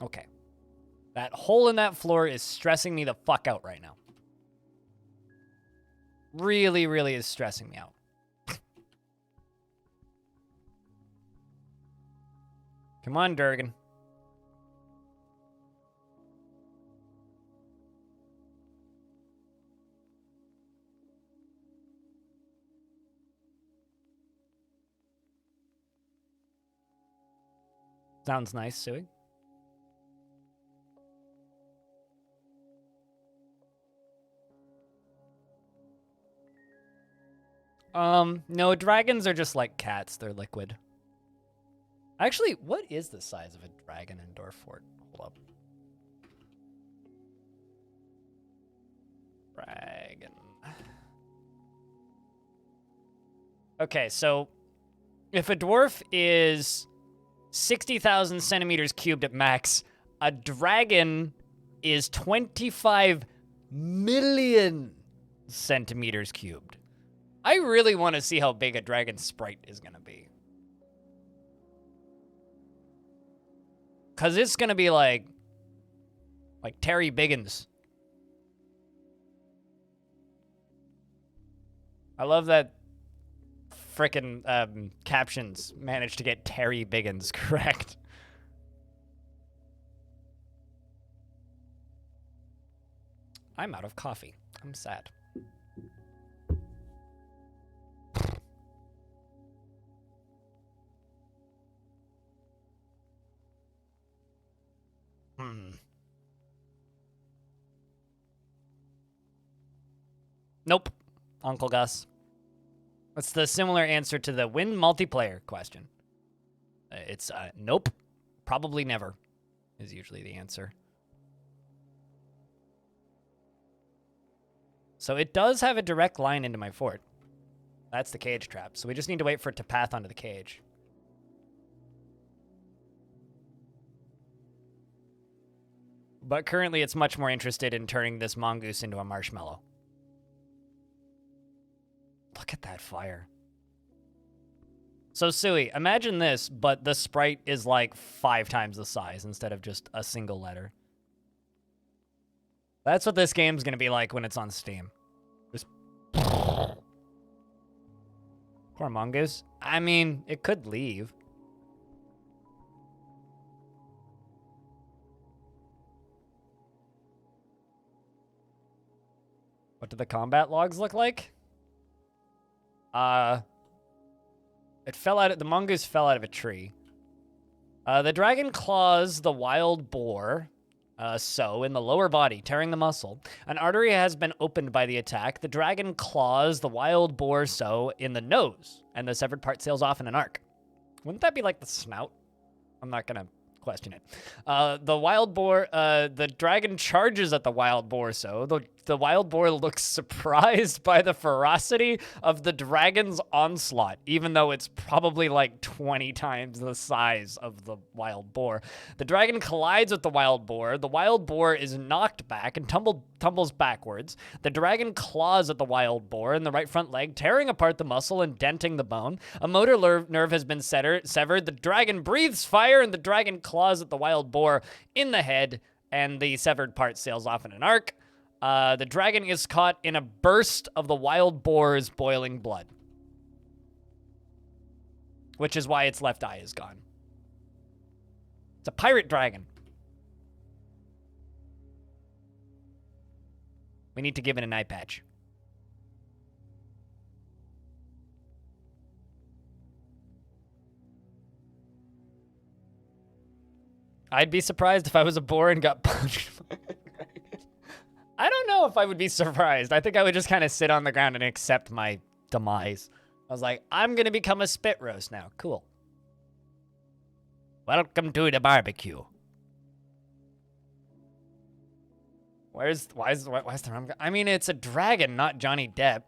Okay. That hole in that floor is stressing me the fuck out right now. Really, really is stressing me out. Come on, Durgan. Sounds nice, Suey. No, dragons are just like cats. They're liquid. Actually, what is the size of a dragon in Dwarf Fort? Hold up. Dragon. Okay, so if a dwarf is 60,000 centimeters cubed at max, a dragon is 25 million centimeters cubed. I really want to see how big a dragon sprite is going to be. Because it's going to be like Terry Biggins. I love that frickin' captions managed to get Terry Biggins correct. I'm out of coffee. I'm sad. Nope, Uncle Gus. That's the similar answer to the win multiplayer question. It's nope, probably never is usually the answer. So it does have a direct line into my fort. That's the cage trap. So we just need to wait for it to path onto the cage. But currently it's much more interested in turning this mongoose into a marshmallow. Look at that fire. So, Suey, imagine this, but the sprite is like 5 times the size instead of just a single letter. That's what this game's gonna be like when it's on Steam. Just... Poor mongoose. I mean, it could leave. What do the combat logs look like? It fell out of, the mongoose fell out of a tree. The dragon claws the wild boar, in the lower body, tearing the muscle. An artery has been opened by the attack. The dragon claws the wild boar in the nose, and the severed part sails off in an arc. Wouldn't that be like the snout? I'm not gonna question it. The wild boar, the dragon charges at the wild boar, the wild boar looks surprised by the ferocity of the dragon's onslaught, even though it's probably like 20 times the size of the wild boar. The dragon collides with the wild boar. The wild boar is knocked back and tumbles backwards. The dragon claws at the wild boar in the right front leg, tearing apart the muscle and denting the bone. A motor nerve has been severed. The dragon breathes fire, and the dragon claws at the wild boar in the head, and the severed part sails off in an arc. The dragon is caught in a burst of the wild boar's boiling blood, which is why its left eye is gone. It's a pirate dragon. We need to give it an eye patch. I'd be surprised if I was a boar and got punched by a dragon. I don't know if if I would be surprised. I think I would just kind of sit on the ground and accept my demise. I was like, I'm going to become a spit roast now. Cool. Welcome to the barbecue. Why is the rum? I mean, it's a dragon, not Johnny Depp.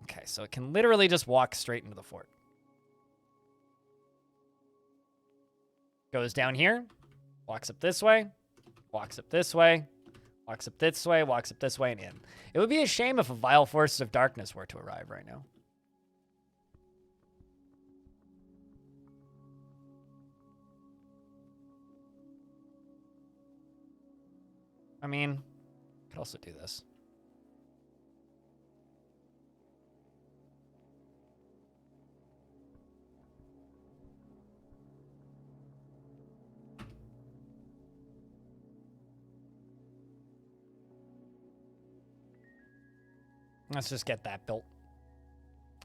Okay, so it can literally just walk straight into the fort. Goes down here, walks up this way, walks up this way, walks up this way, walks up this way, and in. It would be a shame if a vile forces of darkness were to arrive right now. I mean, could also do this. Let's just get that built.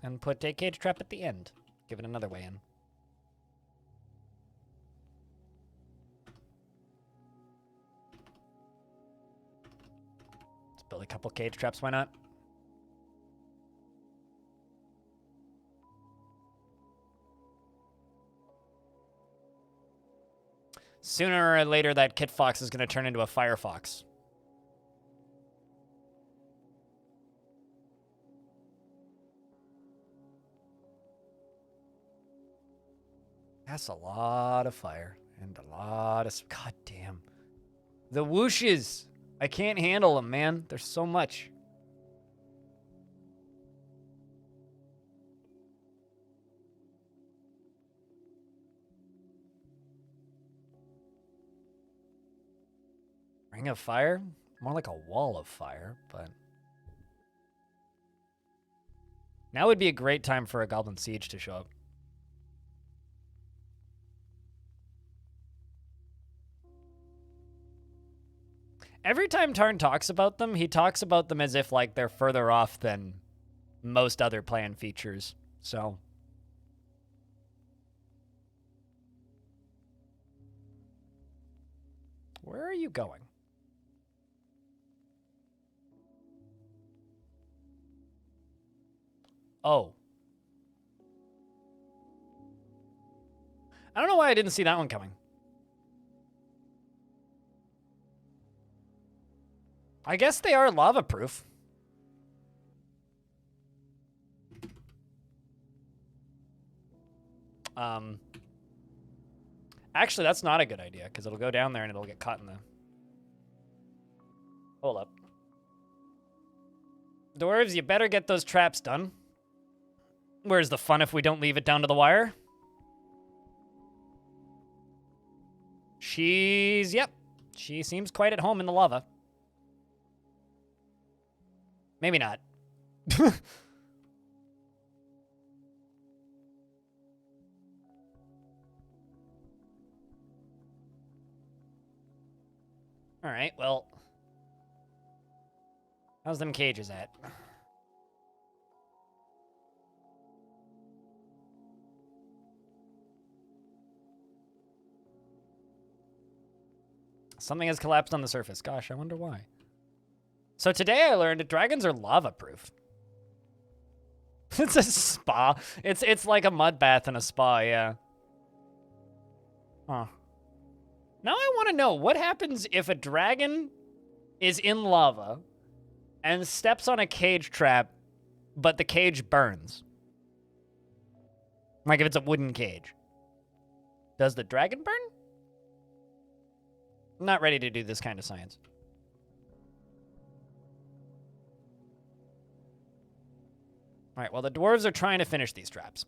And put a cage trap at the end. Give it another way in. Let's build a couple cage traps, why not? Sooner or later, that Kit Fox is going to turn into a Fire Fox. That's a lot of fire and a lot of... God damn. The whooshes. I can't handle them, man. There's so much. Ring of fire? More like a wall of fire, but... Now would be a great time for a Goblin Siege to show up. Every time Tarn talks about them, he talks about them as if, like, they're further off than most other plan features. So... Where are you going? Oh. I don't know why I didn't see that one coming. I guess they are lava-proof. Actually, that's not a good idea, because it'll go down there and it'll get caught in the... Hold up. Dwarves, you better get those traps done. Where's the fun if we don't leave it down to the wire? Yep. She seems quite at home in the lava. Maybe not. All right, well. How's them cages at? Something has collapsed on the surface. Gosh, I wonder why. So today I learned that dragons are lava-proof. It's a spa. It's like a mud bath in a spa, yeah. Huh. Now I want to know, what happens if a dragon is in lava and steps on a cage trap, but the cage burns? Like if it's a wooden cage. Does the dragon burn? I'm not ready to do this kind of science. All right, well, the dwarves are trying to finish these traps.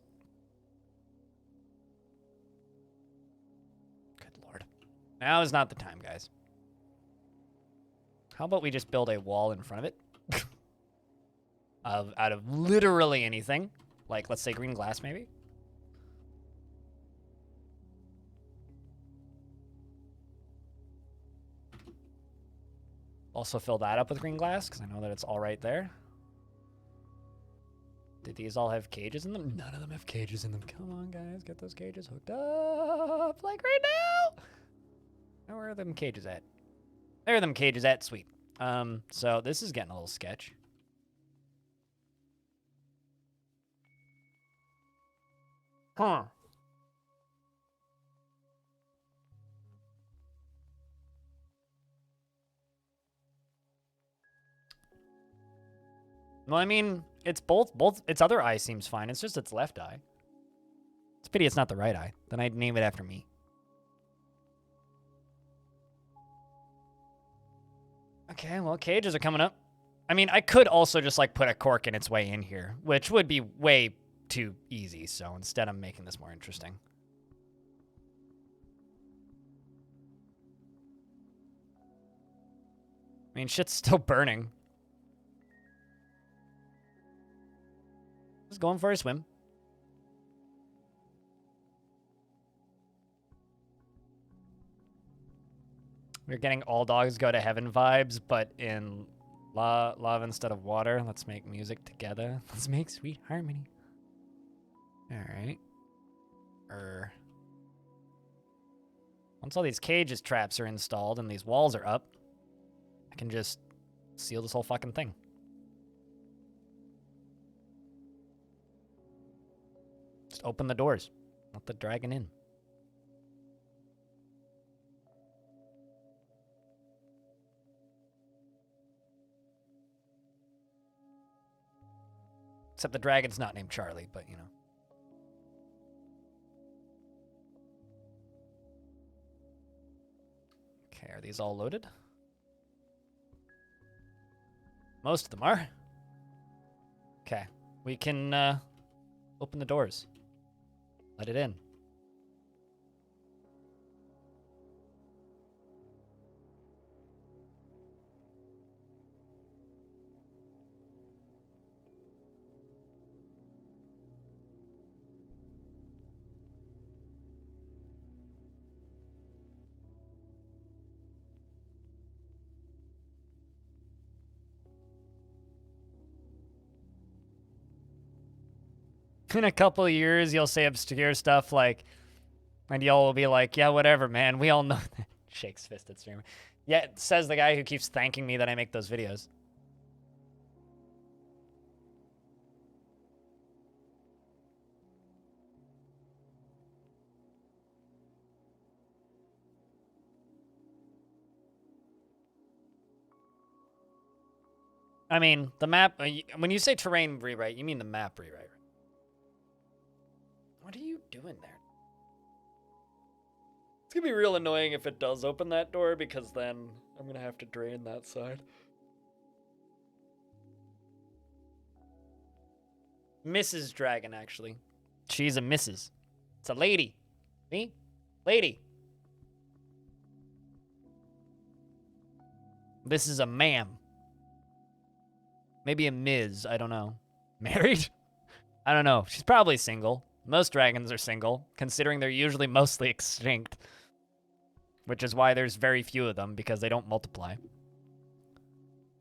Good lord. Now is not the time, guys. How about we just build a wall in front of it? Out of literally anything. Like, let's say green glass, maybe? Also fill that up with green glass, because I know that it's all right there. Did these all have cages in them? None of them have cages in them. Come on, guys. Get those cages hooked up. Like right now. Now where are them cages at? There are them cages at. Sweet. So this is getting a little sketch. Huh. Well, I mean, it's both its other eye seems fine. It's just its left eye. It's a pity it's not the right eye. Then I'd name it after me. Okay, well, cages are coming up. I mean, I could also just, like, put a cork in its way in here, which would be way too easy, so instead I'm making this more interesting. I mean, shit's still burning. Just going for a swim. We're getting all dogs go to heaven vibes, but in lava instead of water. Let's make music together. Let's make sweet harmony. All right. Once all these cages traps are installed and these walls are up, I can just seal this whole fucking thing. Just open the doors. Let the dragon in. Except the dragon's not named Charlie, but you know. Okay, are these all loaded? Most of them are. Okay, we can open the doors. Let it in. In a couple of years, you'll say obscure stuff like, and y'all will be like, yeah, whatever, man. We all know that. Shakes fist at streamer. Yeah, says the guy who keeps thanking me that I make those videos. I mean, the map, when you say terrain rewrite, you mean the map rewrite. What are you doing there? It's gonna be real annoying if it does open that door, because then I'm gonna have to drain that side. Mrs. Dragon, actually. She's a Mrs. It's a lady. Me? Lady. This is a ma'am. Maybe a Ms. I don't know. Married? I don't know. She's probably single. Most dragons are single, considering they're usually mostly extinct. Which is why there's very few of them, because they don't multiply.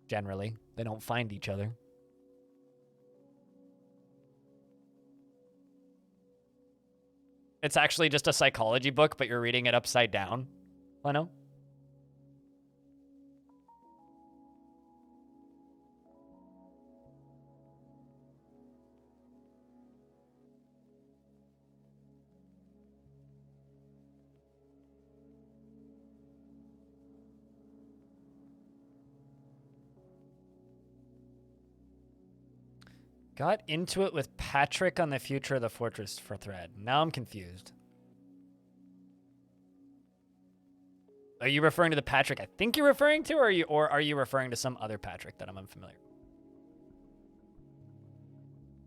Generally. They don't find each other. It's actually just a psychology book, but you're reading it upside down. I know. Got into it with Patrick on the future of the fortress for thread. Now I'm confused. Are you referring to the Patrick I think you're referring to, or are you referring to some other Patrick that I'm unfamiliar with?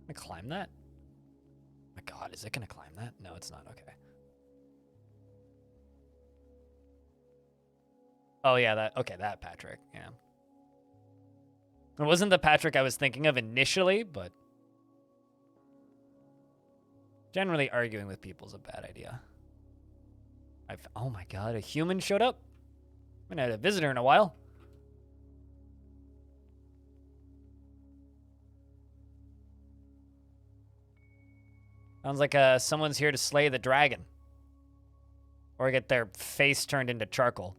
Can I climb that? Oh my god, is it gonna climb that? No, it's not. Okay. Oh yeah, that Patrick, yeah. It wasn't the Patrick I was thinking of initially, but generally arguing with people is a bad idea. Oh my god, a human showed up? I haven't had a visitor in a while. Sounds like someone's here to slay the dragon. Or get their face turned into charcoal.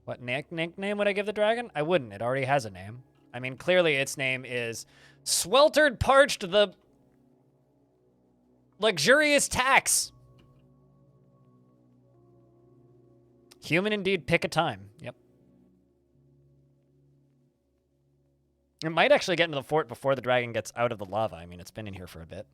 What nickname would I give the dragon? I wouldn't. It already has a name. I mean, clearly its name is Sweltered Parched the Luxurious Tax. Human indeed, pick a time. Yep. It might actually get into the fort before the dragon gets out of the lava. I mean, it's been in here for a bit.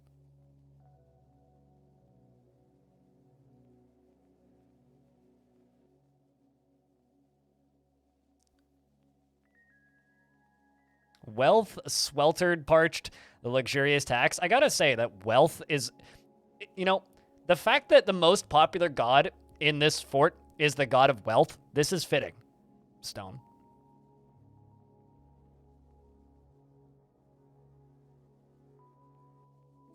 Wealth, sweltered, parched, the luxurious tax. I gotta say that wealth is, you know, the fact that the most popular god in this fort is the god of wealth, this is fitting, Stone.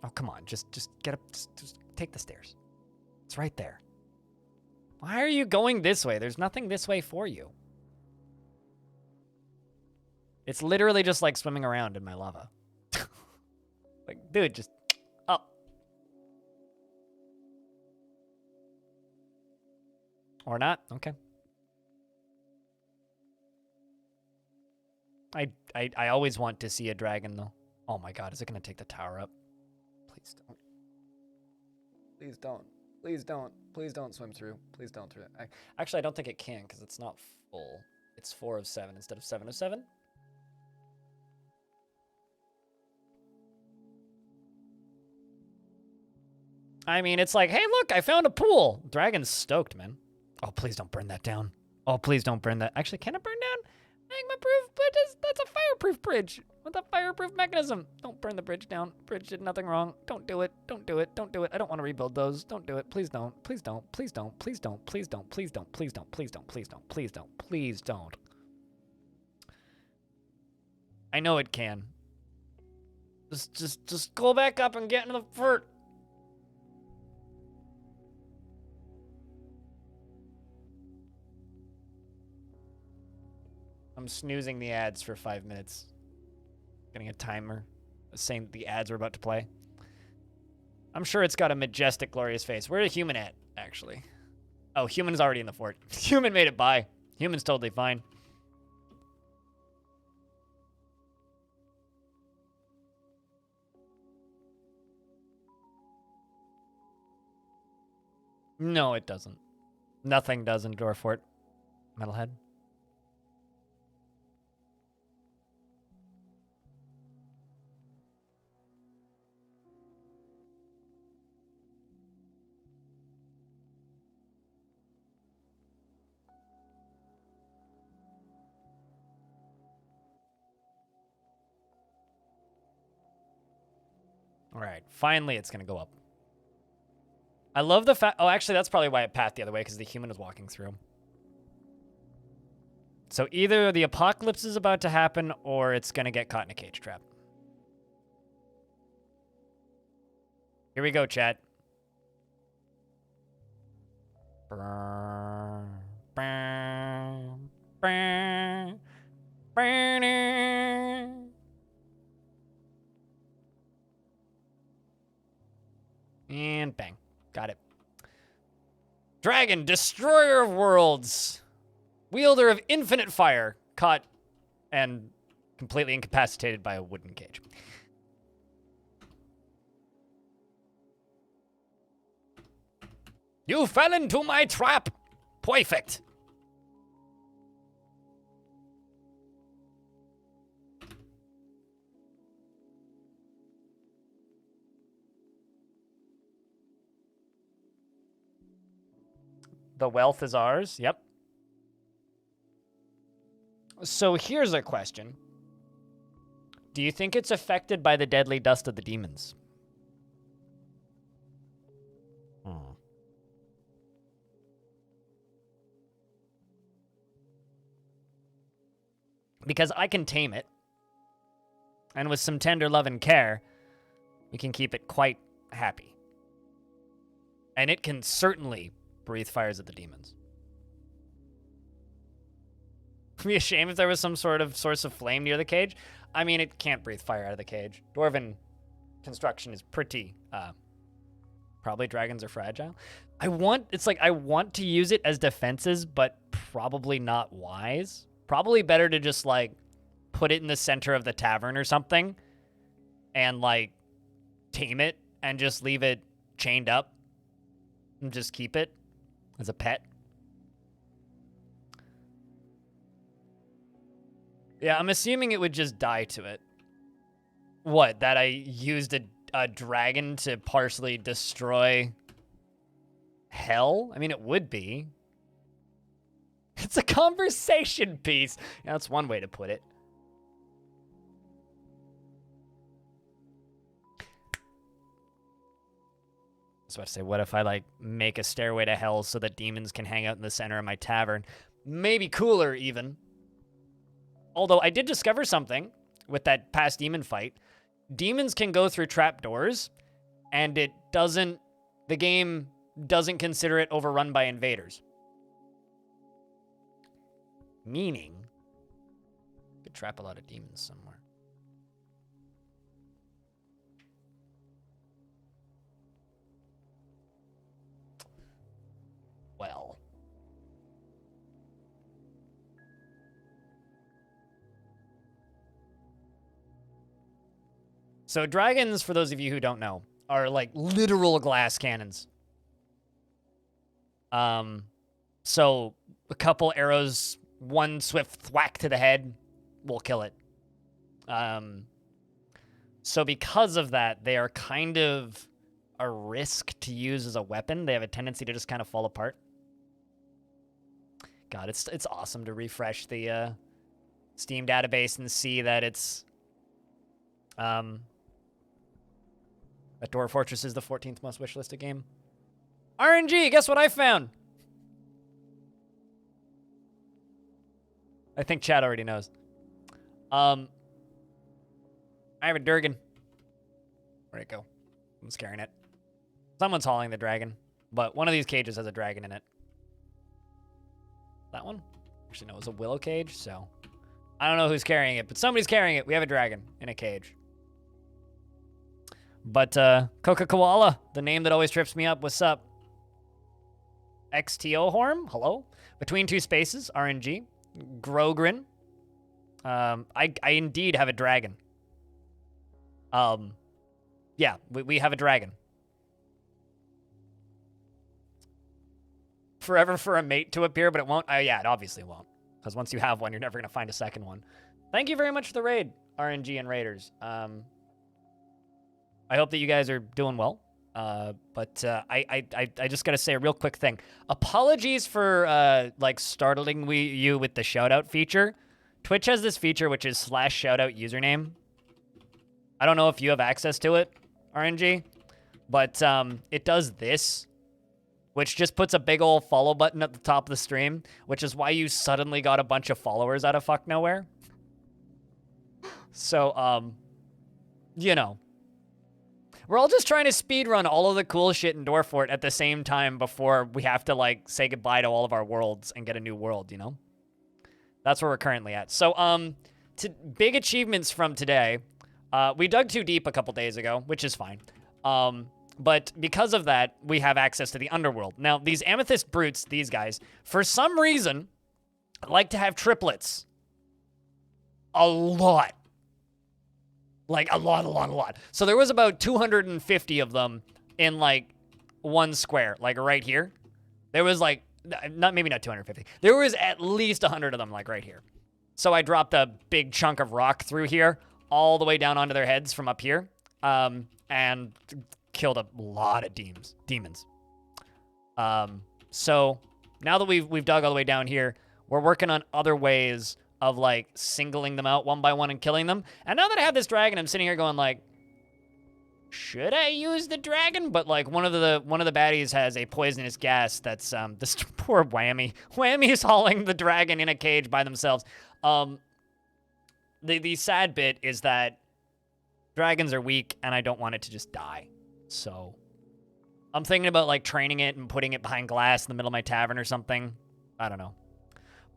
Oh, come on, just get up, just take the stairs. It's right there. Why are you going this way? There's nothing this way for you. It's literally just like swimming around in my lava. Like, dude, just up. Or not? Okay. I always want to see a dragon, though. Oh my god, is it going to take the tower up? Please don't. Please don't. Please don't. Please don't swim through. Please don't through it. Actually, I don't think it can because it's not full. It's 4 of 7 instead of 7 of 7. I mean, it's like, hey, look, I found a pool. Dragon's stoked, man. Oh, please don't burn that down. Oh, please don't burn that. Actually, can it burn down? Magma-proof, but that's a fireproof bridge with a fireproof mechanism. Don't burn the bridge down. Bridge did nothing wrong. Don't do it. Don't do it. Don't do it. I don't want to rebuild those. Don't do it. Please don't. Please don't. Please don't. Please don't. Please don't. Please don't. Please don't. Please don't. Please don't. Please don't. Please don't. I know it can. Just go back up and get into the fort. I'm snoozing the ads for 5 minutes. Getting a timer saying the ads are about to play. I'm sure it's got a majestic, glorious face. Where's a human at, actually? Oh, human's already in the fort. Human made it by. Human's totally fine. No, it doesn't. Nothing does in Dwarf Fort. Metalhead. All right, finally it's going to go up. I love the fact... Oh, actually, that's probably why it pathed the other way, because the human is walking through. So either the apocalypse is about to happen, or it's going to get caught in a cage trap. Here we go, chat. And bang. Got it. Dragon, destroyer of worlds. Wielder of infinite fire. Caught and completely incapacitated by a wooden cage. You fell into my trap. Perfect. The wealth is ours. Yep. So here's a question. Do you think it's affected by the deadly dust of the demons? Because I can tame it. And with some tender love and care, we can keep it quite happy. And it can certainly breathe fires at the demons. It'd be a shame if there was some sort of source of flame near the cage. I mean, it can't breathe fire out of the cage. Dwarven construction is pretty, probably dragons are fragile. I want to use it as defenses, but probably not wise. Probably better to just, like, put it in the center of the tavern or something and, like, tame it and just leave it chained up and just keep it as a pet. Yeah, I'm assuming it would just die to it. What, that I used a dragon to partially destroy hell? I mean, it would be. It's a conversation piece. Yeah, that's one way to put it. So I say, what if I, like, make a stairway to hell so that demons can hang out in the center of my tavern? Maybe cooler, even. Although I did discover something with that past demon fight. Demons can go through trapdoors, and the game doesn't consider it overrun by invaders. Meaning, you could trap a lot of demons somewhere. Well. So dragons, for those of you who don't know, are like literal glass cannons. So a couple arrows, one swift thwack to the head will kill it. So because of that, they are kind of a risk to use as a weapon. They have a tendency to just kind of fall apart. God, it's awesome to refresh the Steam database and see that it's that Dwarf Fortress is the 14th most wishlisted game. RNG, guess what I found? I think chat already knows. I have a Durgan. Where'd it go? I'm scaring it. Someone's hauling the dragon, but one of these cages has a dragon in it. That one? Actually, no, it was a willow cage, so I don't know who's carrying it, but somebody's carrying it. We have a dragon in a cage. But Coca Koala, the name that always trips me up. What's up? XTO Horm, hello. Between two spaces, RNG. Grogrin. I indeed have a dragon. Yeah, we have a dragon. Forever for a mate to appear, but it won't. Yeah, it obviously won't. Because once you have one, you're never going to find a second one. Thank you very much for the raid, RNG and Raiders. I hope that you guys are doing well. But I just got to say a real quick thing. Apologies for, like, startling you with the shoutout feature. Twitch has this feature, which is /shoutout username. I don't know if you have access to it, RNG, but it does this, which just puts a big old follow button at the top of the stream, which is why you suddenly got a bunch of followers out of fuck nowhere. So, you know. We're all just trying to speedrun all of the cool shit in Dwarf Fort at the same time before we have to, like, say goodbye to all of our worlds and get a new world, you know? That's where we're currently at. So, big achievements from today. We dug too deep a couple days ago, which is fine. But because of that, we have access to the underworld. Now, these amethyst brutes, these guys, for some reason, like to have triplets. A lot. Like, a lot. So there was about 250 of them in, like, one square, like, right here. There was, like, maybe not 250. There was at least 100 of them, like, right here. So I dropped a big chunk of rock through here, all the way down onto their heads from up here, and killed a lot of demons. So now that we've dug all the way down here, we're working on other ways of, like, singling them out one by one and killing them. And now that I have this dragon, I'm sitting here going, like, should I use the dragon? But, like, one of the baddies has a poisonous gas that's this poor Whammy. Whammy's hauling the dragon in a cage by themselves. The sad bit is that dragons are weak, and I don't want it to just die. So I'm thinking about, like, training it and putting it behind glass in the middle of my tavern or something. I don't know.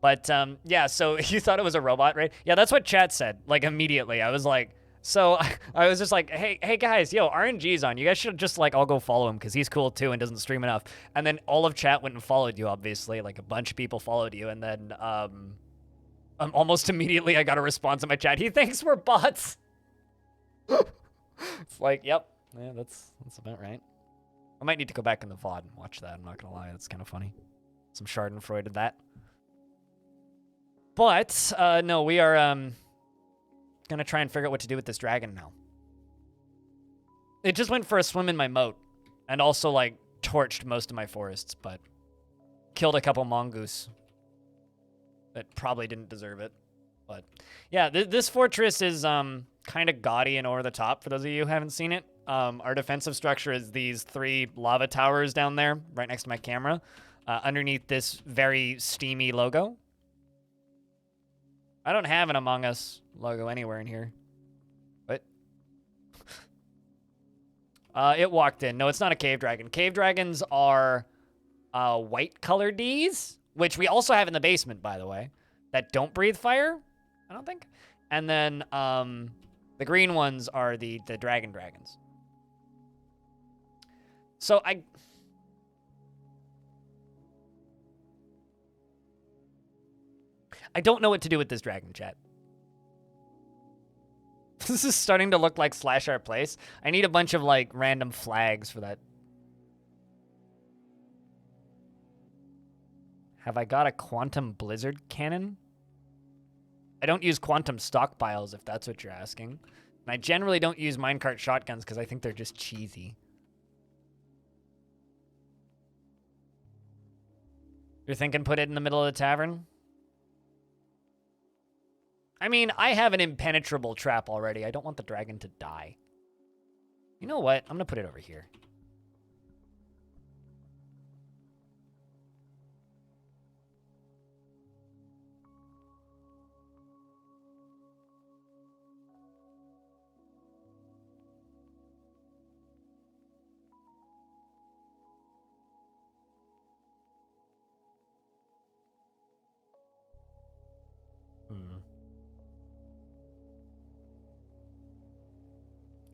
But, yeah, so you thought it was a robot, right? Yeah, that's what chat said, like, immediately. I was like, So I was just like, hey guys, yo, RNG's on. You guys should just like all go follow him because he's cool too and doesn't stream enough. And then all of chat went and followed you, obviously. Like a bunch of people followed you. And then almost immediately I got a response in my chat. He thinks we're bots. It's like, yep. Yeah, that's about right. I might need to go back in the VOD and watch that. I'm not going to lie. That's kind of funny. Some Schadenfreude in that. But, no, we are going to try and figure out what to do with this dragon now. It just went for a swim in my moat. And also, like, torched most of my forests, but killed a couple mongoose that probably didn't deserve it. But, yeah, this fortress is kind of gaudy and over the top, for those of you who haven't seen it. Our defensive structure is these 3 lava towers down there, right next to my camera, underneath this very steamy logo. I don't have an Among Us logo anywhere in here. What? It walked in. No, it's not a cave dragon. Cave dragons are white color Ds, which we also have in the basement, by the way, that don't breathe fire, I don't think. And then the green ones are the dragon dragons. So I don't know what to do with this dragon, chat. This is starting to look like Slash Our Place. I need a bunch of, like, random flags for that. Have I got a quantum blizzard cannon? I don't use quantum stockpiles, if that's what you're asking. And I generally don't use minecart shotguns because I think they're just cheesy. You're thinking put it in the middle of the tavern? I mean, I have an impenetrable trap already. I don't want the dragon to die. You know what? I'm going to put it over here.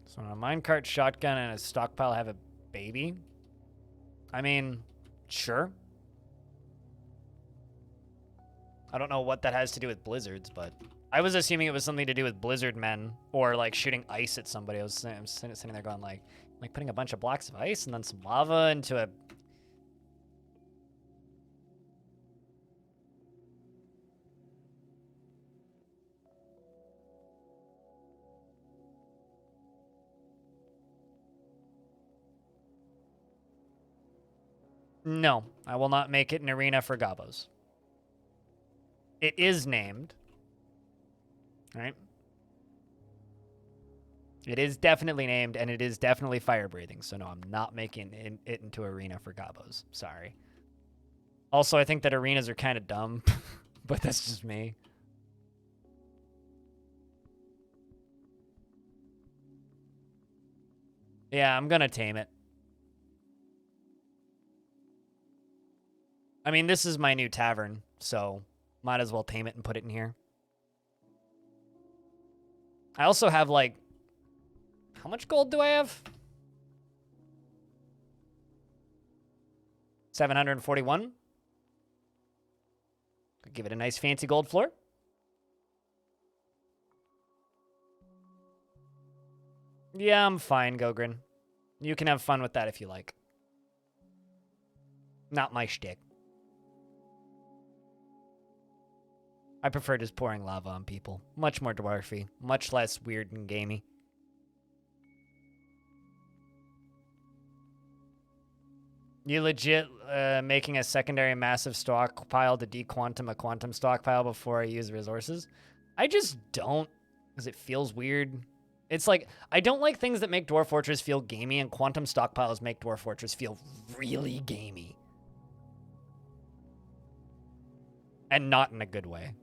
So a minecart shotgun and a stockpile have a baby? I mean, sure. I don't know what that has to do with blizzards, but I was assuming it was something to do with blizzard men or like shooting ice at somebody. I'm sitting there going like putting a bunch of blocks of ice and then some lava into a... No, I will not make it an arena for gobos. It is named. Right? It is definitely named, and it is definitely fire-breathing. So no, I'm not making it into arena for gobos. Sorry. Also, I think that arenas are kind of dumb, but that's just me. Yeah, I'm gonna tame it. I mean, this is my new tavern, so might as well tame it and put it in here. I also have, like... How much gold do I have? 741. Could give it a nice fancy gold floor. Yeah, I'm fine, Gogrin. You can have fun with that if you like. Not my shtick. I prefer just pouring lava on people. Much more dwarfy. Much less weird and gamey. You legit making a secondary massive stockpile to dequantum a quantum stockpile before I use resources? I just don't, because it feels weird. It's like, I don't like things that make Dwarf Fortress feel gamey, and quantum stockpiles make Dwarf Fortress feel really gamey. And not in a good way.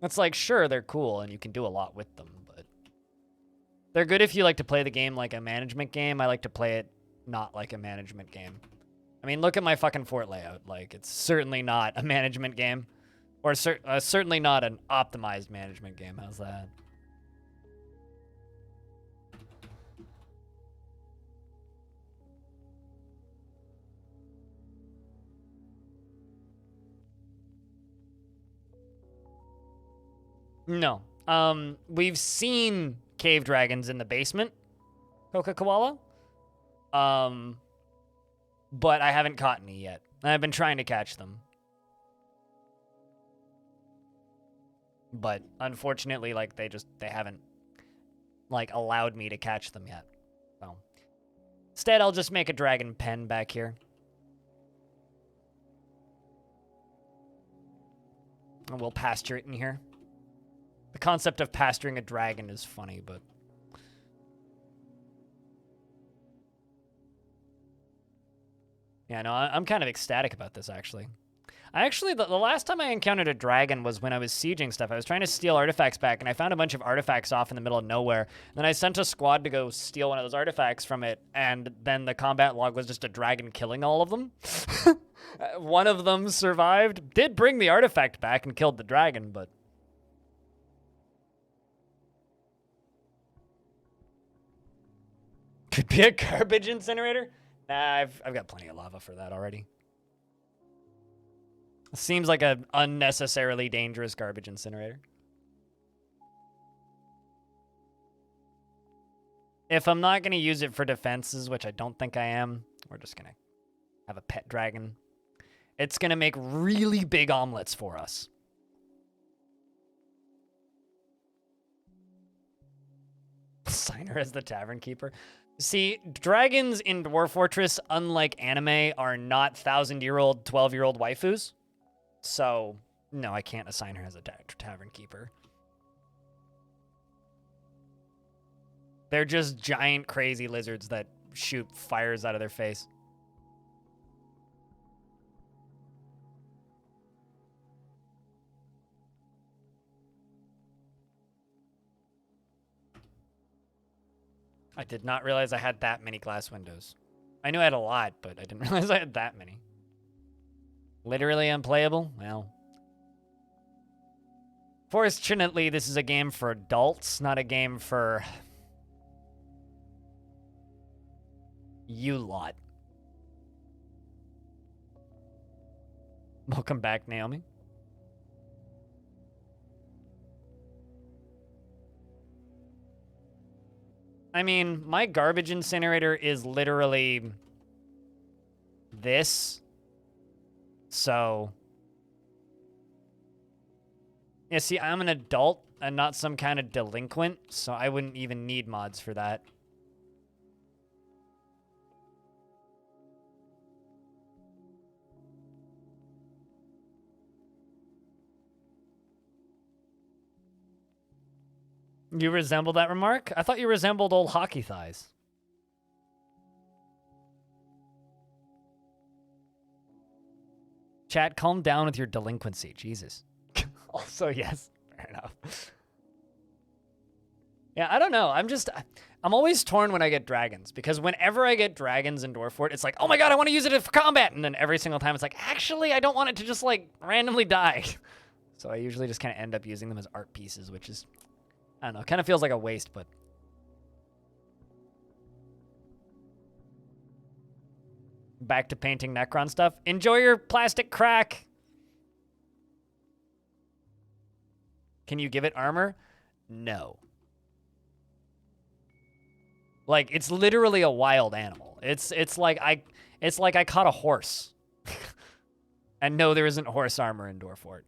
It's like, sure, they're cool, and you can do a lot with them, but... They're good if you like to play the game like a management game. I like to play it not like a management game. I mean, look at my fucking fort layout. Like, it's certainly not a management game. Or certainly not an optimized management game. How's that? No. We've seen cave dragons in the basement, Coca-Cola. But I haven't caught any yet. I've been trying to catch them. But unfortunately, like, they haven't, like, allowed me to catch them yet. So instead, I'll just make a dragon pen back here. And we'll pasture it in here. The concept of pasturing a dragon is funny, but... Yeah, no, I'm kind of ecstatic about this, actually. The last time I encountered a dragon was when I was sieging stuff. I was trying to steal artifacts back, and I found a bunch of artifacts off in the middle of nowhere. And then I sent a squad to go steal one of those artifacts from it, and then the combat log was just a dragon killing all of them. One of them survived. Did bring the artifact back and killed the dragon, but... Could be a garbage incinerator? Nah, I've got plenty of lava for that already. Seems like an unnecessarily dangerous garbage incinerator. If I'm not going to use it for defenses, which I don't think I am, we're just going to have a pet dragon. It's going to make really big omelets for us. Signer as the tavern keeper. See, dragons in Dwarf Fortress, unlike anime, are not 1,000-year-old, 12-year-old waifus. So, no, I can't assign her as a tavern keeper. They're just giant, crazy lizards that shoot fires out of their face. I did not realize I had that many glass windows. I knew I had a lot, but I didn't realize I had that many. Literally unplayable? Well. Fortunately, this is a game for adults, not a game for... you lot. Welcome back, Naomi. I mean, my garbage incinerator is literally this. So, yeah, see, I'm an adult and not some kind of delinquent, so I wouldn't even need mods for that. You resemble that remark? I thought you resembled old hockey thighs. Chat, calm down with your delinquency. Jesus. Also, yes. Fair enough. Yeah, I don't know. I'm always torn when I get dragons, because whenever I get dragons in Dwarf Fort, it's like, oh my god, I want to use it for combat. And then every single time it's like, actually, I don't want it to just, like, randomly die. So I usually just kind of end up using them as art pieces, which is... I don't know, kind of feels like a waste, but... Back to painting Necron stuff. Enjoy your plastic crack! Can you give it armor? No. Like, it's literally a wild animal. It's like I caught a horse. And no, there isn't horse armor in Dwarf Fort.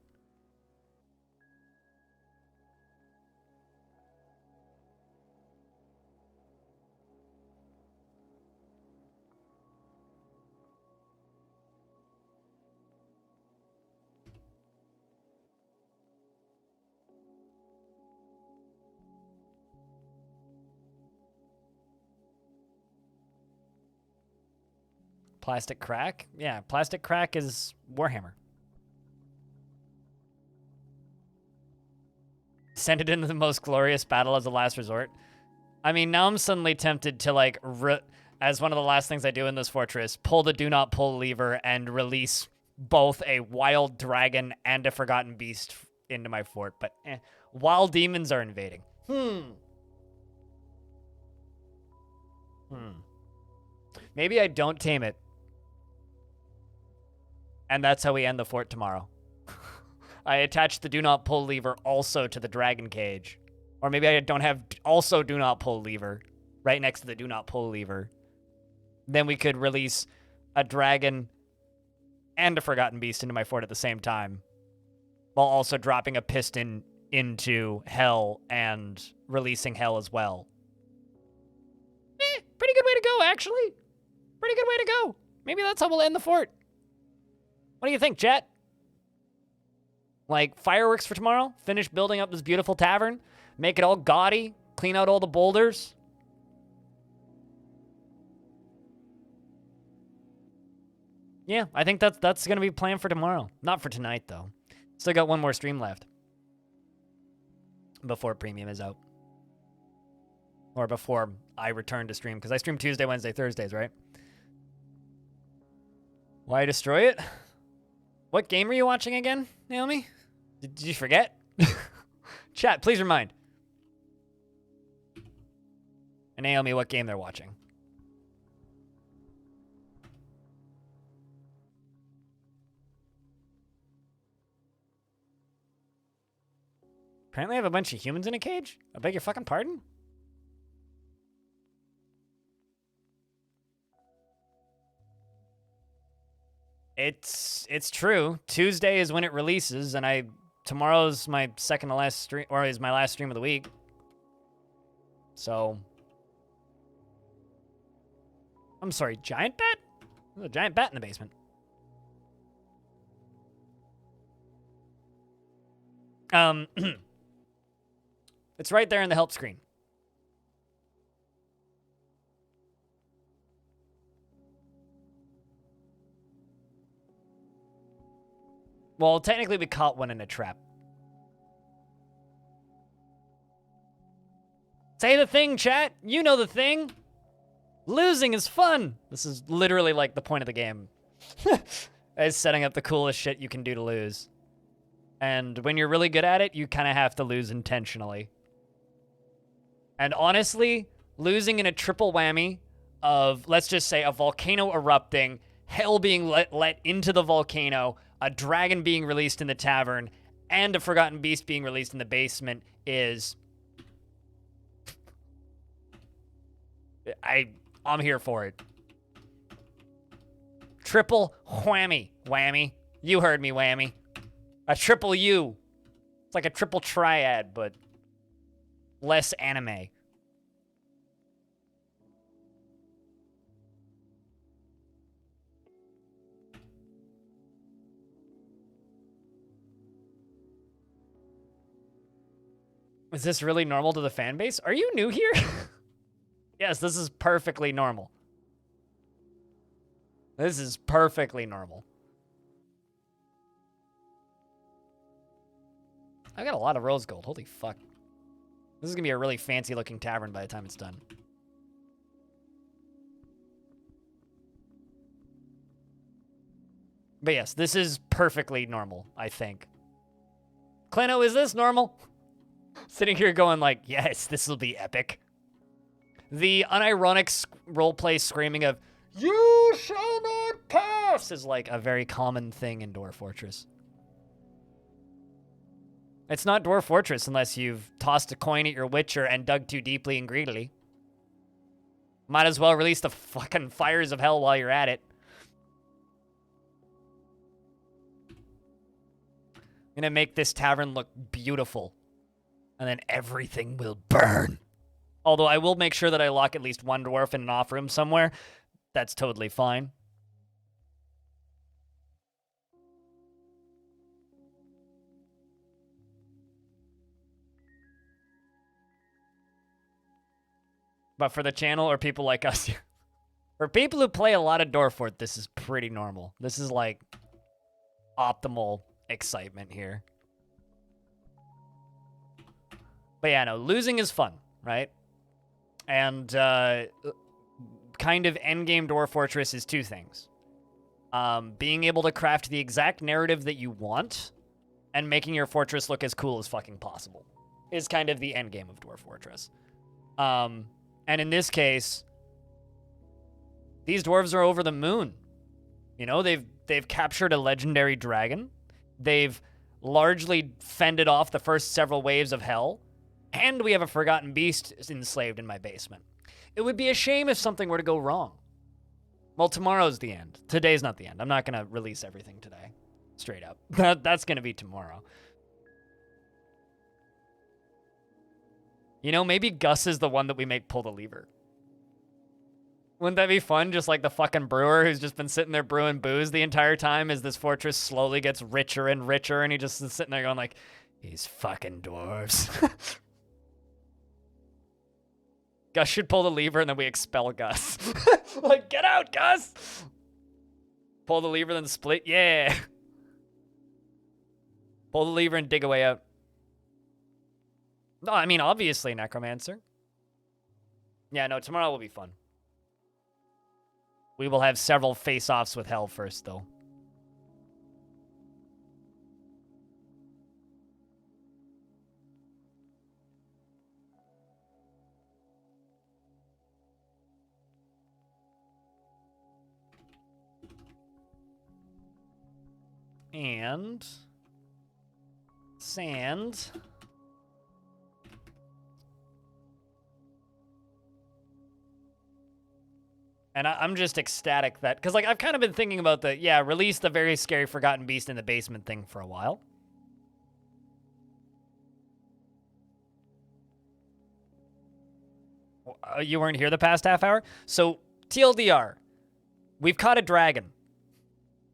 Plastic crack? Yeah, plastic crack is Warhammer. Send it into the most glorious battle as a last resort. I mean, now I'm suddenly tempted to, like, as one of the last things I do in this fortress, pull the do not pull lever and release both a wild dragon and a forgotten beast into my fort. But, wild demons are invading. Maybe I don't tame it. And that's how we end the fort tomorrow. I attach the do not pull lever also to the dragon cage. Or maybe I don't have also do not pull lever right next to the do not pull lever. Then we could release a dragon and a forgotten beast into my fort at the same time, while also dropping a piston into hell and releasing hell as well. Pretty good way to go, actually. Pretty good way to go. Maybe that's how we'll end the fort. What do you think, chat? Like, fireworks for tomorrow? Finish building up this beautiful tavern? Make it all gaudy? Clean out all the boulders? Yeah, I think that's going to be planned for tomorrow. Not for tonight, though. Still got one more stream left before Premium is out. Or before I return to stream, because I stream Tuesday, Wednesday, Thursdays, right? Why destroy it? What game are you watching again, Naomi? Did you forget? Chat, please remind. And Naomi, what game they're watching. Apparently I have a bunch of humans in a cage? I beg your fucking pardon? It's true. Tuesday is when it releases, and tomorrow's my second to last stream, or is my last stream of the week. So, I'm sorry, giant bat? There's a giant bat in the basement. It's right there in the help screen. Well, technically we caught one in a trap. Say the thing, chat. You know the thing. Losing is fun. This is literally like the point of the game. It's setting up the coolest shit you can do to lose. And when you're really good at it, you kind of have to lose intentionally. And honestly, losing in a triple whammy of, let's just say, a volcano erupting, hell being let into the volcano, a dragon being released in the tavern, and a forgotten beast being released in the basement is... I'm here for it. Triple whammy. Whammy. You heard me, whammy. A triple U. It's like a triple triad, but less anime. Is this really normal to the fan base? Are you new here? Yes, this is perfectly normal. This is perfectly normal. I got a lot of rose gold. Holy fuck. This is going to be a really fancy looking tavern by the time it's done. But yes, this is perfectly normal, I think. Kleno, is this normal? Sitting here going like, yes, this will be epic. The unironic roleplay screaming of, "You shall not pass!" is like a very common thing in Dwarf Fortress. It's not Dwarf Fortress unless you've tossed a coin at your Witcher and dug too deeply and greedily. Might as well release the fucking fires of hell while you're at it. I'm gonna make this tavern look beautiful. And then everything will burn. Although I will make sure that I lock at least one dwarf in an off room somewhere. That's totally fine. But for the channel or people like us, for people who play a lot of Dwarf Fort, this is pretty normal. This is like optimal excitement here. But yeah, no, losing is fun, right? And kind of endgame Dwarf Fortress is two things. Being able to craft the exact narrative that you want and making your fortress look as cool as fucking possible is kind of the endgame of Dwarf Fortress. And in this case, these dwarves are over the moon. You know, they've captured a legendary dragon. They've largely fended off the first several waves of hell, and we have a forgotten beast enslaved in my basement. It would be a shame if something were to go wrong. Well, tomorrow's the end. Today's not the end. I'm not going to release everything today. Straight up. That's going to be tomorrow. You know, maybe Gus is the one that we make pull the lever. Wouldn't that be fun? Just like the fucking brewer who's just been sitting there brewing booze the entire time as this fortress slowly gets richer and richer, and he just is sitting there going like, these fucking dwarves. Gus should pull the lever and then we expel Gus. Like, get out, Gus! Pull the lever, then split. Yeah. Pull the lever and dig a way out. No, I mean, obviously, Necromancer. Yeah, no, tomorrow will be fun. We will have several face-offs with Hell first, though. And sand. And I'm just ecstatic that, because like I've kind of been thinking about release the very scary forgotten beast in the basement thing for a while. You weren't here the past half hour? So, TLDR, we've caught a dragon,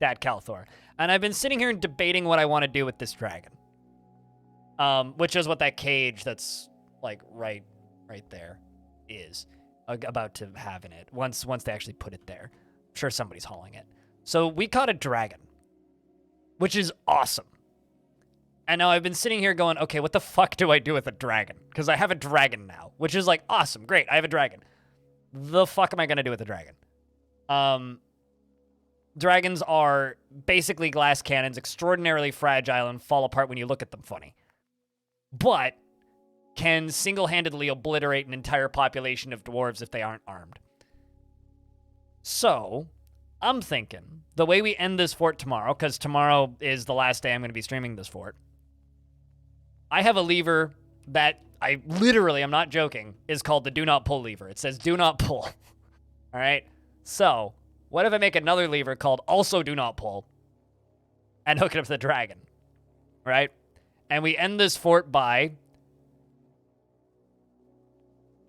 Dad Calthor. And I've been sitting here and debating what I want to do with this dragon. Which is what that cage that's, like, right there is about to have in it. Once they actually put it there. I'm sure somebody's hauling it. So, we caught a dragon. Which is awesome. And now I've been sitting here going, okay, what the fuck do I do with a dragon? Because I have a dragon now. Which is, like, awesome. Great, I have a dragon. The fuck am I going to do with a dragon? Dragons are basically glass cannons, extraordinarily fragile, and fall apart when you look at them funny. But can single-handedly obliterate an entire population of dwarves if they aren't armed. So, I'm thinking, the way we end this fort tomorrow, because tomorrow is the last day I'm going to be streaming this fort, I have a lever that I literally, I'm not joking, is called the do not pull lever. It says do not pull. All right? So, what if I make another lever called also do not pull and hook it up to the dragon? Right? And we end this fort by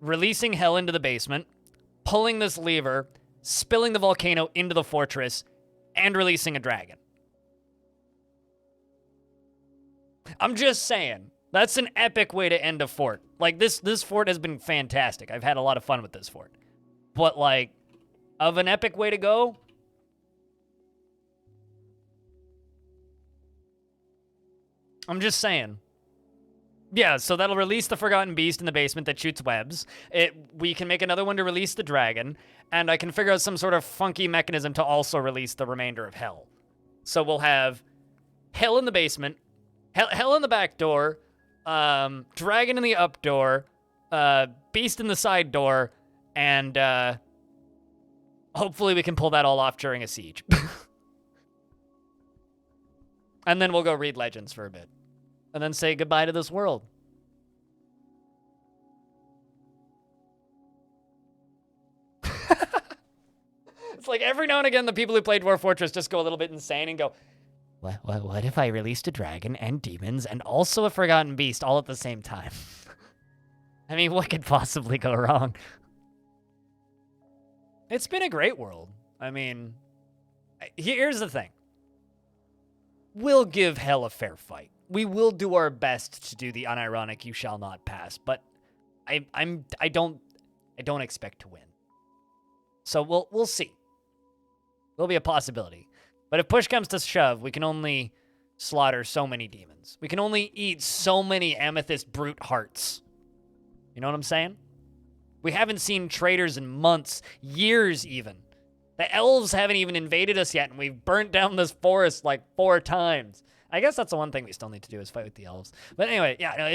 releasing hell into the basement, pulling this lever, spilling the volcano into the fortress, and releasing a dragon. I'm just saying, that's an epic way to end a fort. Like, this fort has been fantastic. I've had a lot of fun with this fort. But, like, of an epic way to go, I'm just saying. Yeah, so that'll release the Forgotten Beast in the basement that shoots webs. We can make another one to release the dragon, and I can figure out some sort of funky mechanism to also release the remainder of hell. So we'll have hell in the basement, hell in the back door, dragon in the up door, beast in the side door, and hopefully we can pull that all off during a siege. And then we'll go read Legends for a bit. And then say goodbye to this world. It's like every now and again, the people who play Dwarf Fortress just go a little bit insane and go, what if I released a dragon and demons and also a forgotten beast all at the same time? I mean, what could possibly go wrong? It's been a great world. I mean, here's the thing. We'll give hell a fair fight. We will do our best to do the unironic "you shall not pass," but I don't expect to win. So we'll see. There'll be a possibility, but if push comes to shove, we can only slaughter so many demons. We can only eat so many amethyst brute hearts. You know what I'm saying? We haven't seen traitors in months, years even. The elves haven't even invaded us yet, and we've burnt down this forest like 4 times. I guess that's the one thing we still need to do is fight with the elves. But anyway, yeah, no,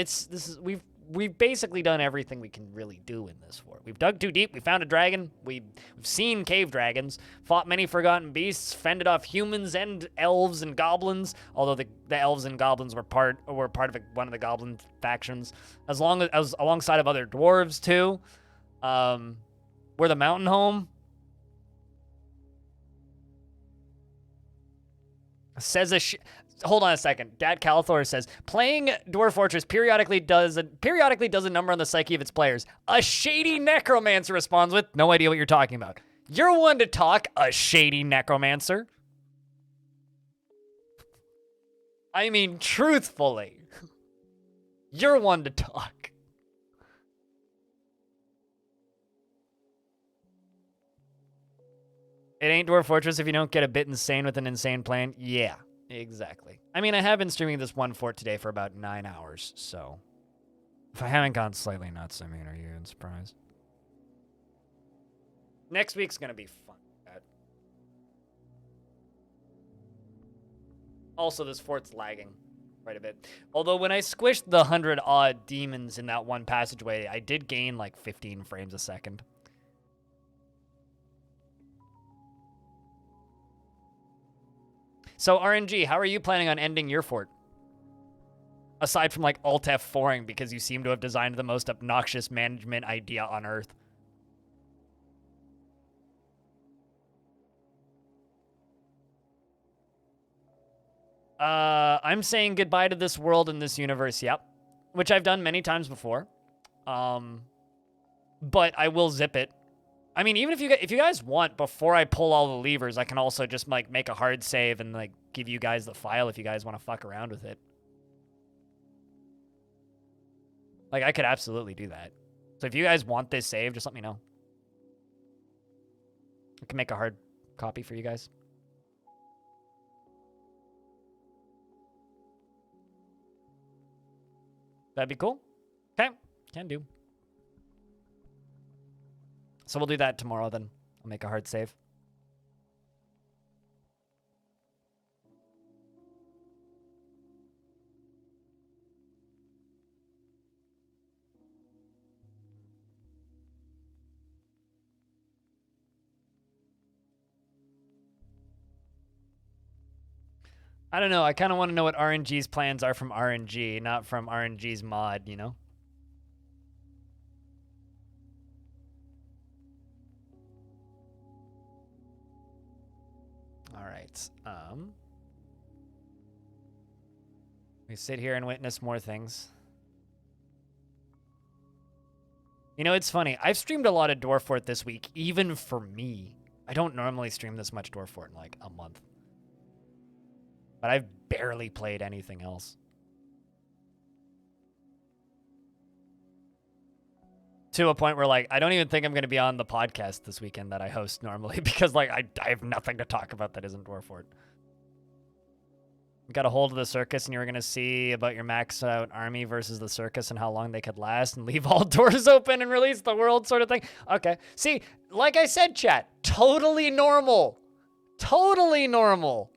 we've basically done everything we can really do in this fort. We've dug too deep. We found a dragon. We've seen cave dragons. Fought many forgotten beasts. Fended off humans and elves and goblins. Although the elves and goblins were part of one of the goblin factions, as alongside of other dwarves too. We're the mountain home. Hold on a second. Dat Calathor says, playing Dwarf Fortress periodically does a number on the psyche of its players. A shady necromancer responds with, no idea what you're talking about. You're one to talk, a shady necromancer. I mean, truthfully. You're one to talk. It ain't Dwarf Fortress if you don't get a bit insane with an insane plan. Yeah. Exactly. I mean, I have been streaming this one fort today for about 9 hours, so if I haven't gone slightly nuts, I mean, are you even surprised? Next week's gonna be fun. Also, this fort's lagging quite a bit. Although when I squished the 100-odd demons in that one passageway, I did gain like 15 frames a second. So, RNG, how are you planning on ending your fort? Aside from, like, Alt F4ing because you seem to have designed the most obnoxious management idea on Earth. I'm saying goodbye to this world and this universe, yep. Which I've done many times before. But I will zip it. I mean, even if you guys want, before I pull all the levers, I can also just, like, make a hard save and, like, give you guys the file if you guys want to fuck around with it. Like, I could absolutely do that. So if you guys want this save, just let me know. I can make a hard copy for you guys. That'd be cool. Okay, can do. So we'll do that tomorrow then. I'll make a hard save. I don't know. I kind of want to know what RNG's plans are from RNG, not from RNG's mod, you know? All right. We sit here and witness more things. You know, it's funny. I've streamed a lot of Dwarf Fort this week, even for me. I don't normally stream this much Dwarf Fort in like a month. But I've barely played anything else. To a point where, like, I don't even think I'm going to be on the podcast this weekend that I host normally because, like, I have nothing to talk about that isn't Dwarf Fort. Got a hold of the circus and you were going to see about your maxed out army versus the circus and how long they could last and leave all doors open and release the world sort of thing. Okay. See, like I said, chat, totally normal. Totally normal.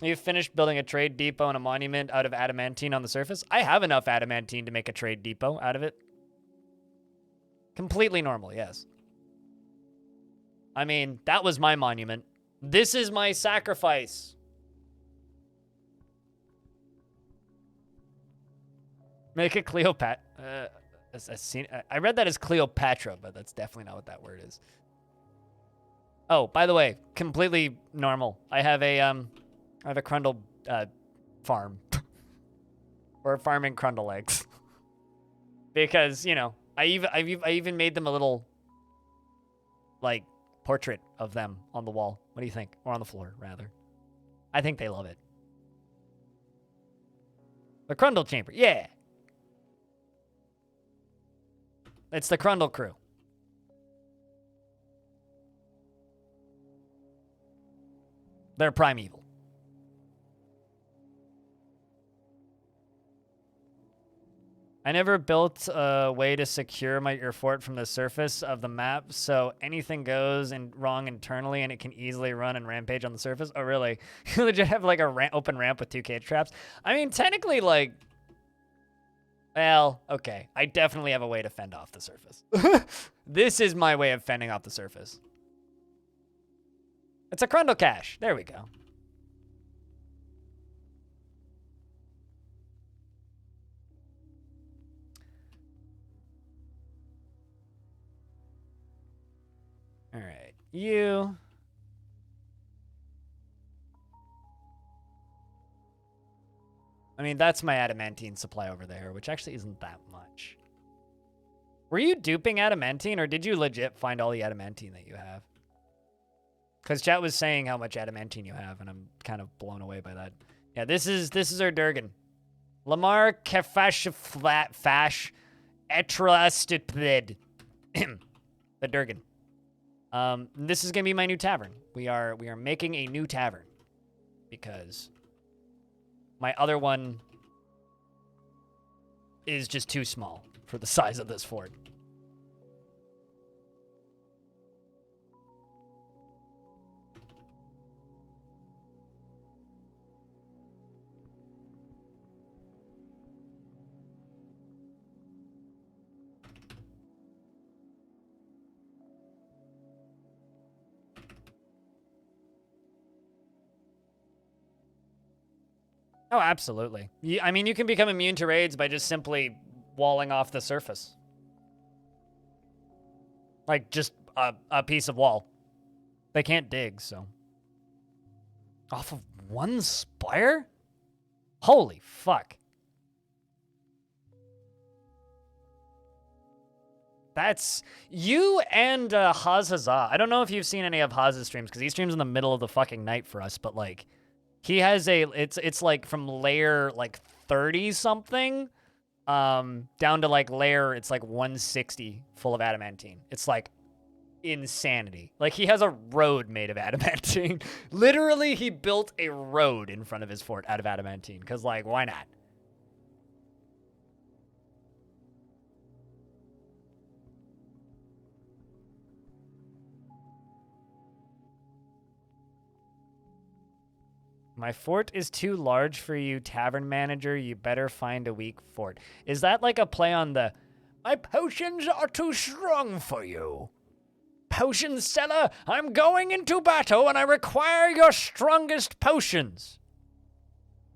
You've finished building a trade depot and a monument out of adamantine on the surface. I have enough adamantine to make a trade depot out of it. Completely normal, yes. I mean, that was my monument. This is my sacrifice. Make it Cleopatra. I read that as Cleopatra, but that's definitely not what that word is. Oh, by the way, completely normal. I have a Crundle farm. We're farming Crundle eggs. Because, you know, I even made them a little, like, portrait of them on the wall. What do you think? Or on the floor, rather. I think they love it. The Crundle chamber, yeah. It's the Crundle crew. They're primeval. I never built a way to secure your fort from the surface of the map, so anything goes wrong internally and it can easily run and rampage on the surface. Oh, really? You legit have like a open ramp with 2 cage traps? I mean, technically, like, Well, okay. I definitely have a way to fend off the surface. This is my way of fending off the surface. It's a Grundle cache. There we go. All right. You. I mean, that's my adamantine supply over there, which actually isn't that much. Were you duping adamantine, or did you legit find all the adamantine that you have? Because chat was saying how much adamantine you have, and I'm kind of blown away by that. Yeah, this is our Durgan. Lamar Kefash Flat Fash Etrastipid. The Durgan. This is gonna be my new tavern. We are making a new tavern. Because my other one is just too small for the size of this fort. Oh, absolutely. I mean, you can become immune to raids by just simply walling off the surface. Like, just a piece of wall. They can't dig, so. Off of one spire? Holy fuck. That's... You and Hazazah. I don't know if you've seen any of Haz's streams, because he streams in the middle of the fucking night for us, but, like... He has a, it's like from layer like 30 something, down to like layer, it's like 160 full of adamantine. It's like insanity. Like he has a road made of adamantine. Literally, he built a road in front of his fort out of adamantine. Cause like, why not? My fort is too large for you, tavern manager. You better find a weak fort. Is that like a play on the, my potions are too strong for you? Potion seller, I'm going into battle and I require your strongest potions.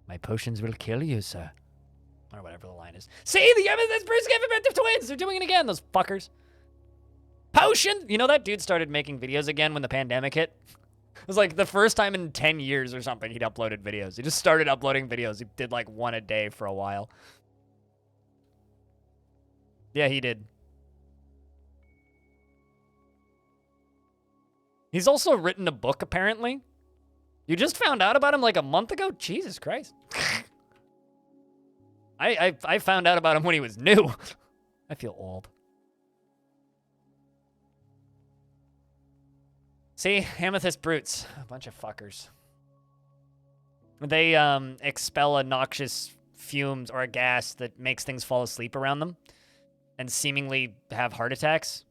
My potions will kill you, sir. Or whatever the line is. See, the Amethyst Bruce twins! They're doing it again, those fuckers. Potion! You know that dude started making videos again when the pandemic hit? It was like the first time in 10 years or something he'd uploaded videos. He just started uploading videos. He did like one a day for a while. Yeah, he did. He's also written a book, apparently. You just found out about him like a month ago? Jesus Christ. I found out about him when he was new. I feel old. See, amethyst brutes, a bunch of fuckers. They expel a noxious fumes or a gas that makes things fall asleep around them and seemingly have heart attacks,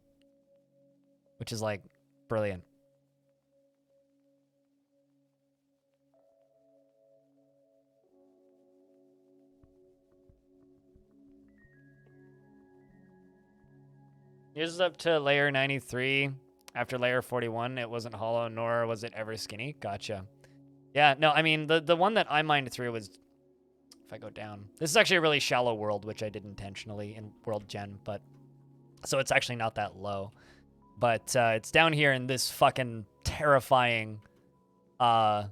which is like brilliant. Here's up to layer 93. After layer 41, it wasn't hollow, nor was it ever skinny. Gotcha. Yeah, no, I mean, the one that I mined through was... If I go down... This is actually a really shallow world, which I did intentionally in World Gen, but... So it's actually not that low. But it's down here in this fucking terrifying red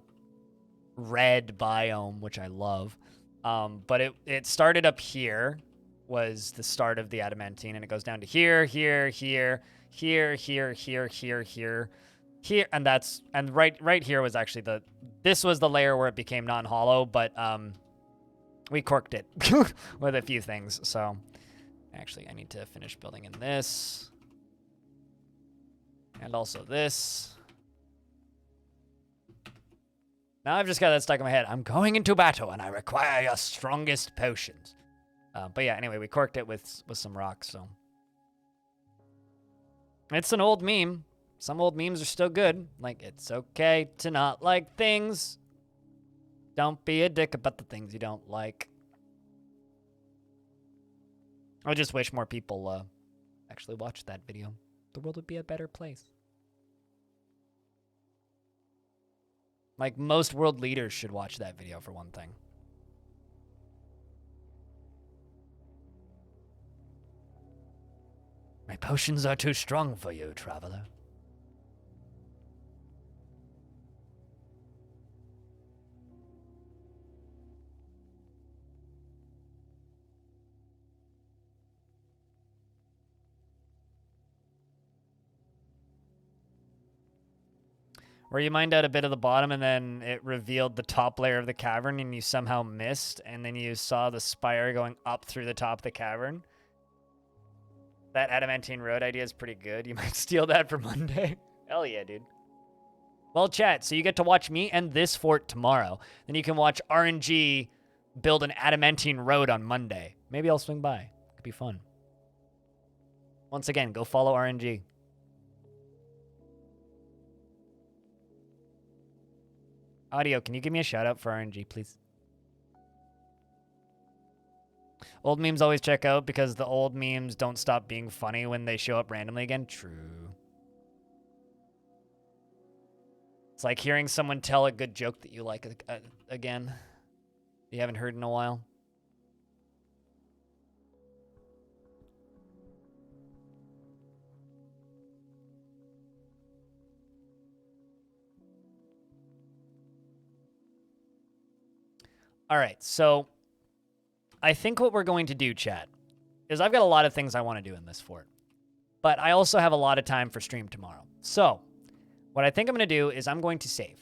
biome, which I love. But it started up here, was the start of the adamantine, and it goes down to here, here, here... Here, here, here, here, here, here, and right here was actually this was the layer where it became non-hollow, but we corked it with a few things. So actually I need to finish building in this and also this. Now I've just got that stuck in my head. I'm going into battle and I require your strongest potions. But yeah, anyway, we corked it with some rocks, so. It's an old meme. Some old memes are still good. Like, it's okay to not like things. Don't be a dick about the things you don't like. I just wish more people actually watched that video. The world would be a better place. Like, most world leaders should watch that video, for one thing. My potions are too strong for you, traveler. Where you mined out a bit of the bottom and then it revealed the top layer of the cavern and you somehow missed, and then you saw the spire going up through the top of the cavern. That adamantine road idea is pretty good. You might steal that for Monday. Hell yeah, dude. Well, chat, so you get to watch me and this fort tomorrow. Then you can watch RNG build an adamantine road on Monday. Maybe I'll swing by. Could be fun. Once again, go follow RNG. Audio, can you give me a shout out for RNG, please? Old memes always check out because the old memes don't stop being funny when they show up randomly again. True. It's like hearing someone tell a good joke that you like again. You haven't heard in a while. All right, so I think what we're going to do, chat, is I've got a lot of things I want to do in this fort. But I also have a lot of time for stream tomorrow. So what I think I'm going to do is I'm going to save.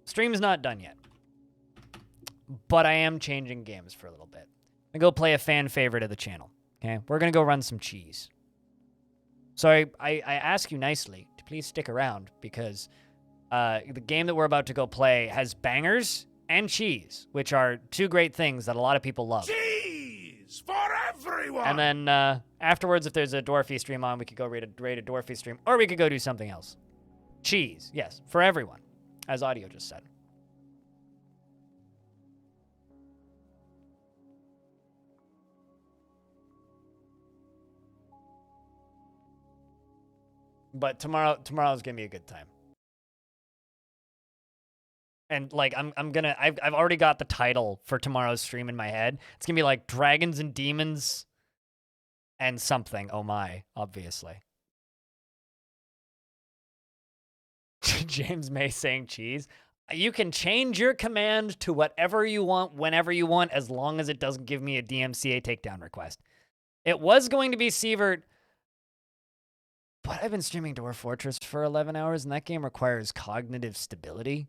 Stream's not done yet. But I am changing games for a little bit. I'm going to go play a fan favorite of the channel. Okay? We're going to go run some cheese. So I ask you nicely to please stick around because the game that we're about to go play has bangers and cheese, which are two great things that a lot of people love. Cheese for everyone! And then afterwards, if there's a Dwarfy stream on, we could go raid a Dwarfy stream, or we could go do something else. Cheese, yes, for everyone, as Audio just said. But tomorrow's gonna be a good time. And like I've already got the title for tomorrow's stream in my head. It's gonna be like Dragons and Demons and something. Oh my, obviously. James May saying cheese. You can change your command to whatever you want, whenever you want, as long as it doesn't give me a DMCA takedown request. It was going to be Sievert, but I've been streaming Dwarf Fortress for 11 hours, and that game requires cognitive stability.